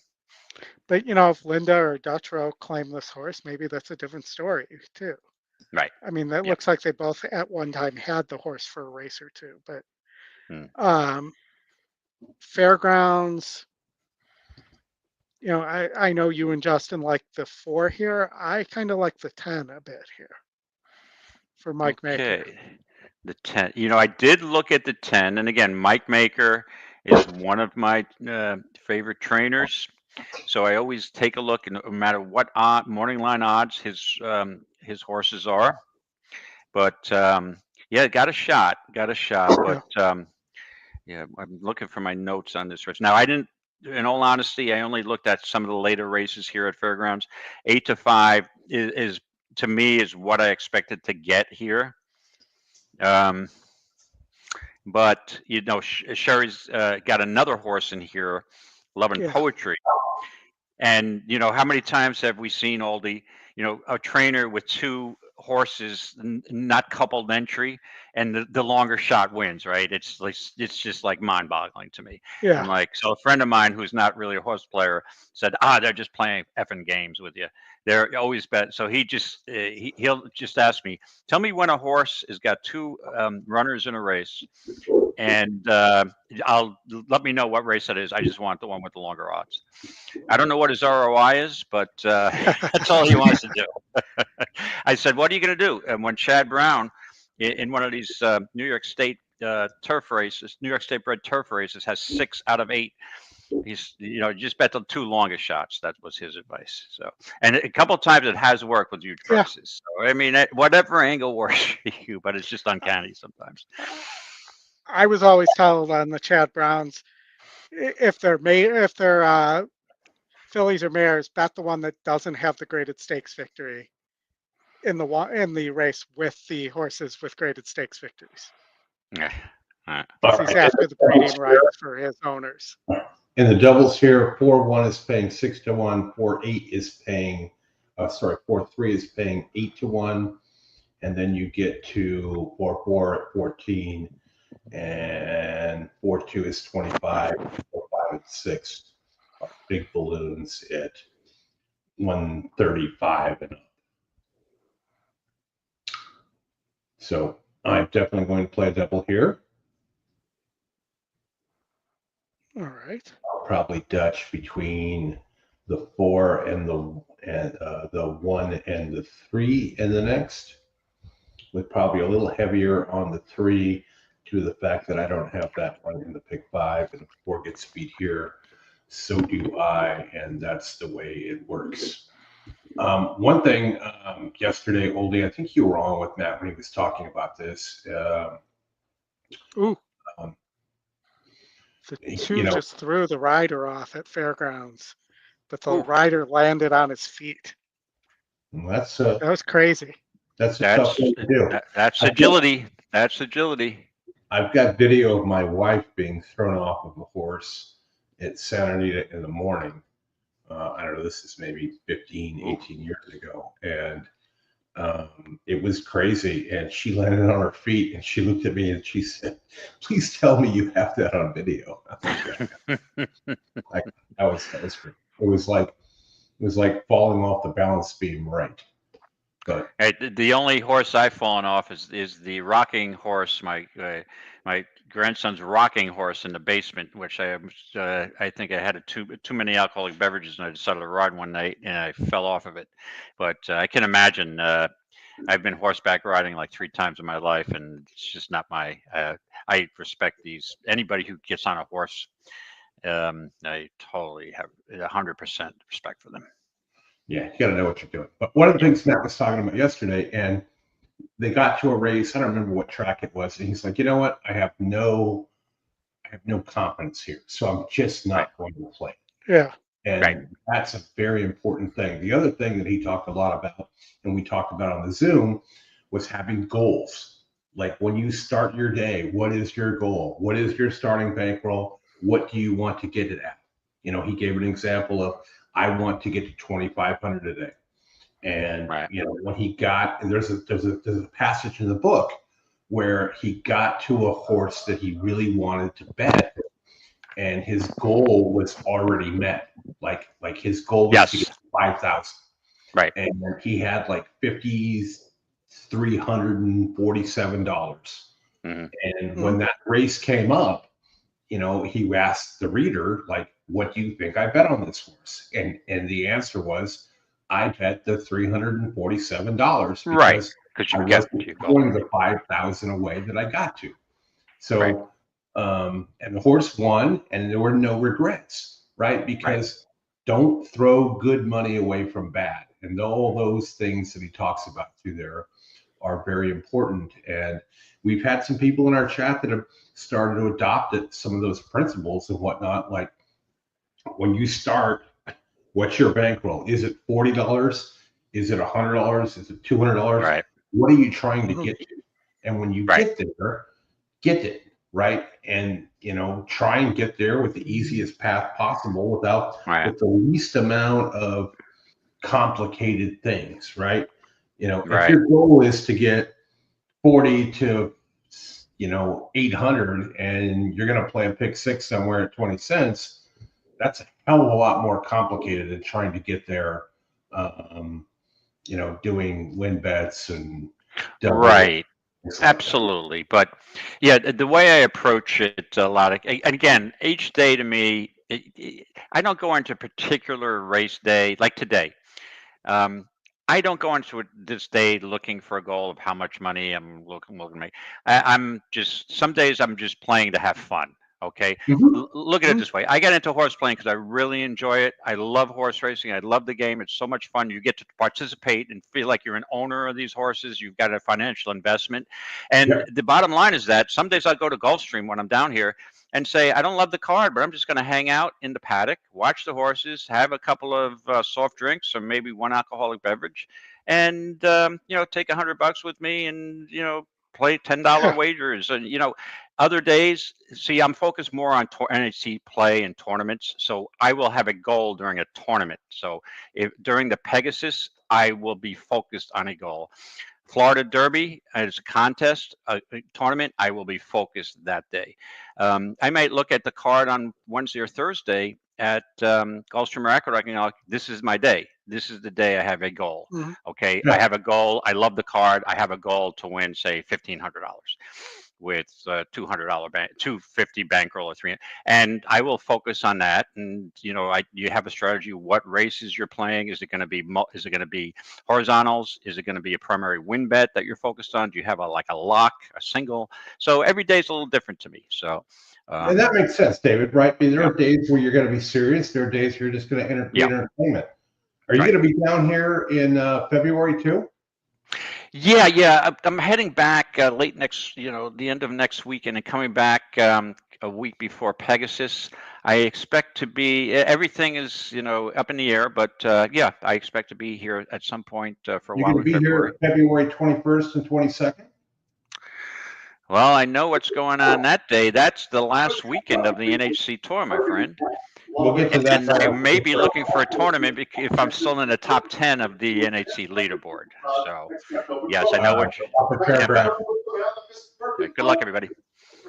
But, you know, if Linda or Dutrow claim this horse, maybe that's a different story too. Right. I mean, that looks like they both at one time had the horse for a race or two, but Fairgrounds, you know, I know you and Justin like the 4 here. I kind of like the 10 a bit here for Mike Maker. The 10. You know, I did look at the 10, and again, Mike Maker is one of my favorite trainers. So I always take a look, and no matter what morning line odds his horses are. But yeah, got a shot. But yeah, I'm looking for my notes on this race. Now, I didn't. In all honesty, I only looked at some of the later races here at Fairgrounds. 8-5 is to me is what I expected to get here. But you know, Sherry's got another horse in here, Love and Poetry. And you know, how many times have we seen all the, you know, a trainer with 2 horses not coupled entry, and the longer shot wins, right? It's just like mind-boggling to me. Yeah. I'm like, so a friend of mine who's not really a horse player said, they're just playing effing games with you. They're always bet. So he just he'll just ask me, tell me when a horse has got 2 runners in a race, and let me know what race that is. I just want the one with the longer odds. I don't know what his ROI is, but that's all he wants to do. I said, what are you going to do? And when Chad Brown in one of these New York State turf races, New York State bred turf races, has 6 out of 8. He's, you know, just bet the 2 longest shots. That was his advice. So, and a couple of times it has worked with huge prices. So, I mean, whatever angle works for you, but it's just uncanny sometimes. I was always told on the Chad Browns, if they're fillies or mares, bet the one that doesn't have the graded stakes victory in the race with the horses with graded stakes victories. Yeah. He's after the breeding rights for his owners. In the doubles here, 4-1 is paying 6-1. 4-8 is paying, 4-3 is paying 8-1, and then you get to 4-4 at 14, and 4-2 is 25. 4-5 at 6. Big balloons at 135 and up. So I'm definitely going to play a double here. All right. I'll probably Dutch between the 4 and the 1 and the 3 in the next, with probably a little heavier on the 3 due to the fact that I don't have that one in the pick 5, and if 4 gets beat here, so do I, and that's the way it works. One thing yesterday, Oldie, I think you were on with Matt when he was talking about this. The 2 just threw the rider off at Fairgrounds, but the rider landed on his feet. That was crazy. That's tough thing to do. That's agility. That's agility. I've got video of my wife being thrown off of a horse at Santa Anita in the morning. I don't know, this is maybe 15, 18 years ago. And it was crazy. And she landed on her feet and she looked at me and she said, please tell me you have that on video. It was like falling off the balance beam, right? But the only horse I've fallen off is the rocking horse, my grandson's rocking horse in the basement, which I think I had too many alcoholic beverages and I decided to ride one night and I fell off of it. But I can imagine. I've been horseback riding like 3 times in my life, and it's just not my. I respect anybody who gets on a horse. I totally have 100% respect for them. Yeah, you got to know what you're doing. But one of the things Matt was talking about yesterday, and they got to a race, I don't remember what track it was, and he's like, you know what? I have no I have no confidence here, so I'm just not going to play. Yeah. And that's a very important thing. The other thing that he talked a lot about, and we talked about on the Zoom, was having goals. Like when you start your day, what is your goal? What is your starting bankroll? What do you want to get it at? You know, he gave an example of, I want to get to 2,500 a day. And you know, when he got, and there's a passage in the book where he got to a horse that he really wanted to bet, and his goal was already met. Like his goal was to get 5,000. Right. And he had like $5,347. And when that race came up, you know, he asked the reader, like, what do you think I bet on this horse? And the answer was, I bet the $347 because you I get wasn't going the 5,000 away that I got to. So, and the horse won, and there were no regrets, right? Because don't throw good money away from bad. And all those things that he talks about through there are very important. And we've had some people in our chat that have started to adopt it, some of those principles and whatnot. Like when you start, what's your bankroll? Is it $40? Is it $100? Is it $200? Right. What are you trying to get to? And when you get there, get it, right? And, you know, try and get there with the easiest path possible without with the least amount of complicated things, right? You know, if your goal is to get 40 to, you know, 800 and you're going to play a pick six somewhere at 20 cents, that's a hell of a lot more complicated than trying to get there, you know, doing win bets and absolutely. But yeah, the way I approach it a lot of, and again, each day to me, I don't go into a particular race day like today. I don't go into this day looking for a goal of how much money I'm looking to make. I'm just, some days I'm just playing to have fun. Okay. Look at it this way. I got into horse playing because I really enjoy it. I love horse racing. I love the game. It's so much fun. You get to participate and feel like you're an owner of these horses. You've got a financial investment. And the bottom line is that some days I go to Gulfstream when I'm down here and say, I don't love the card, but I'm just going to hang out in the paddock, watch the horses, have a couple of soft drinks or maybe one alcoholic beverage, and, you know, take $100 with me and, you know, play $10 wagers. And, you know, other days, see, I'm focused more on NHC play and tournaments. So I will have a goal during a tournament. So if during the Pegasus, I will be focused on a goal. Florida Derby as a contest, a tournament, I will be focused that day. I might look at the card on Wednesday or Thursday at Gulfstream Record. I can go, this is my day. This is the day I have a goal. Okay, I have a goal. I love the card. I have a goal to win, say, $1,500 with $200 $250 bankroll or $300, and I will focus on that. And you know, you have a strategy. What races you're playing? Is it going to be horizontals? Is it going to be a primary win bet that you're focused on? Do you have a lock, a single? So every day is a little different to me. So. And that makes sense, David, right? There are days where you're going to be serious. There are days where you're just going to entertainment. Are you going to be down here in February too? Yeah. I'm heading back late next, the end of next weekend and coming back a week before Pegasus. I expect to be, everything is, up in the air, but yeah, I expect to be here at some point for a while. You're going to be February. here February 21st and 22nd? Well, I know what's going on that day. That's the last weekend of the NHC Tour, my friend. We'll get to that. And I may be looking for a tournament if I'm still in the top 10 of the NHC leaderboard. So, yes, I know what good luck, everybody.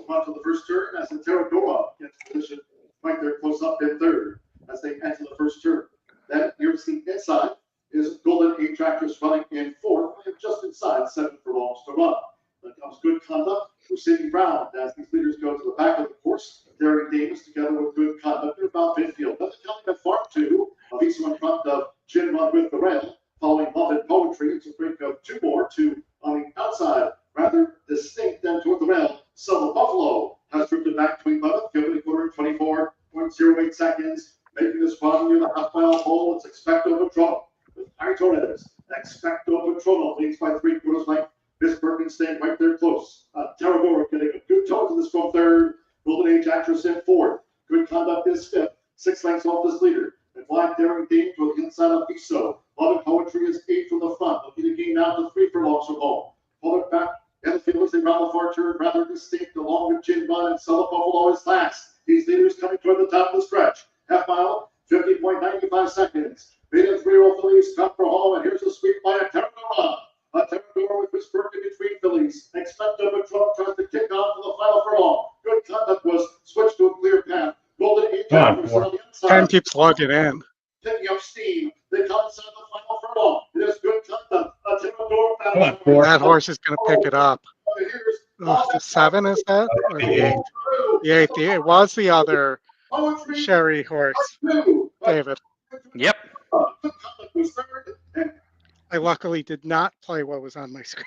On to the first turn as the Saratoga gets positioned right there close up in third as they enter the first turn. Then here's the inside is Golden 8 Tractors running in fourth and just inside 7 furlongs to run. Then comes Good Conduct with Sidney Brown as these leaders go to the back of the course. Daring Davis together with Good Conduct. They're about midfield. Then the coming at Farm 2 of East in front of Gin Run with the Red. Following Love and Poetry, it's a break of 2 more. 2 on the outside. Rather distinct then toward the rail. Silver Buffalo has drifted back between Monmouth, given a quarter 24.08 seconds. Making this run near the half-mile pole. It's Expecto Patronum. With Aritones, Expecto Patronum leads by 3/4 length. Miss Perkins staying right there close. Terragora getting a good toe to this from third. Golden Age Actress in fourth. Good Conduct is fifth. 6 lengths off this leader. And Black Daring Dame to the inside of Piso. Love and Poetry is 8 from the front. Looking to gain now to 3 furlongs from home. Pull it back. And the field as they round the far turn, rather distinct, along with Gin Bun and Cellar Buffalo is last. These leaders coming toward the top of the stretch. Half mile, 50.95 seconds. Maiden 3-year-old fillies come for home, and here's a sweep by a Terradora. A Terradora with Chris Burke in between fillies. Expecto Patron tries to kick on to the final furlong. Good Conduct was switched to a clear path. Golden Age Actress on the inside. Time keeps logging in. Picking up steam. They come inside the final furlong. It is Good Conduct. A Terradora Come on, battle. four. That horse is going to pick it up. The 7 is that? Or the 8? The 8. It was the other Sherry horse, David. Yep. I luckily did not play what was on my screen.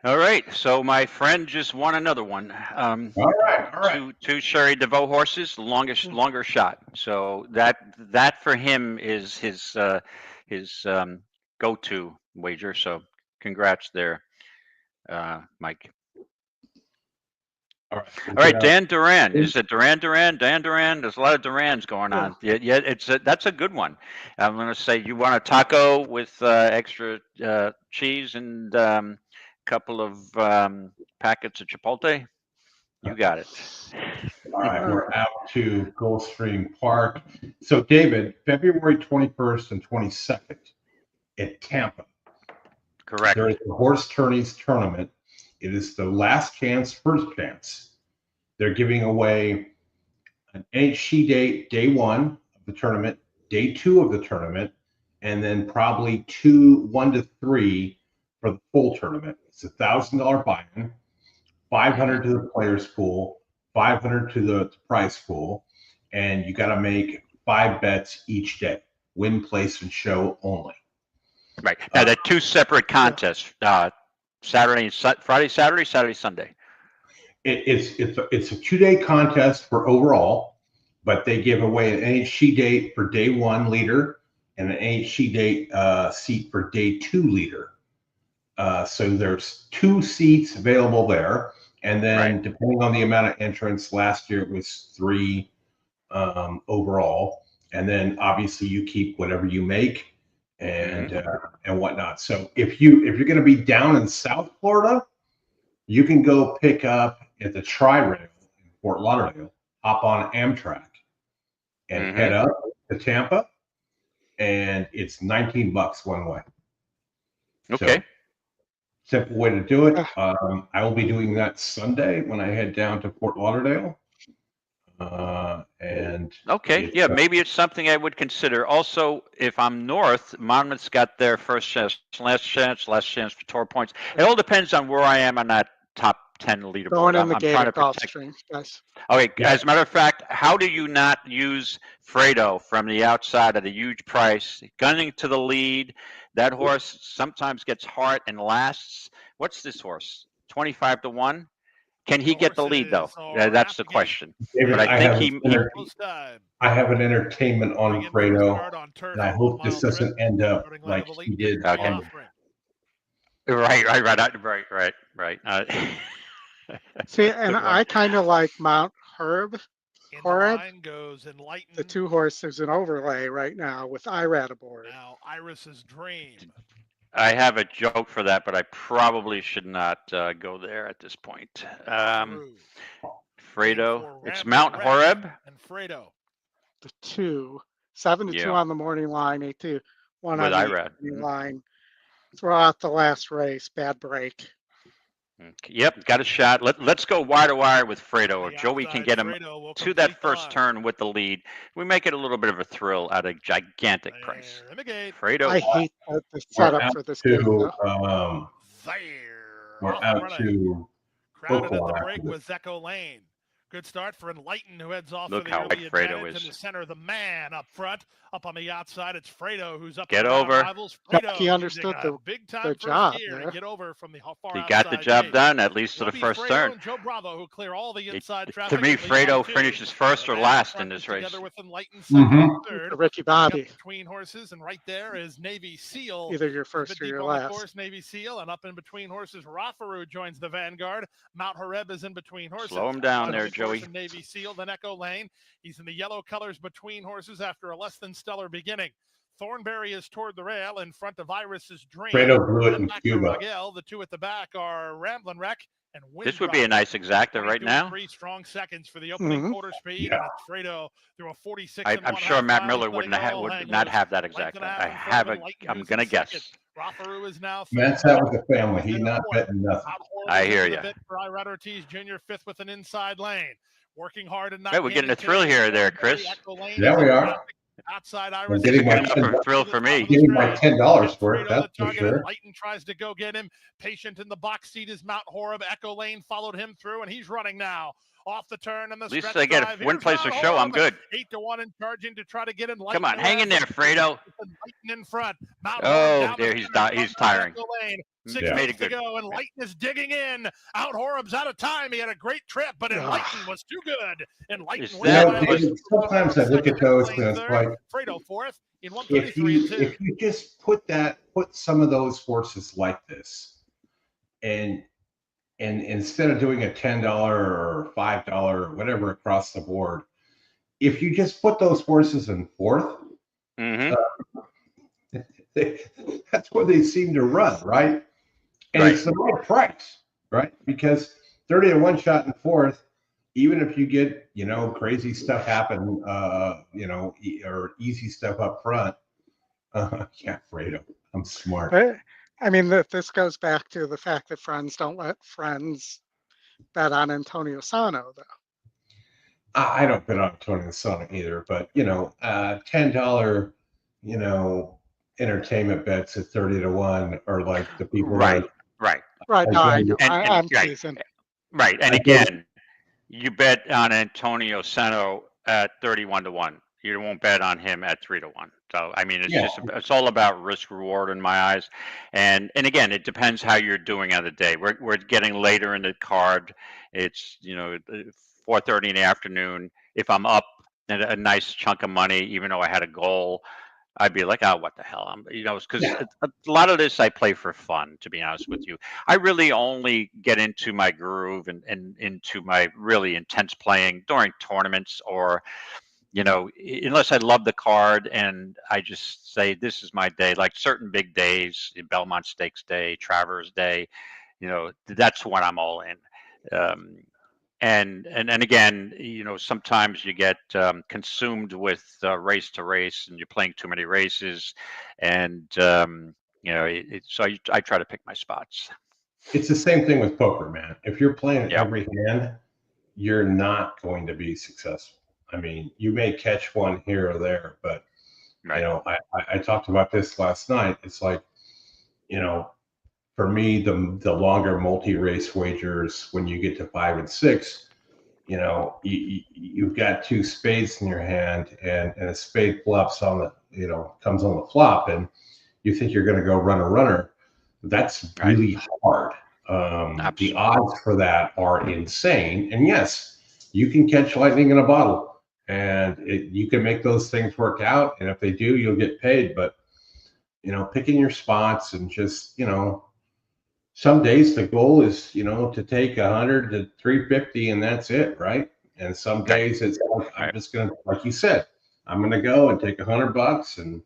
All right. So my friend just won another one. All right. Two Sherry DeVoe horses, longer shot. So that for him is his go-to wager. So congrats there, Mike. All All right, Dan Duran. Is it Dan Duran? There's a lot of Durans going on. Yeah, that's a good one. I'm going to say you want a taco with extra cheese and couple of packets of Chipotle. You got it. All right, we're out to Gulfstream Park. So, David, February 21st and 22nd at Tampa. Correct. There is the Horse Tourneys Tournament. It is the last chance, first chance. They're giving away an NHC date, day 1 of the tournament, day 2 of the tournament, and then probably 1 to 3 for the full tournament. It's $1,000 buy-in, $500 to the players pool, $500 to the prize pool, and you got to make 5 bets each day. Win, place, and show only. Right. Now, they're 2 separate contests. Friday, Saturday, Sunday. It's a 2-day contest for overall, but they give away an NHC date for day 1 leader and an NHC date seat for day 2 leader. So there's 2 seats available there, and then depending on the amount of entrants, last year it was 3 overall, and then obviously you keep whatever you make and whatnot. So if you're going to be down in South Florida, you can go pick up at the Tri-Rail in Fort Lauderdale, hop on Amtrak, and head up to Tampa, and it's $19 one way. Okay. So, simple way to do it. I will be doing that Sunday when I head down to Fort Lauderdale. And maybe it's something I would consider. Also, if I'm north, Monmouth's got their first chance, last chance for tour points. It all depends on where I am on that top 10 leaderboard. Going in the I'm gate trying of to protect. Gulfstream, guys. Okay, as a matter of fact, how do you not use Fredo from the outside at a huge price, gunning to the lead? That horse sometimes gets heart and lasts. What's this horse? 25 to 1? Can he get the lead though? That's the question. David, but I have an entertainment on Fredo, and I hope this doesn't end up like he did. Right. See, and I kind of like Mount Horeb. The 2 horse, there's an overlay right now with Irad aboard. Now, Iris's Dream. I have a joke for that, but I probably should not go there at this point. Fredo, it's Mount Horeb. And Fredo. The 2, 7 to 2 on the morning line, 8 to 1 on the evening line. Throughout the last race, bad break. Yep, got a shot. Let's go wire to wire with Fredo. If Joey can get him to that first turn with the lead, we make it a little bit of a thrill at a gigantic price. Fredo. I hate the setup for this game. We're out to crowded at the break with Zecco Lane. Good start for Enlighten, who heads off Look for the how early white Fredo advantage is. in the center. The man up front, up on the outside, it's Fredo who's up. Get and over. Rivals. Like Fredo he understood using a big time first job gear there. to get over from the far He outside. got the job gate. done, at least to It'll the be first Fredo turn. and Joe Bravo who clear all the inside To traffic. me, and lead Fredo on two. finishes first The or man last front in this is race. Together with Enlighten second and third. Ricky Bobby, Between horses, and right there is Navy Seal. either your A bit first or deep your on the last. course, Navy Seal, and up in between horses, Rafaru joins the vanguard. Mount Horeb is in between horses. Slow him down On there, the course, Joey. and Navy Seal, then Echo Lane. He's in the yellow colors between horses after a less than stellar beginning. Thornberry is toward the rail in front of Iris's Dream. Fredo blew it And in back to Cuba. Raguel. The two at the back are Ramblin' Wreck and This would be a Windrop. nice exacta right 22 now. 3 strong seconds for the opening quarter speed, Yeah. and it's Fredo through a 46. I'm sure Matt Miller would not have that exacta. I'm going to guess. Rafaru is now Matt's out with the family. He's not betting nothing. I hear ya. For Irad Ortiz Jr., fifth with an inside lane. Working hard and not Hey, we're getting a getting thrill today. here there, Chris. Yeah, we are. Outside I'm Iris. getting my Another thrill for me. Getting my $10 for it, that's for sure. Lighton tries to go get him. Patient in the box seat is Mount Horeb. Echo Lane followed him through, and he's running now. Off the turn and the At least stretch I get drive. a win, Here's place, or Mount show. I'm Horeb, good. 8-1 and charging to try to get in. Come on, hang in there, Fredo. Lighten in front. Mount Oh, Horeb there he's tiring. Six Yeah. Made minutes it good. to go, and Lighten is digging in. Out Horeb's out of time. He had a great trip, but Enlighten was too good. Enlighten Is wins that- by a lane. Sometimes I look at those and it's Third, like, Fredo fourth in if 133 and 2. you just put some of those horses like this, and instead of doing a $10 or $5 or whatever across the board, if you just put those horses in fourth, Mm-hmm. that's where they seem to run, right? And Right. it's the right price, right? Because 30-1 shot in fourth, even if you get, crazy stuff happen, or easy stuff up front. Yeah, Fredo, I'm smart. But, I mean, this goes back to the fact that friends don't let friends bet on Antonio Sano, though. I don't bet on Tony Sonic either, but $10, entertainment bets at 30-1 are like the people. Right. Right. No, I know. And- I'm right. teasing. Right. And again, you bet on Antonio Sano at 31-1. You won't bet on him at 3-1. So, I mean, it's all about risk reward in my eyes. And again, it depends how you're doing on the day. We're getting later in the card. It's, 4:30 in the afternoon. If I'm up a nice chunk of money, even though I had a goal, I'd be like, oh, what the hell? Because a lot of this I play for fun, to be honest with you. I really only get into my groove and into my really intense playing during tournaments or, unless I love the card and I just say, this is my day, like certain big days, Belmont Stakes Day, Travers Day, that's when I'm all in. And again, sometimes you get consumed with race to race, and you're playing too many races, and so I try to pick my spots. It's the same thing with poker, man. If you're playing Yep. every hand, you're not going to be successful. I mean, you may catch one here or there, but Right. I talked about this last night. It's like, for me, the longer multi-race wagers, when you get to 5 and 6, you've got two spades in your hand, and a spade bluffs on the, comes on the flop, and you think you're going to go run a runner. That's really hard. The odds for that are insane. And yes, you can catch lightning in a bottle, and you can make those things work out. And if they do, you'll get paid. But picking your spots and just some days the goal is, to take 100 to 350 and that's it, right? And some days it's like, I'm just going to, like you said, I'm going to go and take $100 and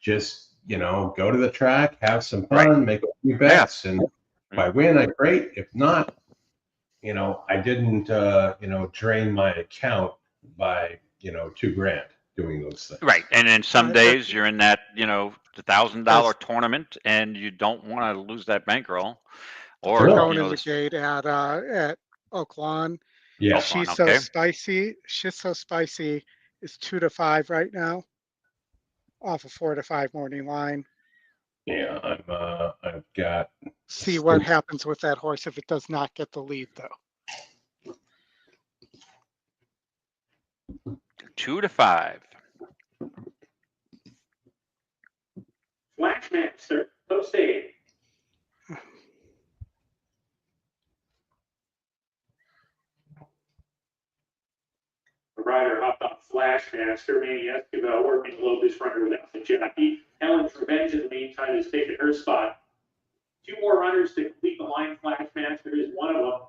just, go to the track, have some fun, make a few bets. And if I win, I great. If not, I didn't, drain my account by, $2,000 doing those things. Right. And then some days you're in that, $1,000 tournament and you don't want to lose that bankroll. Or going to the gate at Oaklawn. Yeah. She's so spicy. She's so spicy is 2 to 5 right now, off a 4 to 5 morning line. Yeah, I've got. See what happens with that horse if it does not get the lead, though. 2 to 5. Flashmaster, post 8. The rider hopped on Flashmaster. Manny Escobar working to load this runner without the jockey. Helen's Revenge in the meantime has taken her spot. 2 more runners to complete the line. Flashmaster is one of them.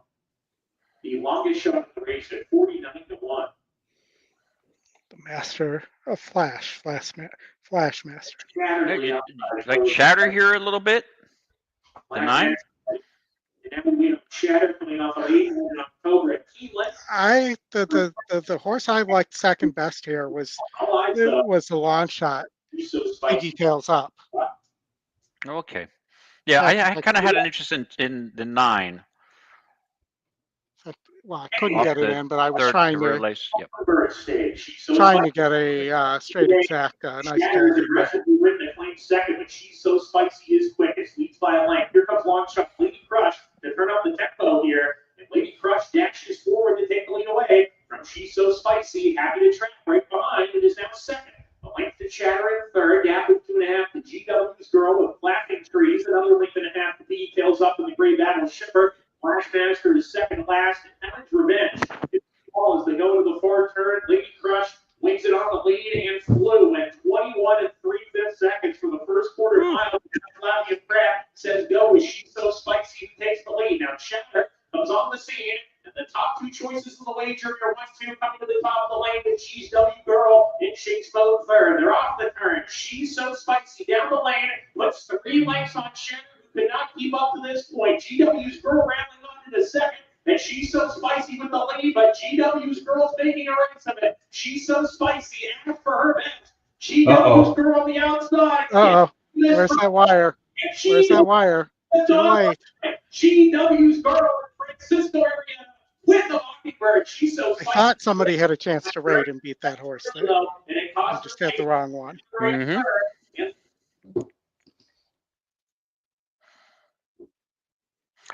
The longest shot of the race at 49 to 1. The master of Flashmaster. Chatter Yeah, like chatter here a little bit. The 9. And then we have Chatter coming off of 8 in October at Keeneland. The horse I liked second best here was the long shot. Biggie Tails Up. Okay. Yeah, I kind of had an interest in the 9. Well, I couldn't get it in, but I was Third trying career to race. Yep. get a straight exact nice Chatter is goal. aggressively ridden at lane second, but She's So Spicy is quickest. Leads by a length. Here comes long shot Lady Crush to turn up the tempo here. And Lady Crush dashes forward to take the lead away from She's So Spicy. Happy to track right behind. It is now second. A length to Chatter in third. Gap of 2.5 to GW's Girl with Flapping Trees. Another length and a half to Biggie Tails Up in the Gray Battle Shipper. Flashmaster is second last. And Helen's Revenge. As they go into the far turn, Lady Crush wings it on the lead and flew at 21 3/5 seconds for the first quarter mile. Flavia Pratt says go as She's So Spicy who takes the lead. Now Chatter comes on the scene, and the top 2 choices in the wager are 1-2 coming to the top of the lane with She's W Girl in chase mode third. They're off the turn. She's So Spicy down the lane, puts 3 lengths on Chatter, who could not keep up to this point. GW's Girl rattling on to the second. And She's So Spicy with the lead, but GW's Girl's making a race of it. She's So Spicy, asked for her best. GW's Girl on the outside. Where's that wire? Where's that wire? Too late. GW's Girl in Francisco area with the Mockingbird. She's So Spicy. I thought somebody had a chance to rate and beat that horse there. I just had the wrong one. Mm-hmm.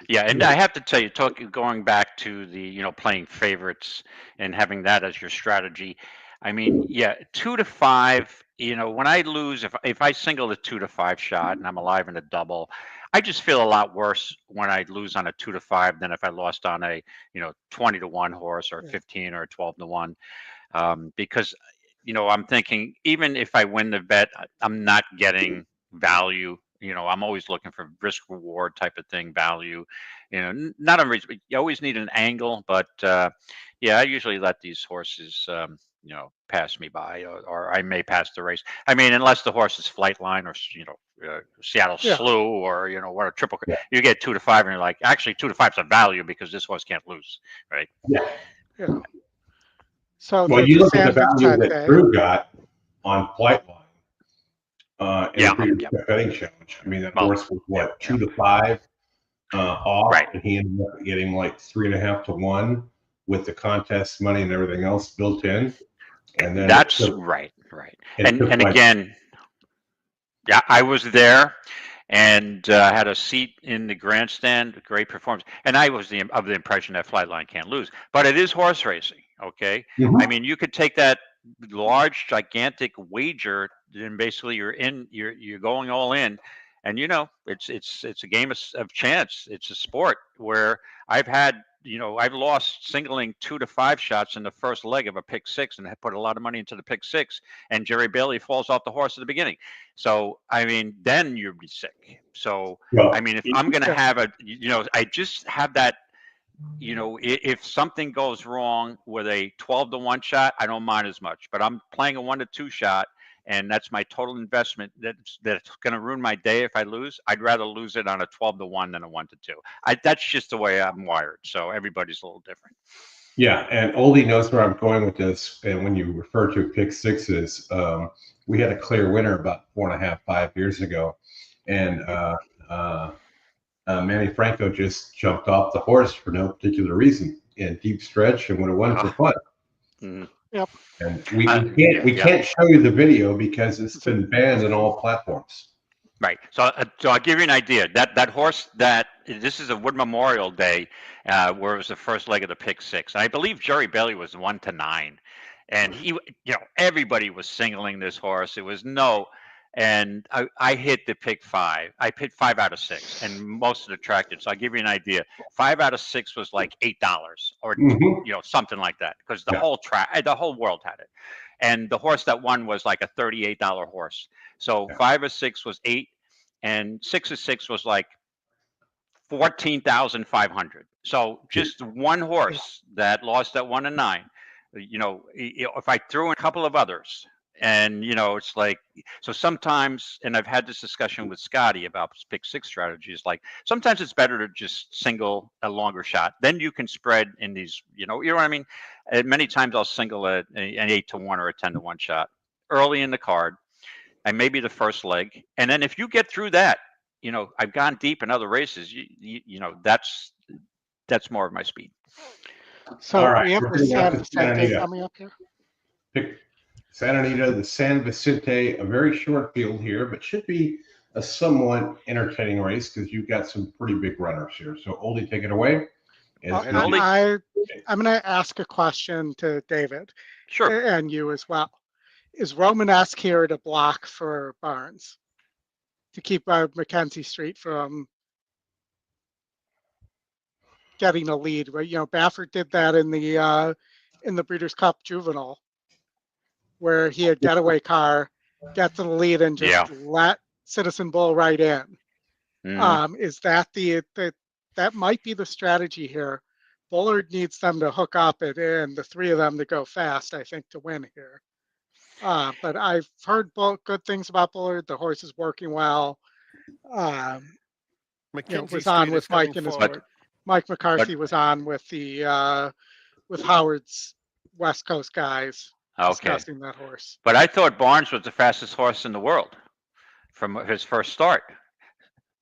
Yeah, and I have to tell you, going back to the, playing favorites and having that as your strategy. I mean, yeah, 2 to 5. When I lose, if I single a 2 to 5 shot and I'm alive in a double, I just feel a lot worse when I lose on a 2 to 5 than if I lost on a 20 to 1 horse or 15 or 12 to 1, because I'm thinking even if I win the bet, I'm not getting value. I'm always looking for risk reward type of thing, value. Not unreasonable. You always need an angle, but yeah, I usually let these horses, pass me by, or I may pass the race. I mean, unless the horse is Flightline or Seattle Slew or what a triple. You get 2 to 5, and you're like, actually 2 to 5 is a value because this horse can't lose, right? Yeah. So you look at the value that Drew got on Flightline. In the betting challenge. I mean, that horse was what 2 to 5 off, right? And he ended up getting like 3.5 to 1 with the contest money and everything else built in. And then that's right. And again, yeah, I was there and had a seat in the grandstand. Great performance, and I was of the impression that Flightline can't lose, but it is horse racing. Okay, I mean, you could take that large, gigantic wager, then basically you're going all in, and it's a game of chance. It's a sport where I've lost singling 2 to 5 shots in the first leg of a pick 6, and I put a lot of money into the pick 6, and Jerry Bailey falls off the horse at the beginning. So I mean, then you'd be sick. So I mean, if I'm gonna have I just have that. If something goes wrong with a 12 to 1 shot, I don't mind as much. But I'm playing a 1 to 2 shot, and that's my total investment. That's going to ruin my day if I lose. I'd rather lose it on a 12 to 1 than a 1 to 2. That's just the way I'm wired. So everybody's a little different. Yeah, and Oldie knows where I'm going with this. And when you refer to pick sixes, we had a clear winner about 4.5, 5 years ago, and Manny Franco just jumped off the horse for no particular reason in deep stretch and would have won for fun. Mm-hmm. Yep. And we can't show you the video because it's been banned on all platforms. Right. So I'll give you an idea. That horse, this is a Wood Memorial Day, where it was the first leg of the pick 6. And I believe Jerry Bailey was 1 to 9. and everybody was singling this horse. It was and I hit the pick 5. I picked 5 out of 6, and most of the track did. So I'll give you an idea. 5 out of 6 was like $8 or something like that, because the whole world had it. And the horse that won was like a $38 horse. So 5 of 6 was 8, and 6 of 6 was like 14,500. So just one horse that lost at 1 and 9. If I threw in a couple of others, and it's like, so sometimes, and I've had this discussion with Scotty about pick 6 strategies. Like sometimes it's better to just single a longer shot. Then you can spread in these. You know what I mean. Many times I'll single an 8-1 or a 10-1 shot early in the card, and maybe the first leg, and then if you get through that, I've gone deep in other races. That's more of my speed. So All right, we have we're the heading out to San Santa Vicente Anita. coming up here. Pick Santa Anita, the San Vicente, a very short field here, but should be a somewhat entertaining race because you've got some pretty big runners here. So Oldie, take it away. I'm going to ask a question to David. Sure. And you as well. Is Romanesque here to block for Barnes to keep Mackenzie Street from getting a lead? Right? Baffert did that in the Breeders' Cup Juvenile, where he had getaway car, get to the lead, and just let Citizen Bull right in. Is that that might be the strategy here? Bullard needs them to hook up it, and the 3 of them to go fast, I think, to win here. But I've heard good things about Bullard. The horse is working well. Was on with Mike in his board. Mike McCarthy was on with with Howard's West Coast guys discussing that horse. But I thought Barnes was the fastest horse in the world from his first start.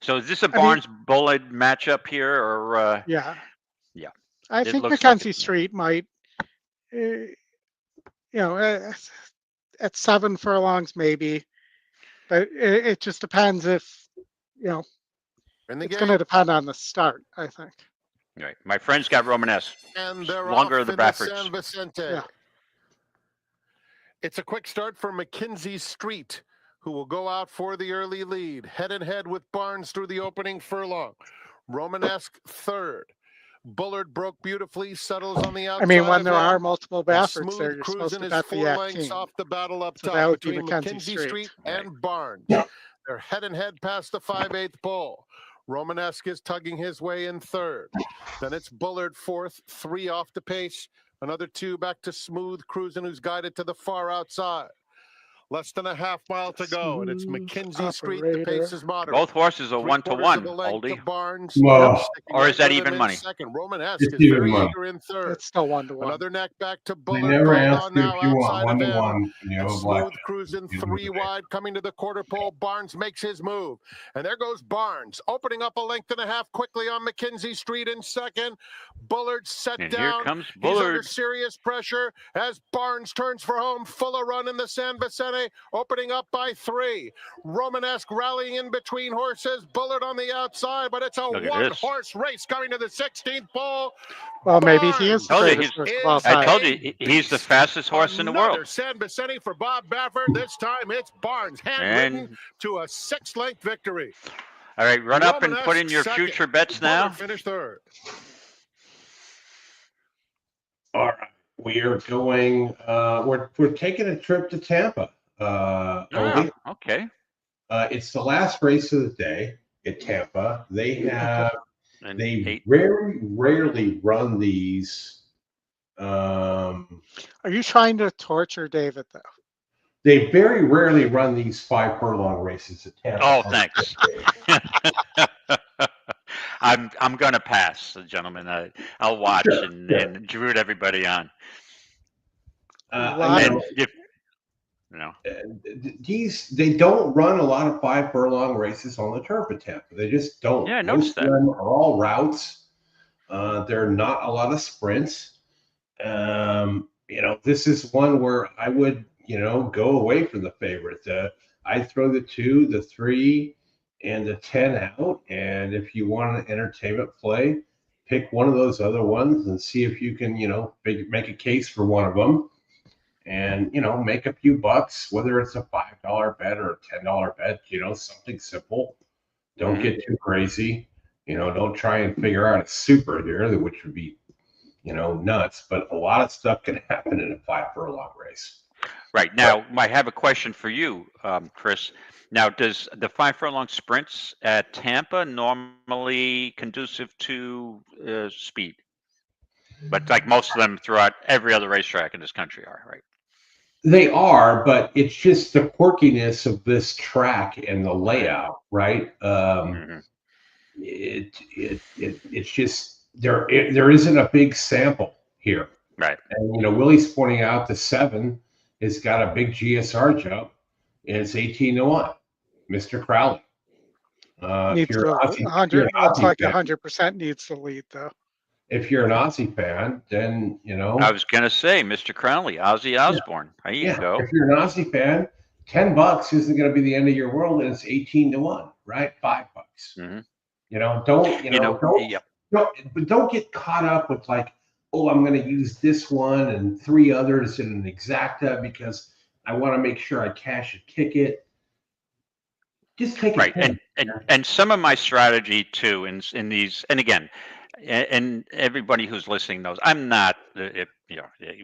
So is this a Barnes-Bullard matchup here, or? Yeah. I think Mackenzie Street might, at 7 furlongs maybe, but it just depends if, it's going to depend on the start, I think. Right. My friend's got Romanesque. And they're longer off the in Baffords. San Vicente. Yeah. It's a quick start for Mackenzie Street, who will go out for the early lead. Head and head with Barnes through the opening furlong. Romanesque third. Bullard broke beautifully, settles on the outside. I mean, when there are multiple Baffords there, you're supposed to bet the 4 lengths team. off the battle up So top that would be between Mackenzie Street and Barnes. They're head and head past the 5/8 pole. Romanesque is tugging his way in third. Then it's Bullard fourth, 3 off the pace. Another 2 back to Smooth Cruising, who's guided to the far outside. Less than a half mile to go, and it's Mackenzie Street. The pace is moderate. Both horses are 1-to-1, Oldie. Barnes, or is that even money? Second. Romanesque is very eager in third. It's still 1-to-1. Another neck back to Bullard. They never asked you now if you want outside of 1-to-1. him. Smooth Cruising 3 wide, coming to the quarter pole. Barnes makes his move, and there goes Barnes, opening up a length and a half quickly on Mackenzie Street in second. Bullard set and down. Here comes He's Bullard. under serious pressure as Barnes turns for home. Full of run in the San Vicente, opening up by 3. Romanesque rallying in between horses. Bullard on the outside, but it's a one-horse race coming to the 16th pole. Well, maybe he is the Barnes greatest horse of all I time. told you, he's the fastest horse in the world. Another San Vicente for Bob Baffert. This time it's Barnes, handwritten to a 6-length victory. All right, run up and put in your second. future bets now. Finish third. All right, we are going. We're taking a trip to Tampa. Okay. It's the last race of the day at Tampa. They have And they very rarely run these. Are you trying to torture David, though? They very rarely run these 5 furlong races at Tampa. Oh, thanks. I'm gonna pass, gentlemen. I'll watch and root everybody on. They don't run a lot of 5 furlong races on the turf at Tampa. They just don't. Yeah, I noticed that. Most of them are all routes. There are not a lot of sprints. This is one where I would, go away from the favorite. I'd throw the 2, the 3, and the 10 out. And if you want an entertainment play, pick one of those other ones and see if you can, make a case for one of them. and, make a few bucks, whether it's a $5 bet or a $10 bet, something simple. Don't get too crazy. Don't try and figure out a super here, which would be, nuts. But a lot of stuff can happen in a 5 furlong race. Right. Now, I have a question for you, Chris. Now, does the 5 furlong sprints at Tampa normally conducive to speed? But like most of them throughout every other racetrack in this country are, right? They are, but it's just the quirkiness of this track and the layout, right? It's just there isn't a big sample here, right? And Willie's pointing out the 7 has got a big GSR jump, and it's 18-1. Mr. Crowley. Needs if you're to Aussie, 100. Looks like fan, 100% needs the lead though. If you're an Aussie fan, then I was gonna say, Mr. Crowley, Ozzy Osbourne. There you go. If you're an Aussie fan, $10 isn't going to be the end of your world, and it's 18-1, right? $5. Don't get caught up with like, oh, I'm going to use this one and 3 others in an exacta because I want to make sure I cash a ticket. Just take it. And some of my strategy too in these, and again, and everybody who's listening knows I'm not,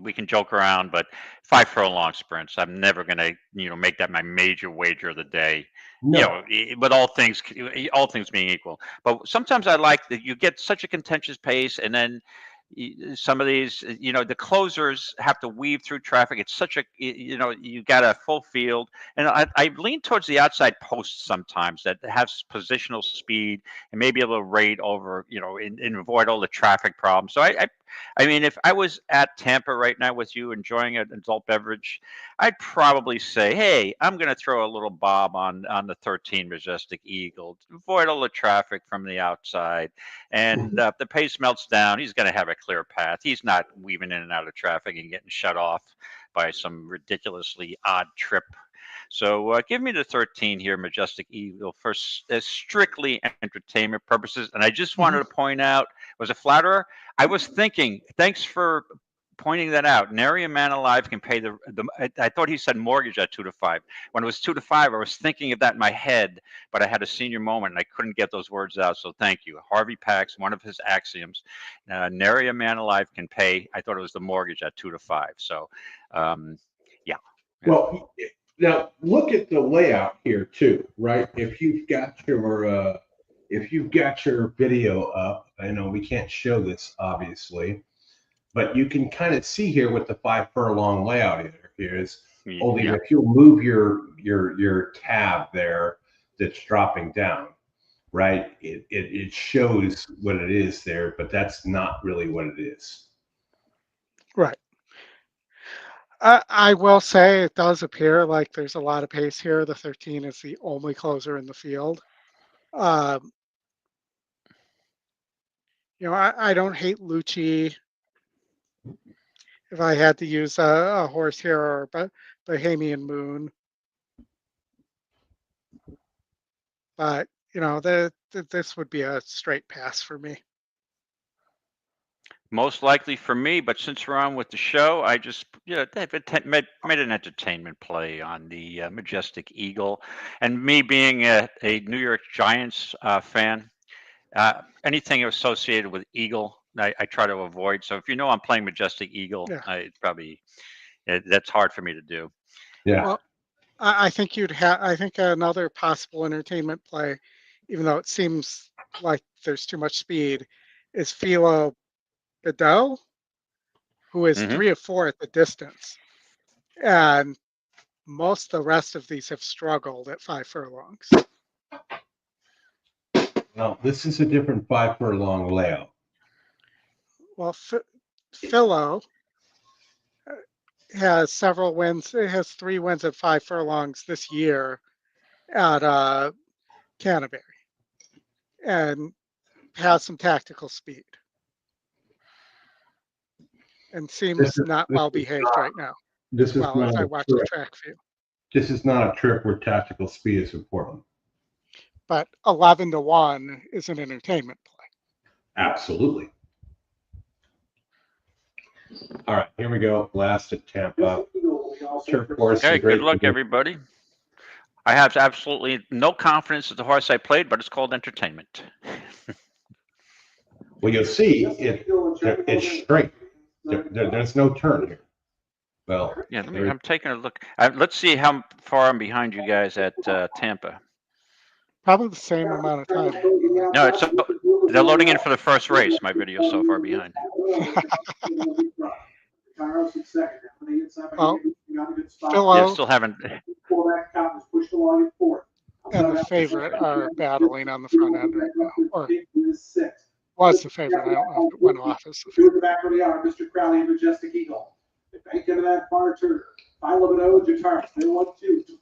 we can joke around, but 5 furlong sprints, I'm never going to, make that my major wager of the day. No. But all things being equal. But sometimes I like that you get such a contentious pace, and then some of these, the closers have to weave through traffic. It's such a, you got a full field, and I lean towards the outside posts sometimes that has positional speed and maybe a little rate over, and avoid all the traffic problems. So I mean, if I was at Tampa right now with you enjoying an adult beverage, I'd probably say, hey, I'm going to throw a little bob on the 13 Majestic Eagle, avoid all the traffic from the outside. And the pace melts down. He's going to have a clear path. He's not weaving in and out of traffic and getting shut off by some ridiculously odd trip. So give me the 13 here, Majestic Eagle, for strictly entertainment purposes. And I just wanted to point out, was a flatterer. I was thinking, thanks for pointing that out. Nary a man alive can pay I thought he said mortgage at 2 to 5. When it was 2 to 5, I was thinking of that in my head, but I had a senior moment and I couldn't get those words out. So thank you. Harvey Pax, one of his axioms, nary a man alive can pay. I thought it was the mortgage at 2 to 5. So, yeah. Well, now look at the layout here too, right? If you've got your video up, I know we can't show this obviously, but you can kind of see here what the 5 furlong layout is. Only if you'll move your tab there that's dropping down, right? It shows what it is there, but that's not really what it is. Right. I will say it does appear like there's a lot of pace here. The 13 is the only closer in the field. I don't hate Lucci. If I had to use a horse here, or Bohemian Moon, but this would be a straight pass for me. Most likely for me, but since we're on with the show, I just made an entertainment play on the Majestic Eagle, and me being a New York Giants fan, anything associated with Eagle, I try to avoid. So if I'm playing Majestic Eagle, that's hard for me to do. Yeah. Well, I think I think another possible entertainment play, even though it seems like there's too much speed, is Philo Bedell, who is 3 or 4 at the distance, and most of the rest of these have struggled at 5 furlongs. Well, this is a different 5 furlong layout. Well, Philo has several wins. It has 3 wins at 5 furlongs this year at Canterbury, and has some tactical speed. And seems not well behaved right now. This is as I watch the track view. This is not a trip where tactical speed is important. But 11-1 is an entertainment play. Absolutely. All right, here we go. Last at Tampa. turf course. Okay, and great good luck, conditions. everybody. I have absolutely no confidence in the horse I played, but it's called entertainment. Well, you'll see it's straight. There's no turn here. Well, Yeah, I'm taking a look. Let's see how far I'm behind you guys at Tampa. Probably the same amount of time. No, they're loading in for the first race. My video's so far behind. Well, Yeah, Philo still haven't. and the favorite are battling on the front end right now. Or was the favorite. I don't know if it went off as the Through the back of the arm, Mr. Crowley and Majestic Eagle. They bank into that far turn. Final of it, Jatara. They 1-2,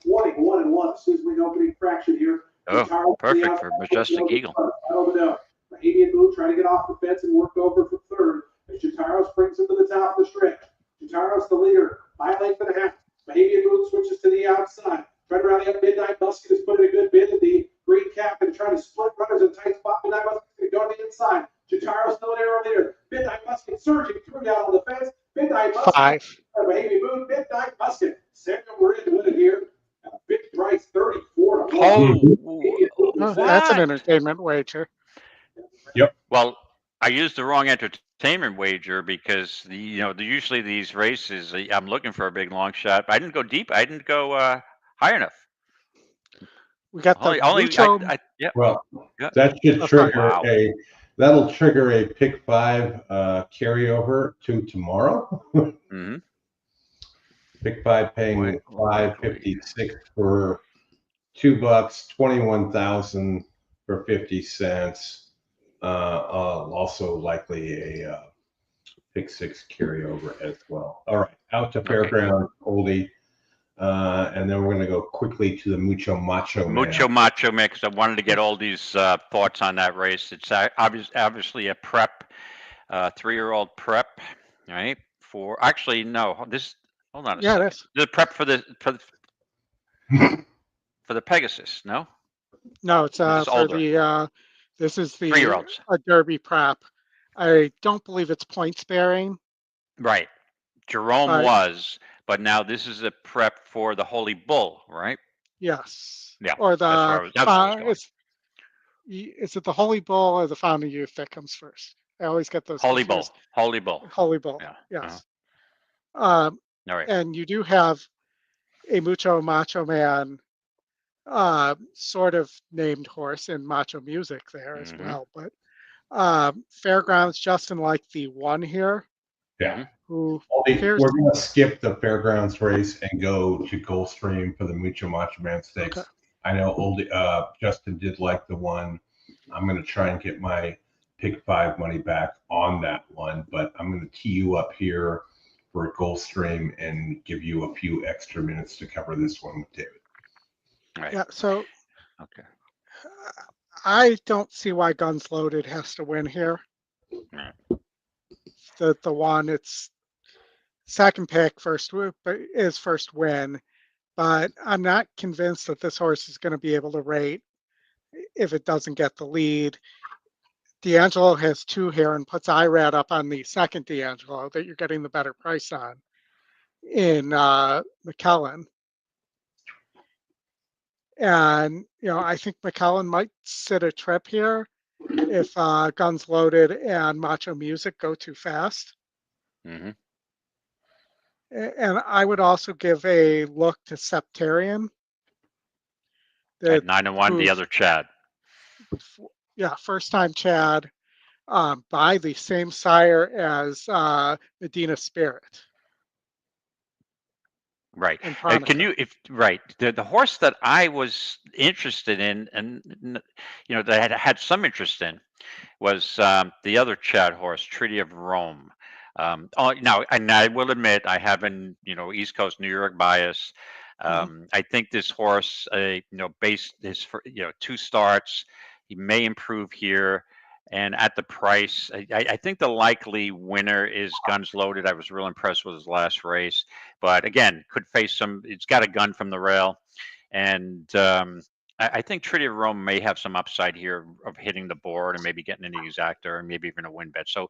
20, 1-1. As soon as we know opening fraction here. Oh, perfect for Majestic Eagle. Bahamian Moon trying to get off the fence and work over for third. As Jataro springs into the top of the stretch. Jataro's the leader by a length and a half. Bahamian Moon switches to the outside. Trying to rally up Midnight Musket is putting a good bid at the green cap and trying to split runners in tight spot. Midnight Musket going to go to the inside. Jataro's still an arrow leader. Midnight Musket surging through down on the fence. Midnight Musket. 5. Bahamian Moon, Midnight Musket. Second, we're into it here. Big price 34 to 1. Oh, that's an entertainment wager. Well, I used the wrong entertainment wager because usually these races I'm looking for a big long shot. I didn't go deep. I didn't go high enough. We got the Mucho. Yeah. Well, Yeah. that should trigger Wow. that'll trigger a pick 5 carryover to tomorrow. Mm-hmm. Pick 5 paying $5.56 for $2, 21,000 for 50 cents. Also likely a pick 6 carryover as well. All right, out to Fairground Oldie. And then we're going to go quickly to the Mucho Macho Man. Mucho Macho Man, because I wanted to get all these thoughts on that race. It's obviously a prep, 3-year-old prep, right? Hold on a second. It is. The prep for the Pegasus, no? No, it's This is for older. the this is the 3-year-olds. a Derby prep. I don't believe it's points bearing. Right. Jerome was, but now this is a prep for the Holy Bull, right? Yes. Yeah. Or the that's where I was going. is it the Holy Bull or the Fountain of Youth that comes first? I always get those Holy Bull. confused. Holy Bull. Holy Bull. Yeah. Yes. All right. And you do have a Mucho Macho Man sort of named horse in Macho Music there as well. But Fairgrounds, Justin liked the 1 here. Yeah. Who we're going to skip the Fairgrounds race and go to Gulfstream for the Mucho Macho Man Stakes. Okay. I know Justin did like the 1. I'm going to try and get my pick 5 money back on that one, but I'm going to tee you up here for Gulfstream and give you a few extra minutes to cover this one with David. Right. Yeah, so okay. I don't see why Guns Loaded has to win here. Right. The 1, it's second pick, first win, but I'm not convinced that this horse is going to be able to rate if it doesn't get the lead. D'Angelo has 2 here and puts IRAD up on the second D'Angelo that you're getting the better price on in McKellen. And, I think McKellen might sit a trip here if Guns Loaded and Macho Music go too fast. Mm-hmm. And I would also give a look to Septarian. At 9-1, the other Chad. Yeah, first time Chad by the same sire as Medina Spirit. Right. Can you, the horse that I was interested in and, that I had some interest in was the other Chad horse, Treaty of Rome. Now, and I will admit I have an, East Coast New York bias. I think this horse, based his, 2 starts, he may improve here. And at the price, I think the likely winner is Guns Loaded. I was real impressed with his last race, but again, could face some. It's got a gun from the rail, and I think Treaty of Rome may have some upside here of hitting the board and maybe getting into the exacta or maybe even a win bet. So,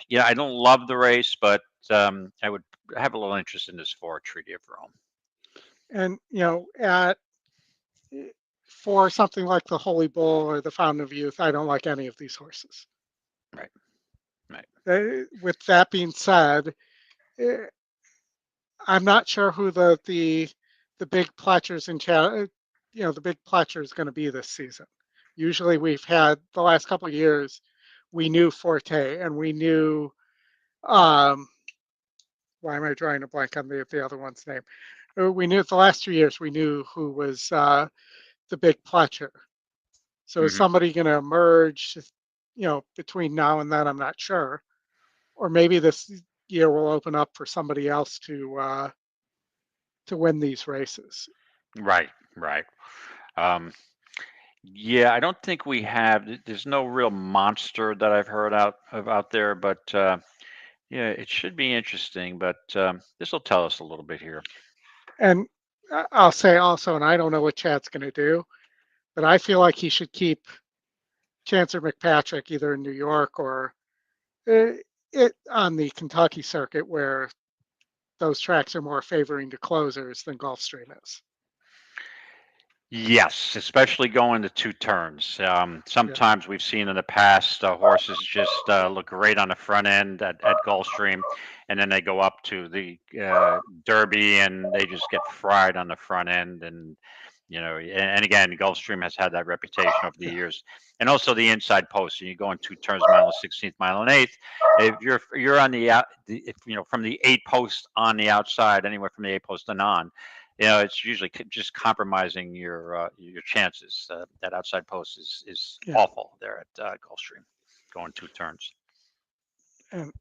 yeah, I don't love the race, but I would have a little interest in this for Treaty of Rome. And, for something like the Holy Bull or the Fountain of Youth, I don't like any of these horses. Right. With that being said, I'm not sure who the big pletchers in the big pletcher is going to be this season. Usually we've had the last couple of years, we knew Forte and we knew, why am I drawing a blank on the other one's name? We knew the last 2 years, we knew who was the big pletcher. So is somebody going to emerge, between now and then? I'm not sure. Or maybe this year will open up for somebody else to win these races. Right. Yeah, I don't think we have. There's no real monster that I've heard out there, but yeah, it should be interesting. But this will tell us a little bit here. And I'll say also, and I don't know what Chad's going to do, but I feel like he should keep Chancellor McPatrick either in New York or it on the Kentucky circuit, where those tracks are more favoring to closers than Gulfstream is. Yes, especially going to 2 turns. Sometimes we've seen in the past horses just look great on the front end at Gulfstream, and then they go up to the Derby and they just get fried on the front end. And and again, Gulfstream has had that reputation over the years. And also the inside post. You go in 2 turns, mile and 16th, mile and 8th. If you're on the from the 8 post on the outside, anywhere from the 8 post and on. It's usually just compromising your chances. That outside post is awful there at Gulfstream, going 2 turns. And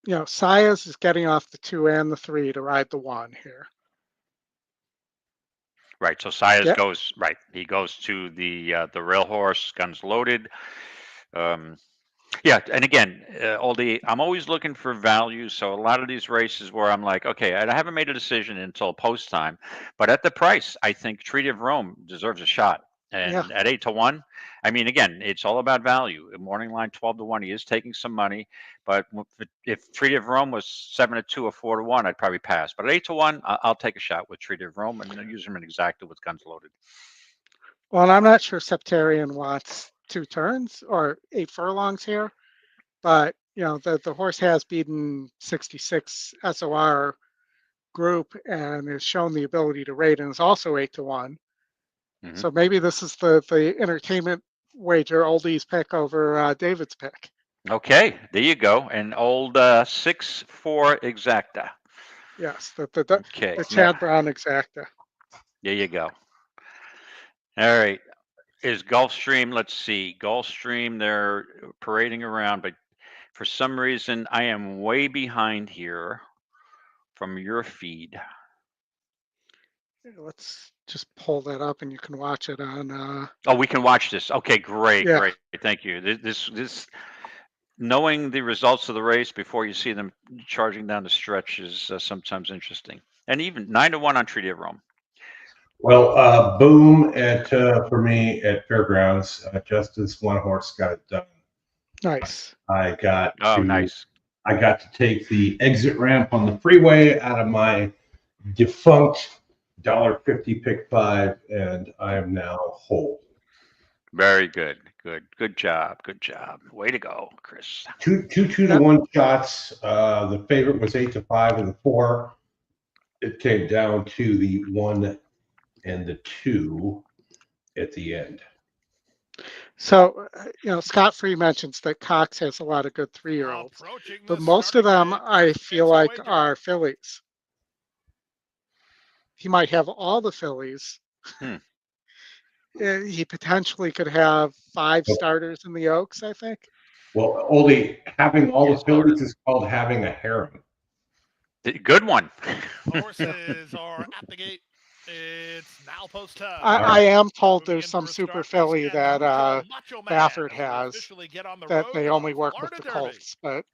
Saez is getting off the 2 and the 3 to ride the 1 here. Right. So Saez goes right. He goes to the rail horse, guns loaded. Yeah, and again, I'm always looking for value. So a lot of these races where I'm like, okay, I haven't made a decision until post time, but at the price, I think Treaty of Rome deserves a shot. And at 8-1, I mean, again, it's all about value. Morning line 12-1, he is taking some money, but if Treaty of Rome was 7-2 or 4-1, I'd probably pass. But at 8-1, I'll take a shot with Treaty of Rome and use him in exacta with guns loaded. Well, and I'm not sure Septarian wants 2 turns or 8 furlongs here, but the horse has beaten 66 SOR group and has shown the ability to rate, and is also 8-1. So maybe this is the entertainment wager, Oldie's pick over David's pick. Okay, there you go. An old 6-4 exacta. Yes, the Chad Brown exacta. There you go. All right. Is Gulfstream, let's see, Gulfstream, they're parading around, but for some reason I am way behind here from your feed. Let's just pull that up and you can watch it on. Oh, we can watch this. Okay, great. Thank you. This knowing the results of the race before you see them charging down the stretch is sometimes interesting. And even 9-1 on Treaty of Rome. Well, boom for me at Fairgrounds. Just as one horse got it done. Nice. I got nice. I got to take the exit ramp on the freeway out of my defunct $1.50 pick 5, and I am now whole. Very good. Good job. Way to go, Chris. 2-1 shots. The favorite was 8-5 and the 4. It came down to the 1 and the 2 at the end. So, Scott Free mentions that Cox has a lot of good 3-year-olds, but most of them I feel like are fillies. He might have all the fillies. He potentially could have 5 starters in the Oaks, I think. Well, Oldie, having all the fillies is called having a harem. Good one. Horses are at the gate. It's now post time. I am told there's some super filly that Baffert has that they only work with the Colts, but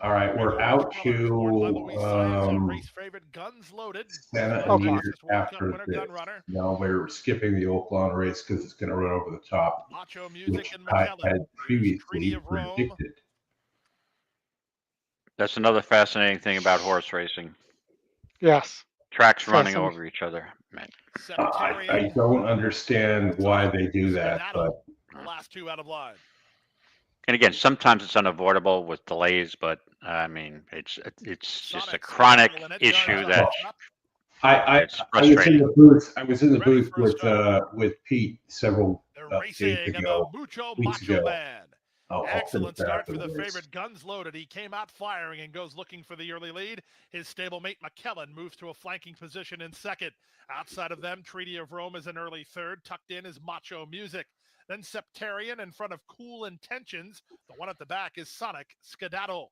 All right, we're out to race favorite Guns Loaded. Santa Oaklawn. Anita after winner, this. gun runner. No, we're skipping the Oaklawn race because it's going to run over the top, Macho Music which and I McKellen. had Treaty previously of Rome. predicted. That's another fascinating thing about horse racing. Yes. Tracks running Fascinating. over each other. Man. I don't understand why they do that, but The last two out of line. And again, sometimes it's unavoidable with delays, but I mean, it's just a Sonic chronic Skedaddle, and it issue does that up. it's I was in frustrating. the booth. I was in the Ready booth for a start. with Pete several They're days racing and the ago. Mucho weeks Macho ago. Man. I'll Excellent finish that start after for the race. favorite Guns Loaded. He came out firing and goes looking for the early lead. His stablemate McKellen moves to a flanking position in second. Outside of them, Treaty of Rome is an early third. Tucked in is Macho Music. Then Septarian in front of Cool Intentions. The one at the back is Sonic Skedaddle.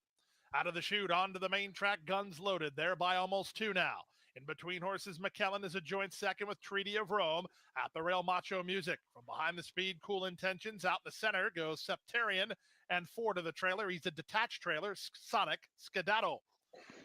Out of the chute onto the main track, Guns Loaded. There by almost two now. In between horses, McKellen is a joint second with Treaty of Rome. At the rail, Macho Music. From behind the speed, Cool Intentions. Out the center goes Septarian. And four to the trailer. He's a detached trailer, Sonic Skedaddle.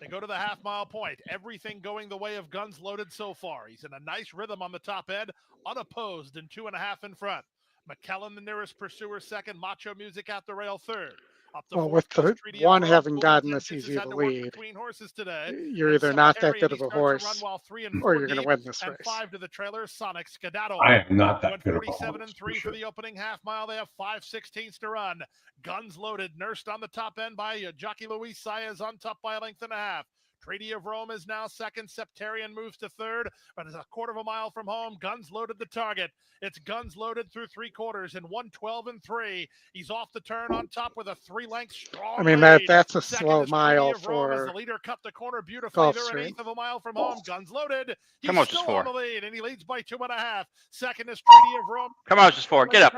They go to the half-mile point. Everything going the way of Guns Loaded so far. He's in a nice rhythm on the top end, unopposed and 2.5 in front. McKellen, the nearest pursuer, second. Macho Music at the rail, third. Up the Well, fourth with the goes Treaty of one Rome. having Cool gotten this Intentions easy has of had a to work lead, between horses today. you're either not that good of a horse, while 3 and or 4 you're going to deep, win this and race. 5 to the trailer, Sonic Skedaddle. I am not that Went good of a 47 horse, and 3 for the opening half mile. They have 5/16 to run. Guns Loaded, nursed on the top end by Jockey Luis Saez, on top by a length and a half. Treaty of Rome is now second. Septarian moves to third, but is a quarter of a mile from home. Guns Loaded the target. It's Guns Loaded through 3/4 in 1:12 and 3. He's off the turn on top with a 3-length strong I mean, lead. that's a Second slow is mile Treaty of Rome as for the leader cut the corner beautifully. They're an Gulfstream. 1/8 of a mile from home. Guns Loaded. He's Come on, just still four. on the lead, and he leads by 2.5. Second is Treaty of Rome. Come on, just four. Get up.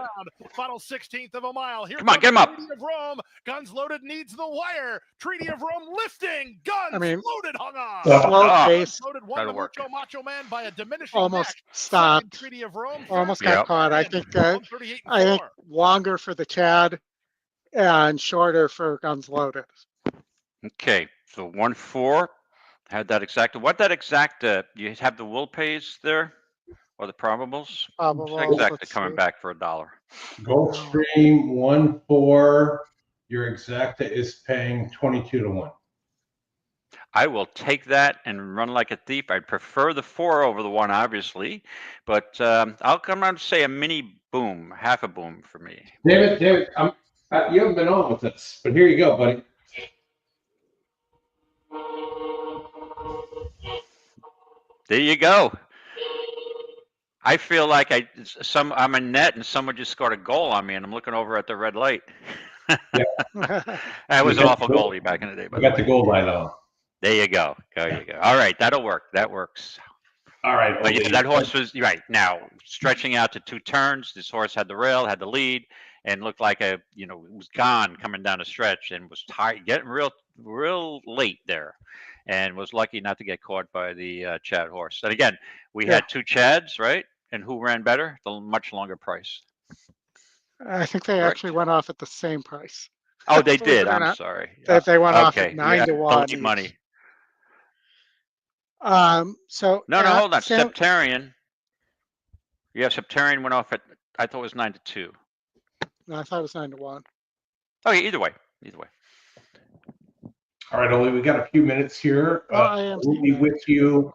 Final 16th of a mile. Here Come on, get him up. Treaty of Rome. Guns Loaded needs the wire. Treaty of Rome lifting. Guns Loaded hung on. Slow pace. Loaded won the Mucho Macho Man by a diminishing Almost neck. stopped. Second, Treaty of Rome. Almost got caught. I think longer for the Chad and shorter for Guns Loaded. Okay, so 1-4 had that exact. What that exact? You have the will pays there, or the probables? Probables, Exactly let's coming see. back for $1. Gulfstream 1-4. Your exacta is paying 22 to 1. I will take that and run like a thief. I'd prefer the 4 over the 1, obviously, but I'll come around to say a mini boom, half a boom for me. David, you haven't been on with us, but here you go, buddy. There you go. I feel like I'm in net and someone just scored a goal on me, and I'm looking over at the red light. That was an awful goalie back in the day. I got the goal light on. There you go. There you go. All right, that'll work. That works. All right. But yeah, that horse was right now stretching out to 2 turns. This horse had the rail, had the lead, and looked like it was gone coming down the stretch, and was tired, getting real late there, and was lucky not to get caught by the Chad horse. And again, we had 2 Chads, right? And who ran better? The much longer price. I think they actually went off at the same price. Oh, they did. I'm sorry. They went off at 9 to 1. Money. So no, hold on. Septarian. Yeah, Septarian went off at. I thought it was 9 to 2. No, I thought it was 9 to 1. Okay, either way. All right, Oli, we got a few minutes here. We'll be with you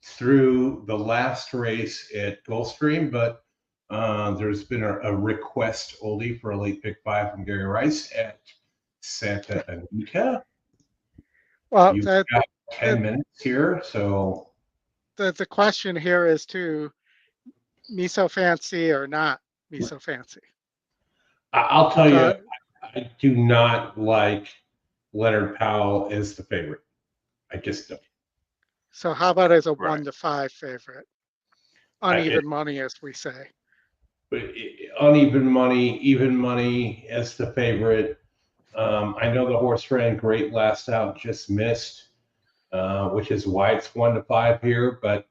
through the last race at Gulfstream, but there's been a request, Oldie, for a late pick 5 from Gary Rice at Santa Anita. Well, you've got 10 minutes here, so the question here is me so fancy or not me so fancy. I'll tell you, I do not like Leonard Powell as the favorite. I just don't. So how about as a 1 to 5 favorite? Uneven money, as we say. Uneven money, even money as the favorite. I know the horse ran great last out, just missed, which is why it's 1 to 5 here. But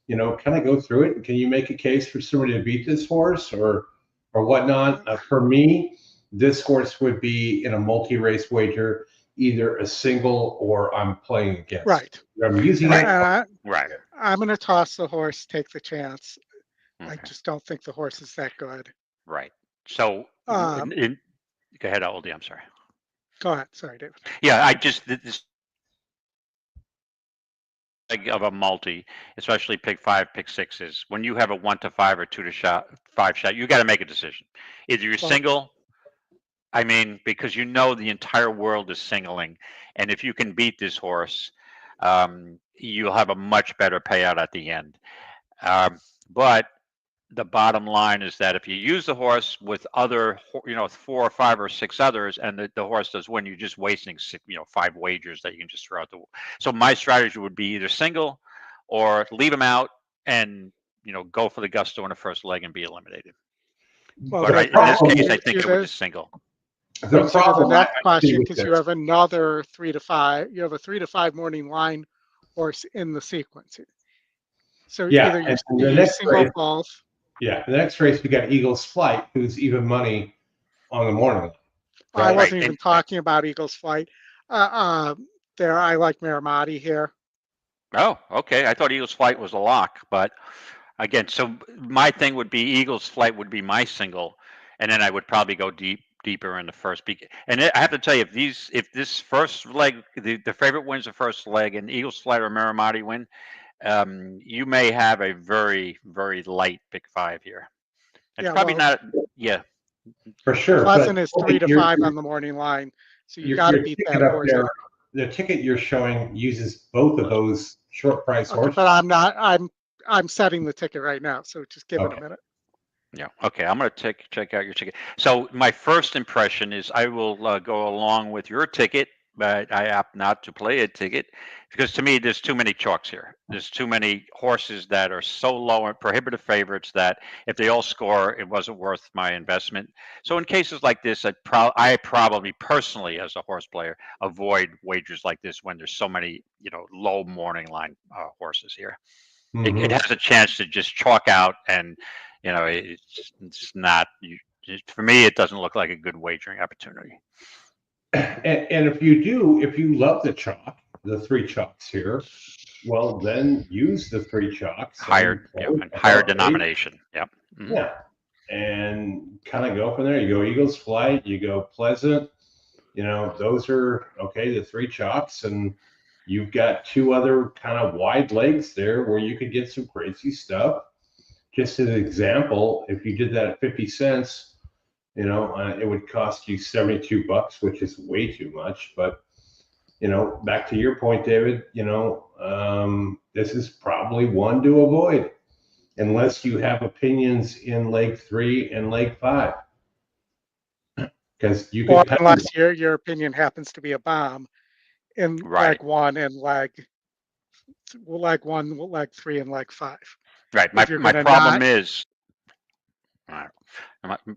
kind of go through it. Can you make a case for somebody to beat this horse or whatnot? For me, this horse would be in a multi-race wager either a single or I'm playing against. Right. I'm using And it. Right. I'm going to toss the horse, take the chance. I Okay. just don't think the horse is that good. Right. So, go ahead, Oldie. I'm sorry. Go ahead. Sorry, David. Yeah, I just this of a multi, especially pick 5, pick 6s. When you have a 1 to 5 or 2 to 5 shot, you got to make a decision. Either you're Well, single. I mean, because you know the entire world is singling, and if you can beat this horse, you'll have a much better payout at the end. But the bottom line is that if you use the horse with other, 4 or 5 or 6 others, and the horse does win, you're just wasting 5 wagers that you can just throw out the. So my strategy would be either single, or leave him out and go for the gusto in the first leg and be eliminated. well, But in this case, I think it was a single. The brings you to the problem next I see question, with because you this- have another 3 to 5. You have a 3 to 5 morning line horse in the sequence. So Yeah, either and you the use next single race- both. Yeah, the next race we got Eagles Flight, who's even money on the morning line. I wasn't Right. even talking about Eagles Flight. There, I like Miramati here. Oh, okay. I thought Eagles Flight was a lock, but again, so my thing would be Eagles Flight would be my single, and then I would probably go deeper in the first. And I have to tell you, if this first leg, the favorite wins the first leg, and Eagles Flight or Miramati win, you may have a very, very light pick 5 here. It's Yeah, probably well- not. Yeah. For sure. Pleasant but is 3 to you're- 5 on the morning line, so you your- got to your beat ticket that up horse. there, the ticket you're showing uses both of those short price Okay, horses. but I'm not. I'm setting the ticket right now, so just give it a Okay. minute. Yeah. Okay. I'm going to check out your ticket. So my first impression is I will go along with your ticket, but I opt not to play a ticket because to me there's too many chalks here. There's too many horses that are so low and prohibitive favorites that if they all score, it wasn't worth my investment. So in cases like this, I probably personally, as a horse player, avoid wagers like this when there's so many low morning line horses here. Mhm. It has a chance to just chalk out, and it's not. For me, it doesn't look like a good wagering opportunity. And if you love the chalk, the 3 chalks here, well, then use the 3 chalks. Higher, and higher denomination. Yep. Mhm. Yeah. And kind of go from there. You go Eagles Flight, you go Pleasant. Those are okay, the 3 chalks, and you've got 2 other kind of wide legs there where you could get some crazy stuff. Just as an example, if you did that at 50 cents, it would cost you $72, which is way too much. But, back to your point, David, this is probably one to avoid unless you have opinions in leg 3 and leg 5. Because you Or could unless your opinion happens to be a bomb in Right. leg 1 and leg 1, leg 3, and leg 5. Right. If you're My gonna problem not- is.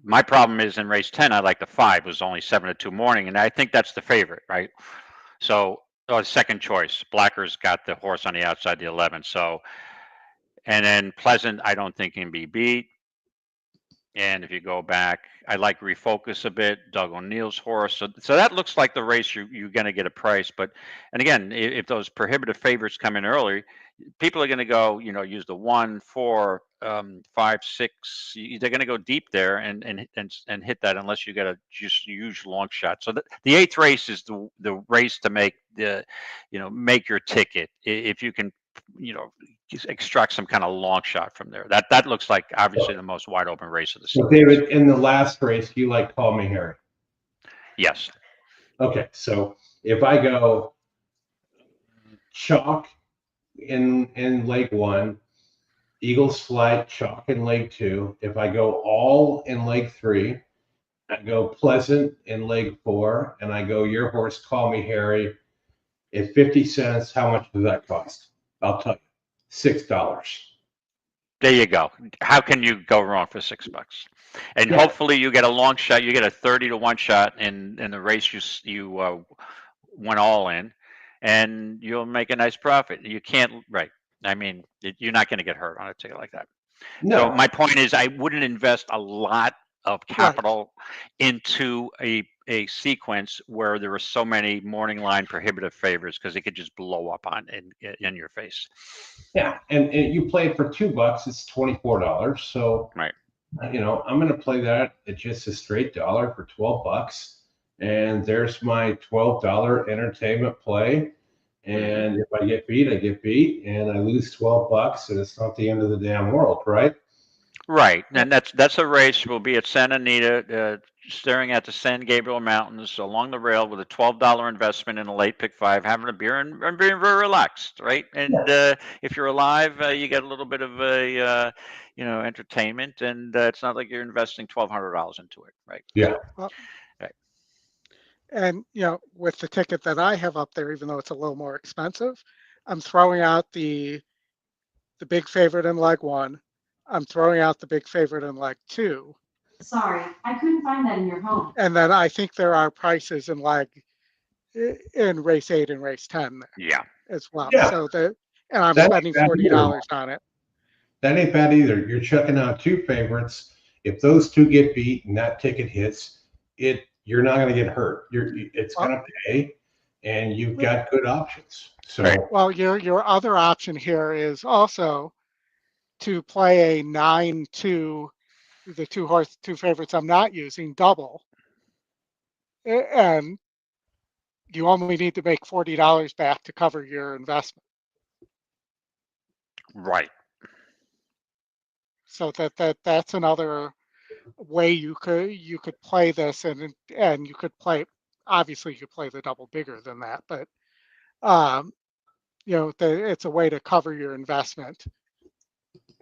My problem is in race 10, I like the 5. It was only 7 to 2 morning, and I think that's the favorite, right? So, second choice. Blacker's got the horse on the outside, the 11. So, and then Pleasant, I don't think can be beat. And if you go back, I like Refocus a bit, Doug O'Neill's horse. So that looks like the race you're going to get a price. But, and again, if those prohibitive favorites come in early, people are going to go, use the 1, 4, 5, 6. They're going to go deep there and hit that unless you get a just huge long shot. So the 8th race is the race to make make your ticket. If you can, extract some kind of long shot from there. That looks like obviously the most wide open race of the So, season. David, in the last race, you like Call Me Harry. Yes. Okay, so if I go chalk in leg 1, Eagles Flight, chalk in leg 2. If I go all in leg 3, I go Pleasant in leg 4, and I go your horse, Call Me Harry, at 50 cents. How much does that cost? I'll tell you, $6. There you go. How can you go wrong for $6? And Yeah. hopefully you get a long shot. You get a 30 to 1 shot in the race you went all in, and you'll make a nice profit. You can't, right? I mean, you're not going to get hurt on a ticket like that. No, So my point is, I wouldn't invest a lot of capital into a a sequence where there were so many morning line prohibitive favors because it could just blow up in your face. Yeah, and you play it for $2, it's $24. So Right. I'm going to play that at just a straight dollar for $12, and there's my $12 entertainment play. And if I get beat, I get beat, and I lose $12, and it's not the end of the damn world, right? Right, and that's a race. We'll be at Santa Anita, staring at the San Gabriel Mountains along the rail with a $12 investment in a late pick 5, having a beer and being very relaxed, right? And if you're alive, you get a little bit of a entertainment, and it's not like you're investing $1,200 into it, right? Yeah. Well, right. And with the ticket that I have up there, even though it's a little more expensive, I'm throwing out the big favorite in leg 1. I'm throwing out the big favorite in leg 2. Sorry, I couldn't find that in your home. And then I think there are prices in race 8 and race 10 there. Yeah. As well. Yeah. So and I'm spending $40 on it. That ain't bad either. You're checking out 2 favorites. If those 2 get beat and that ticket hits, you're not going to get hurt. It's going to pay, and you've got good options. So well, your other option here is also to play a 9-2, the 2 favorites I'm not using, double, and you only need to make $40 back to cover your investment. Right. So that's another way you could play this, and you could play. Obviously, you could play the double bigger than that, but it's a way to cover your investment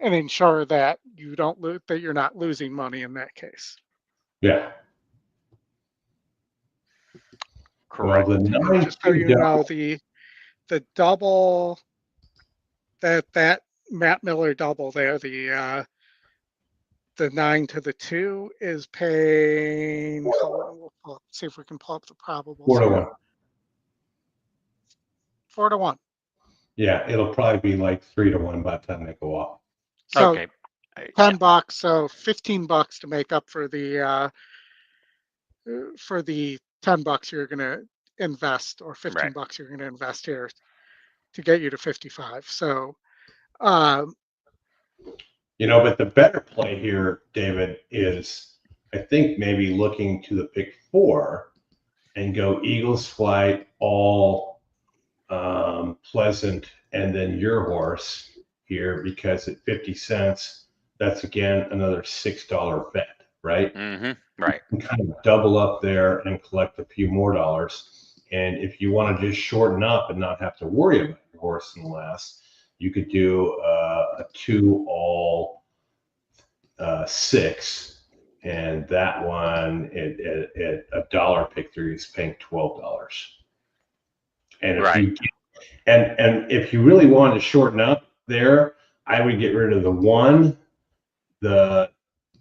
and ensure that you don't that you're not losing money in that case. Yeah. Correct. Well, just so you know, the double that Matt Miller double there, the 9 to the 2 is paying. We'll see if we can pull up the probables. 4-1. 4-1. Yeah, it'll probably be like 3-1 by the time they go off. So okay. $10, so $15 to make up for the $10 you're going to invest, or $15 you're going to invest here to get you to 55. So, but the better play here, David, is I think maybe looking to the pick 4 and go Eagles Flight, all Pleasant, and then your horse here, because at 50 cents, that's again another $6 bet, right? Mm-hmm. Right. You can kind of double up there and collect a few more dollars. And if you want to just shorten up and not have to worry about your horse in the last, you could do a 2 all 6, and that one at $1 pick 3 is paying $12. And if you and if you really wanted to shorten up there, I would get rid of the 1, the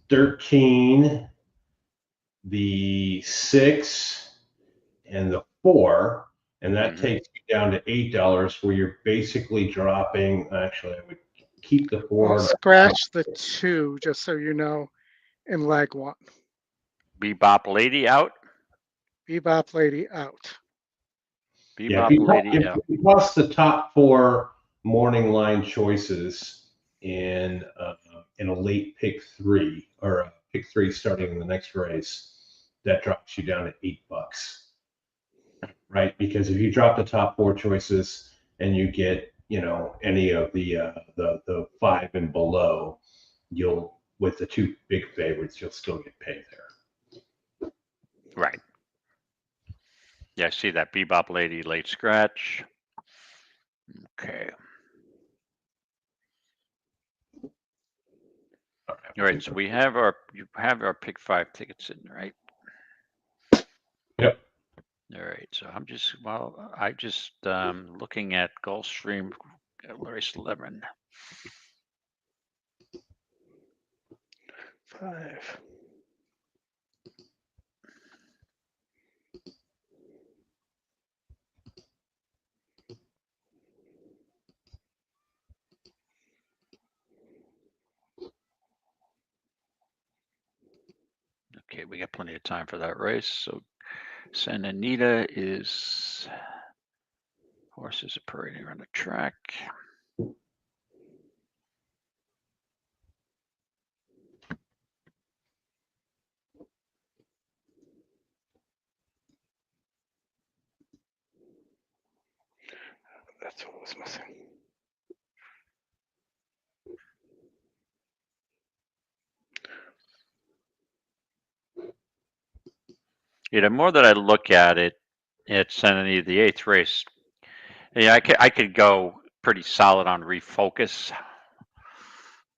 13, the 6, and the 4, and that takes you down to $8, where you're basically dropping. Actually, I would keep the 4. I'll scratch the 2, just so you know, in leg 1. Bebop Lady out. Bebop Lady out. If you plus the top 4 morning line choices in a late pick 3, or a pick 3 starting in the next race, that drops you down to $8, right? Because if you drop the top 4 choices and you get any of the 5 and below, you'll, with the 2 big favorites, you'll still get paid there. Right. Yeah, I see that Bebop Lady late scratch. Okay. All right, so you have our pick 5 tickets in, right? Yep. All right, so I'm just looking at Gulfstream race 11. 5. Okay, we got plenty of time for that race. So And Anita is horses are parading around the track. That's what was missing. Yeah, the more that I look at it, it's Anita, the 8th race. Yeah, I could go pretty solid on Refocus,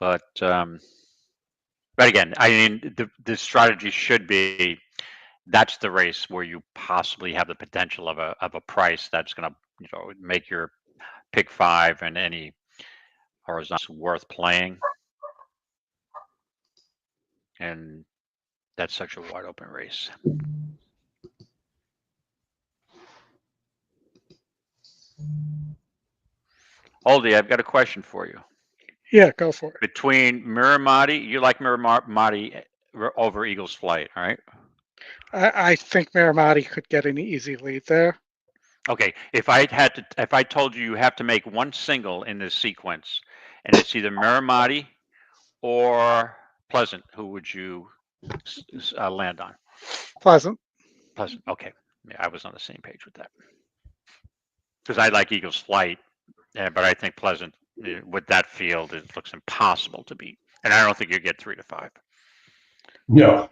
but again, I mean, the strategy should be that's the race where you possibly have the potential of a price that's going to make your pick 5 and any horizontal worth playing, and that's such a wide open race. Oldie, I've got a question for you. Yeah, go for it. Between Miramati, you like Miramati over Eagle's Flight, all right? I think Miramati could get an easy lead there. Okay, if I told you have to make one single in this sequence, and it's either Miramati or Pleasant, who would you land on? Pleasant. Pleasant. Okay, yeah, I was on the same page with that because I like Eagle's Flight, but I think Pleasant with that field it looks impossible to beat, and I don't think you get 3 to 5. No.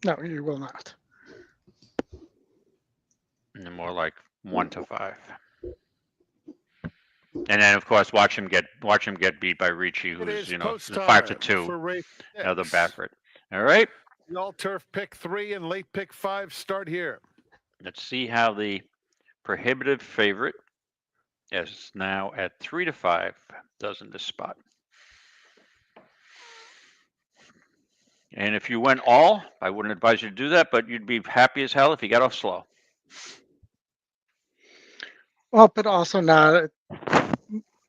No, you will not. And more like 1 to 5. And then, of course, watch him get beat by Ricci, who's 5 to 2. Another Baffert. All right. The all turf pick 3 and late pick 5 start here. Let's see how the prohibitive favorite is now at 3 to 5 does in this spot. And if you went all, I wouldn't advise you to do that, but you'd be happy as hell if you got off slow. Well, but also not,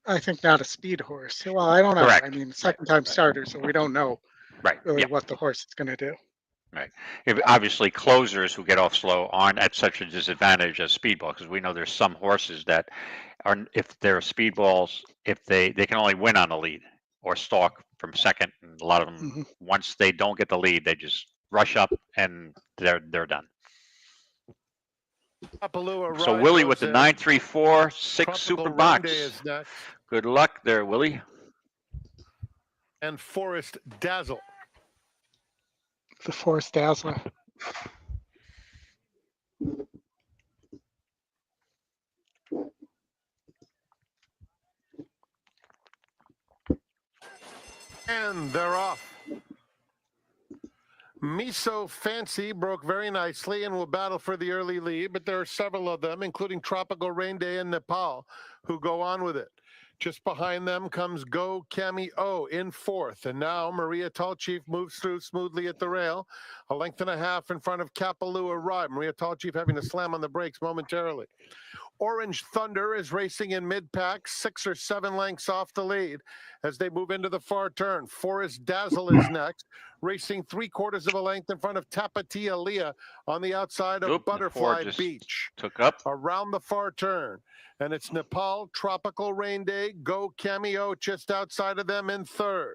I think, not a speed horse. Well, I don't know. Correct. I mean, second-time starter, so we don't know really what the horse is going to do. Right. Obviously, closers who get off slow aren't at such a disadvantage as speedball, because we know there's some horses that are, if they're speedballs, if they can only win on the lead or stalk from second. And a lot of them, once they don't get the lead, they just rush up and they're done. So Willie with the 934-6 super box. Good luck there, Willie. And Forest Dazzle. The Forest Dazzler. And they're off. Miso Fancy broke very nicely and will battle for the early lead, but there are several of them, including Tropical Rain Day and Nepal, who go on with it. Just behind them comes Go Cameo in 4th, and now Maria Tall Chief moves through smoothly at the rail, a length and a half in front of Kapalua Ride. Maria Tall Chief having to slam on the brakes momentarily. Orange Thunder is racing in mid-pack, 6 or 7 lengths off the lead as they move into the far turn. Forest Dazzle is next, racing 3/4 of a length in front of Tapatia Leah on the outside of Butterfly Beach. Took up around the far turn. And it's Nepal, Tropical Rain Day, Go Cameo just outside of them in 3rd.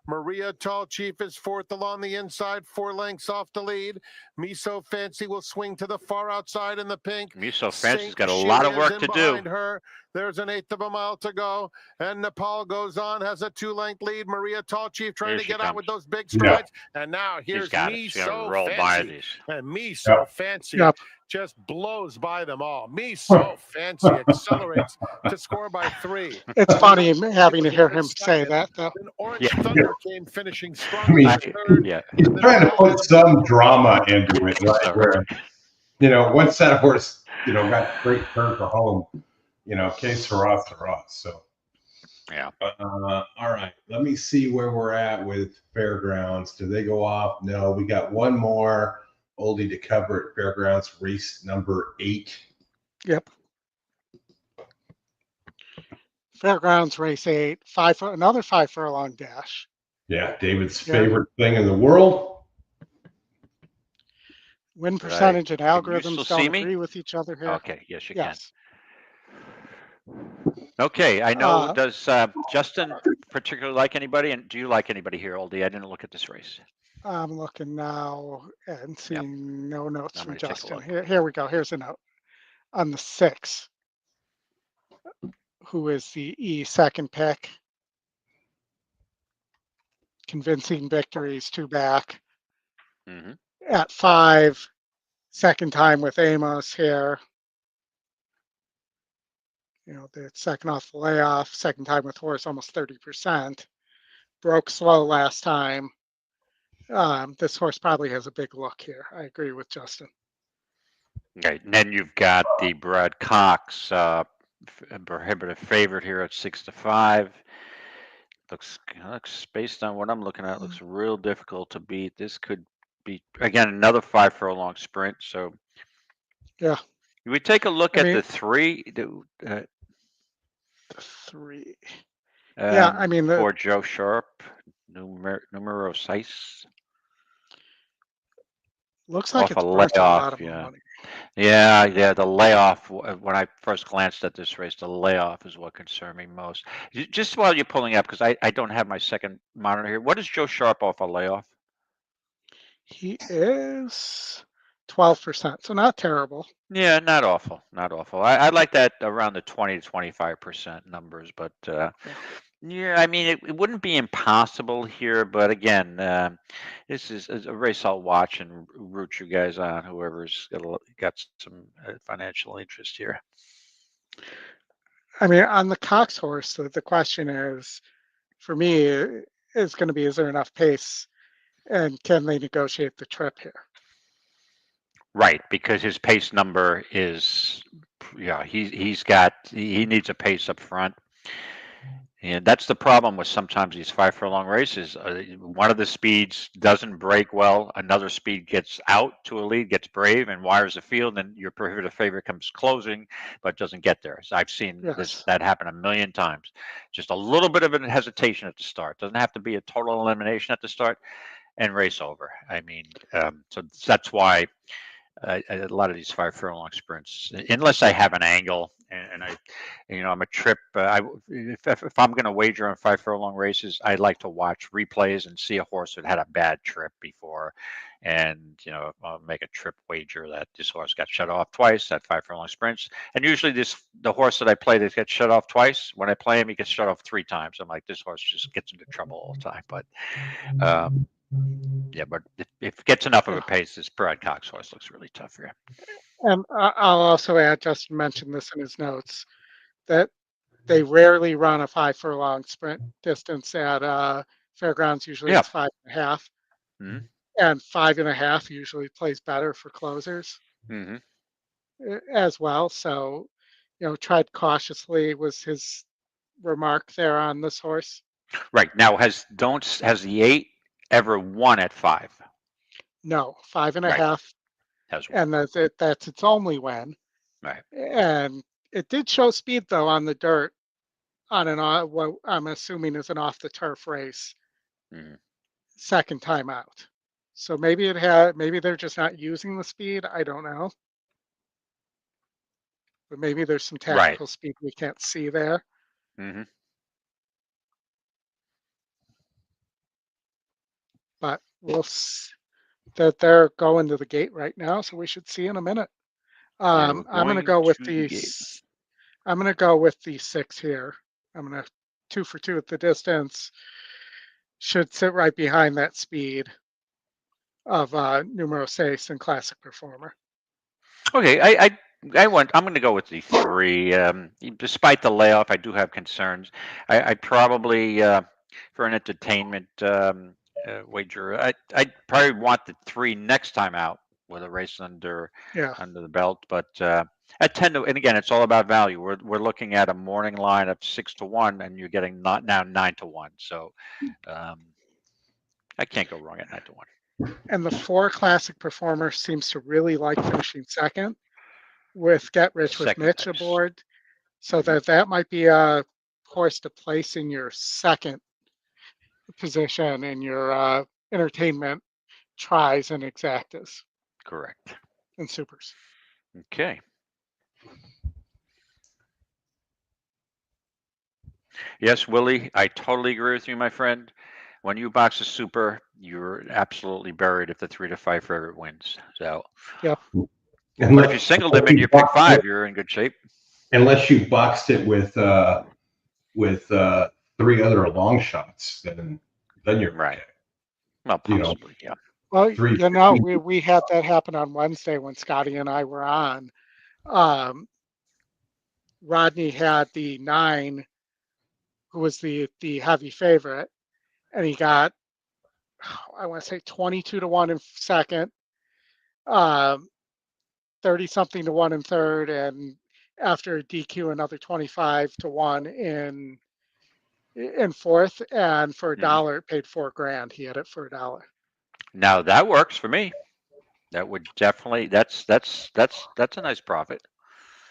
Maria Tall Chief is 4th along the inside, 4 lengths off the lead. Miso Fancy will swing to the far outside in the pink. Miso Fancy's got a lot of work to do. Her. There's an 1/8 of a mile to go. And Nepal goes on, has a 2-length lead. Maria Tall Chief trying to get out with those big strides. Yeah. And now here's Miso Fancy. And Miso Fancy just blows by them all. Miso Fancy accelerates to score by 3. It's funny having to hear him say that, though. Orange Thunder came finishing strong. I mean, he's trying to put some drama into it, right? Where, once that horse, got great turn for home, case for us. So, yeah. All right. Let me see where we're at with Fairgrounds. Do they go off? No, we got one more oldie to cover at Fairgrounds, race number 8. Yep. Fairgrounds race 8, another 5 furlong dash. Yeah, David's favorite thing in the world. Win Did I- percentage and can you algorithms still see don't me? agree with each other here. Okay, yes, you can. Yes. Okay, I know. Uh, Does Justin particularly like anybody? And do you like anybody here, Oldie? I didn't look at this race. I'm looking now and seeing no notes I'm from gonna take a Justin. look. Here we go. Here's a note. On the 6, who is the E second pick. Convincing victories, 2 back. Mm-hmm. At 5, second time with Amos here. You know, the second off the layoff, second time with horse, almost 30%. Broke slow last time. This horse probably has a big look here. I agree with Justin. Okay, and then you've got the Brad Cox prohibitive favorite here at 6-5. Looks based on what I'm looking at, looks real difficult to beat. This could be again another 5 furlong sprint. So yeah, we take a look I at mean, the 3. The 3. Yeah, I mean, for Joe Sharp, numero 6. Looks like Off it's a worth a lot layoff, of yeah. money. Yeah, the layoff, when I first glanced at this race, the layoff is what concerned me most. Just while you're pulling up, because I don't have my second monitor here, what is Joe Sharp off a layoff? He is 12%, so not terrible. Yeah, not awful, not awful. I like that around the 20 to 25% numbers, but yeah, I mean, it wouldn't be impossible here, but again, this is a race I'll watch and root you guys on, whoever's got some financial interest here. I mean, on the Cox horse, the question is, for me, is going to be, is there enough pace, and can they negotiate the trip here? Right, because his pace number is, yeah, he needs a pace up front. And that's the problem with sometimes these 5 furlong races. One of the speeds doesn't break well. Another speed gets out to a lead, gets brave, and wires the field. And your prohibitive favorite comes closing, but doesn't get there. So I've seen that happen a million times. Just a little bit of a hesitation at the start. Doesn't have to be a total elimination at the start, and race over. I mean, so that's why a lot of these 5 furlong sprints, unless I have an angle and I'm a trip. If I'm going to wager on 5 furlong races, I like to watch replays and see a horse that had a bad trip before, and I'll make a trip wager that this horse got shut off twice at 5 furlong sprints. And usually the horse that I play that gets shut off twice, when I play him, he gets shut off 3 times. I'm like, this horse just gets into trouble all the time. But yeah, but if it gets enough of a pace, this Brad Cox horse looks really tough here. And I'll also add, Justin mentioned this in his notes, that they rarely run a 5 furlong sprint distance at fairgrounds. Usually it's 5.5. Mm-hmm. And 5.5 usually plays better for closers as well. So, tread cautiously was his remark there on this horse. Right. Now, has the 8 ever won at 5? No, 5.5. And that's its only win. Right. And it did show speed though on the dirt on what I'm assuming is an off the turf race. Second time out. So maybe they're just not using the speed. I don't know. But maybe there's some tactical speed we can't see there. Mm-hmm. But we'll see that they're going to the gate right now, so we should see in a minute. I'm going to go with I'm going to go with the 6 here. I'm going to 2 for 2 at the distance. Should sit right behind that speed of numero 6 and classic performer. Okay, I'm going to go with the 3. Despite the layoff, I do have concerns. I probably for an entertainment wager, I'd probably want the 3 next time out with a race under the belt. But at 10 to, and again, it's all about value. We're looking at a morning line of 6-1, and you're getting now 9-1. So I can't go wrong at 9-1. And the 4 classic performer seems to really like finishing second with Get Rich with Mitch aboard. So that might be a horse to place in your second position in your entertainment tries and exactas. Correct. and supers. Okay. Yes, Willie, I totally agree with you, my friend. When you box a super, you're absolutely buried if the 3 to 5 favorite wins. So, Yep. but if you singled them and you pick 5, you're in good shape. Unless you boxed it with 3 other long shots, then you're Right. okay. Well, possibly, yeah. Well, Three- we had that happen on Wednesday when Scotty and I were on. Rodney had the 9, who was the heavy favorite, and he got, I want to say 22 to 1 in second, 30 something to 1 in third, and after DQ another 25 to 1 in fourth, and for $1 it paid $4,000. He had it for $1. Now that works for me. That would definitely, that's a nice profit.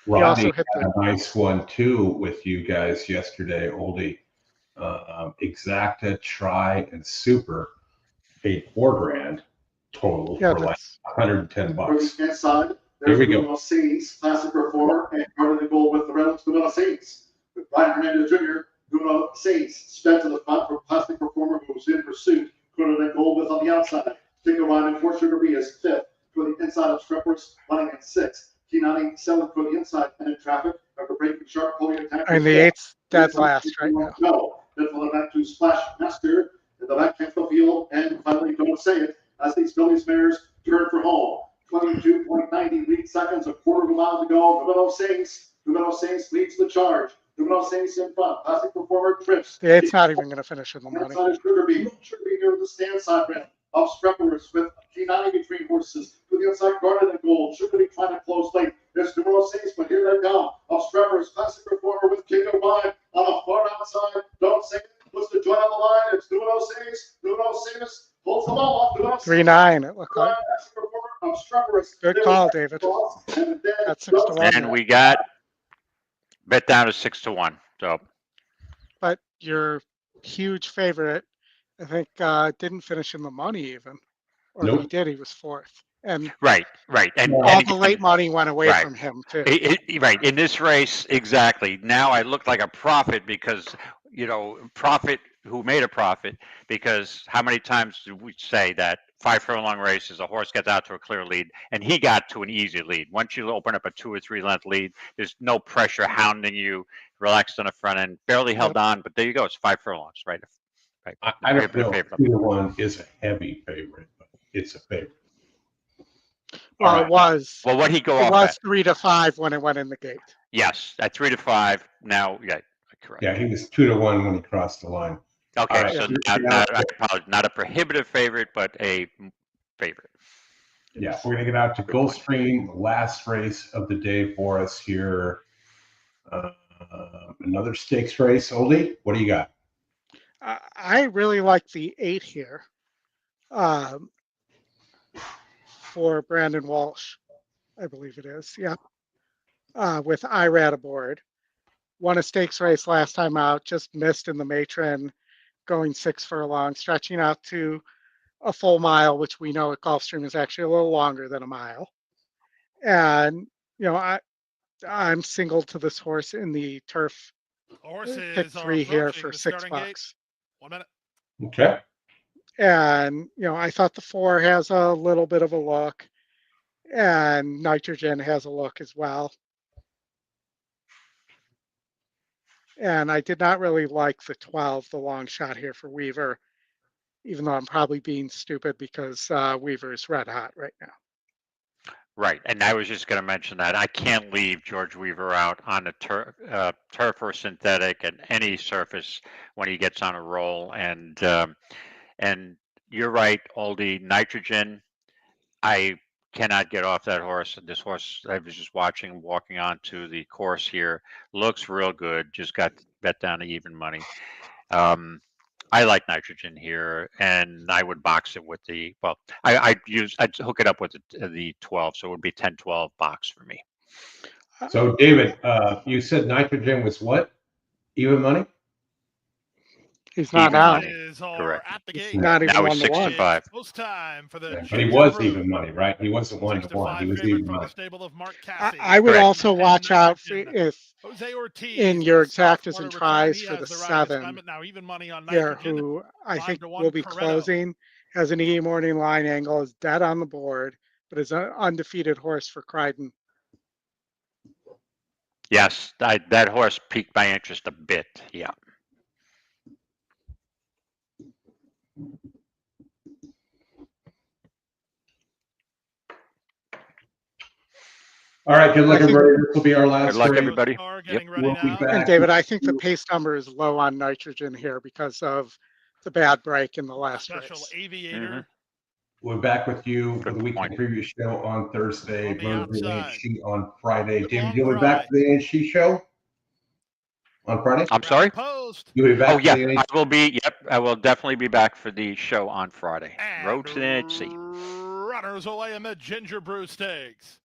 Rodney also hit had a nice one too with you guys yesterday, Oldie. Exacta, Try, and Super paid $4,000 total Yeah, for like $110. Inside, Here we there's go. the Seeds, Classic Performer, and Garden and Gold with the Reynolds Dumino Seeds. With Brian Hernandez Jr., Dumino Seeds, sped to the front for Classic Performer, who was in pursuit. Garden and Gold with on the outside. Tinker Ryan and 4 Sugar Bee is 5th. For the inside of Streppers, running at 6th. Keeneland 7th for the inside, and in traffic, after breaking sharp, pulling attack. And the 8th dead last right now. No, then for the back to Splash Master, in the back half of the field, and finally, don't say it, as these Phillies mares turn for home. 22.90 lead seconds, a quarter of a mile to go. Dumino Saints leads the charge. Dumino Saints in front. Classic Performer trips. The 8th's not even going to finish in the money. Inside is Sugar Bee near the stand side rim. Of Streppers with K90 between horses. To the inside, Garden and Gold. Sugar Bee trying to close late. There's Dumino Saints, but here they come. Of Streppers, Classic Performer with King of Wine on the far outside. Don't say it. Puts the joint on the line. It's Dumino Saints. Dumino Saints holds the ball up. 3-9, it looked like. Good call, David. That's 6 to 1. And we got bet down to 6 to 1. So, But your huge favorite, I think, didn't finish in the money even. Or if he Nope. did, he was 4th. And right. And all the late money went away Right. from him, too. Right. In this race, exactly. Now I look like a prophet because, profit who made a profit, because how many times do we say that 5 furlong races, a horse gets out to a clear lead and he got to an easy lead. Once you open up a 2 or 3 length lead, there's no pressure hounding you, relaxed on the front end, barely held on, but there you go. It's 5 furlongs, right? I don't know if either one is a heavy favorite, but it's a favorite. Well, All it right. was. Well, what he go It off was at? 3 to 5 when it went in the gate. Yes, at 3 to 5. Now, yeah, correct. Yeah, he was 2 to 1 when he crossed the line. Okay, All right. so Yeah. I apologize, not a prohibitive favorite, but a favorite. Yeah, we're going to get out to Gulfstream, the last race of the day for us here. Another stakes race. Oldie, what do you got? I really like the 8 here for Brandon Walsh, I believe it is. Yeah. With IRAD aboard. Won a stakes race last time out, just missed in the matron, going 6 furlongs, stretching out to a full mile, which we know at Gulfstream is actually a little longer than a mile. And, I'm single to this horse in the turf. Pick 3 here for $6. 1 minute. Okay. And, I thought the 4 has a little bit of a look, and Nitrogen has a look as well. And I did not really like the 12, the long shot here for Weaver, even though I'm probably being stupid because Weaver is red hot right now. Right, and I was just going to mention that I can't leave George Weaver out on the turf or synthetic and any surface when he gets on a roll. And you're right, Oldie. Nitrogen, I cannot get off that horse. And this horse, I was just walking onto the course here, looks real good. Just got bet down to even money. I like Nitrogen here, and I would box it with I'd hook it up with the 12, so it would be 10-12 box for me. So, David, you said Nitrogen was what? Even money? He's not Even out. money. Is are Correct. at the He's gate. not even Now he's 1 to 1. 6-5. Post time for the But he Ginger was Brew. even money, right? He wasn't 1 to 1. He 6-5 was favorite even from the money. stable of Mark Cassie. I would Correct. also watch out for if Jose Ortiz in with your the South exactas and Florida return, tries he for has the the ride of his 7 assignment, now even money on here, nitrogen. who I 5 think to 1 will be Corretto. closing, has an E morning line angle, is dead on the board, but is an undefeated horse for Crichton. Yes, that horse piqued my interest a bit. Yeah. All right, good luck, I think- everybody. This will be our last Good luck, race. everybody. Are Yep. getting ready We'll be now. back. And David, I think the pace number is low on nitrogen here because of the bad break in the last Special race. aviator We're back with you for Good the weekend point. preview show on Thursday. On the Run the outside. NHC on Friday. Good David, long you'll be cry. back for the NHC show on Friday? I'm sorry? Post. You'll be back Oh, for yeah, the I NHC? will be. Yep, I will definitely be back for the show on Friday. And Road to the NHC. runners away in the Ginger Brew Stakes.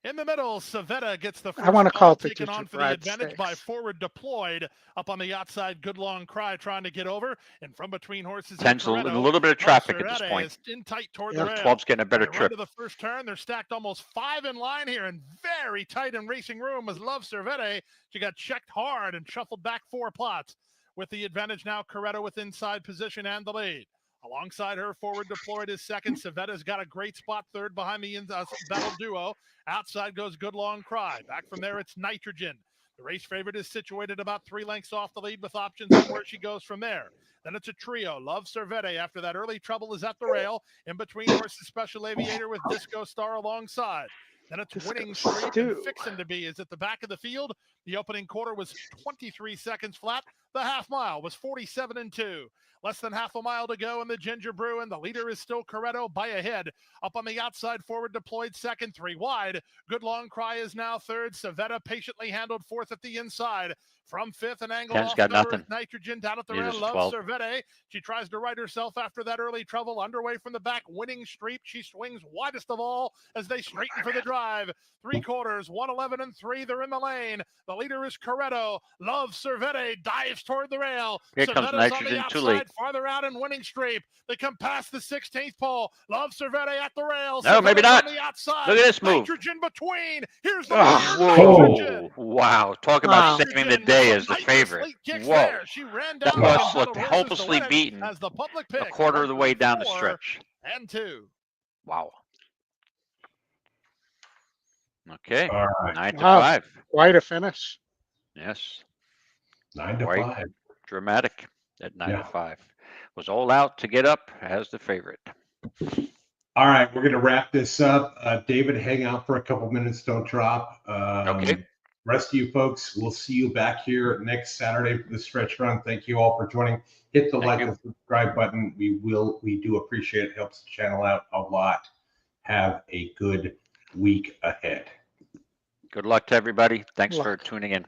In the middle, Savetta gets the first I want to ball, call it the taken on for the gingerbread advantage by stakes. forward deployed. Up on the outside, good long cry trying to get over. And from between horses, Tends a Corretto, little bit of traffic at this Cerrete point. is in tight toward Yeah. the rail. 12's getting a better They run trip. to the first turn. They're stacked almost 5 in line here and very tight in racing room as Love Cervete. She got checked hard and shuffled back 4 plots. With the advantage now, Corretto with inside position and the lead. Alongside her, forward deployed is second. Savetta's got a great spot third behind the battle duo. Outside goes Good Long Cry. Back from there, it's Nitrogen. The race favorite is situated about 3 lengths off the lead with options on where she goes from there. Then it's a trio. Love Cervete after that early trouble is at the rail. In between horses, Special Aviator with Disco Star alongside. Then it's Winning Street and Fixin' to Be is at the back of the field. The opening quarter was 23 seconds flat. The half mile was 47-2. Less than half a mile to go in the Ginger Brew, and the leader is still Corretto by a head. Up on the outside, forward deployed second, 3 wide. Good Long Cry is now third. Savetta patiently handled fourth at the inside. From fifth, an angle Ken's off got number nothing. with Nitrogen down at the Neither rail. does Love 12. Cervete. She tries to right herself after that early trouble. Underway from the back, Winning Street. She swings widest of all as they straighten for the drive. 3 quarters, 111 and 3. They're in the lane. The leader is Corretto. Love Cervete dives toward the rail. Here comes Cervete's on the Nitrogen, too outside, late. farther out in Winning Street. They come past the 16th pole. Love Cervete at the rail. No, maybe Cervete's not. on the outside. Look at this move. Nitrogen between. Here's the Whoa. Nitrogen. Wow. Talk about Wow. saving the day as the favorite. Whoa. She ran That down like horse a looked ton of horses to hopelessly win it beaten as the public a pick. quarter of the way down the 4 stretch. and 2. Wow. Okay. All right. 9 to Wow. 5. Quite a finish. Yes. 9 to Quite 5. dramatic at 9 Yeah. to 5. Was all out to get up as the favorite. All right, we're going to wrap this up. David, hang out for a couple minutes. Don't drop. Okay. Rest of you folks, we'll see you back here next Saturday for the stretch run. Thank you all for joining. Hit the Thank like you. and subscribe button. We do appreciate it. Helps the channel out a lot. Have a good week ahead. Good luck to everybody. Thanks Luck. for tuning in.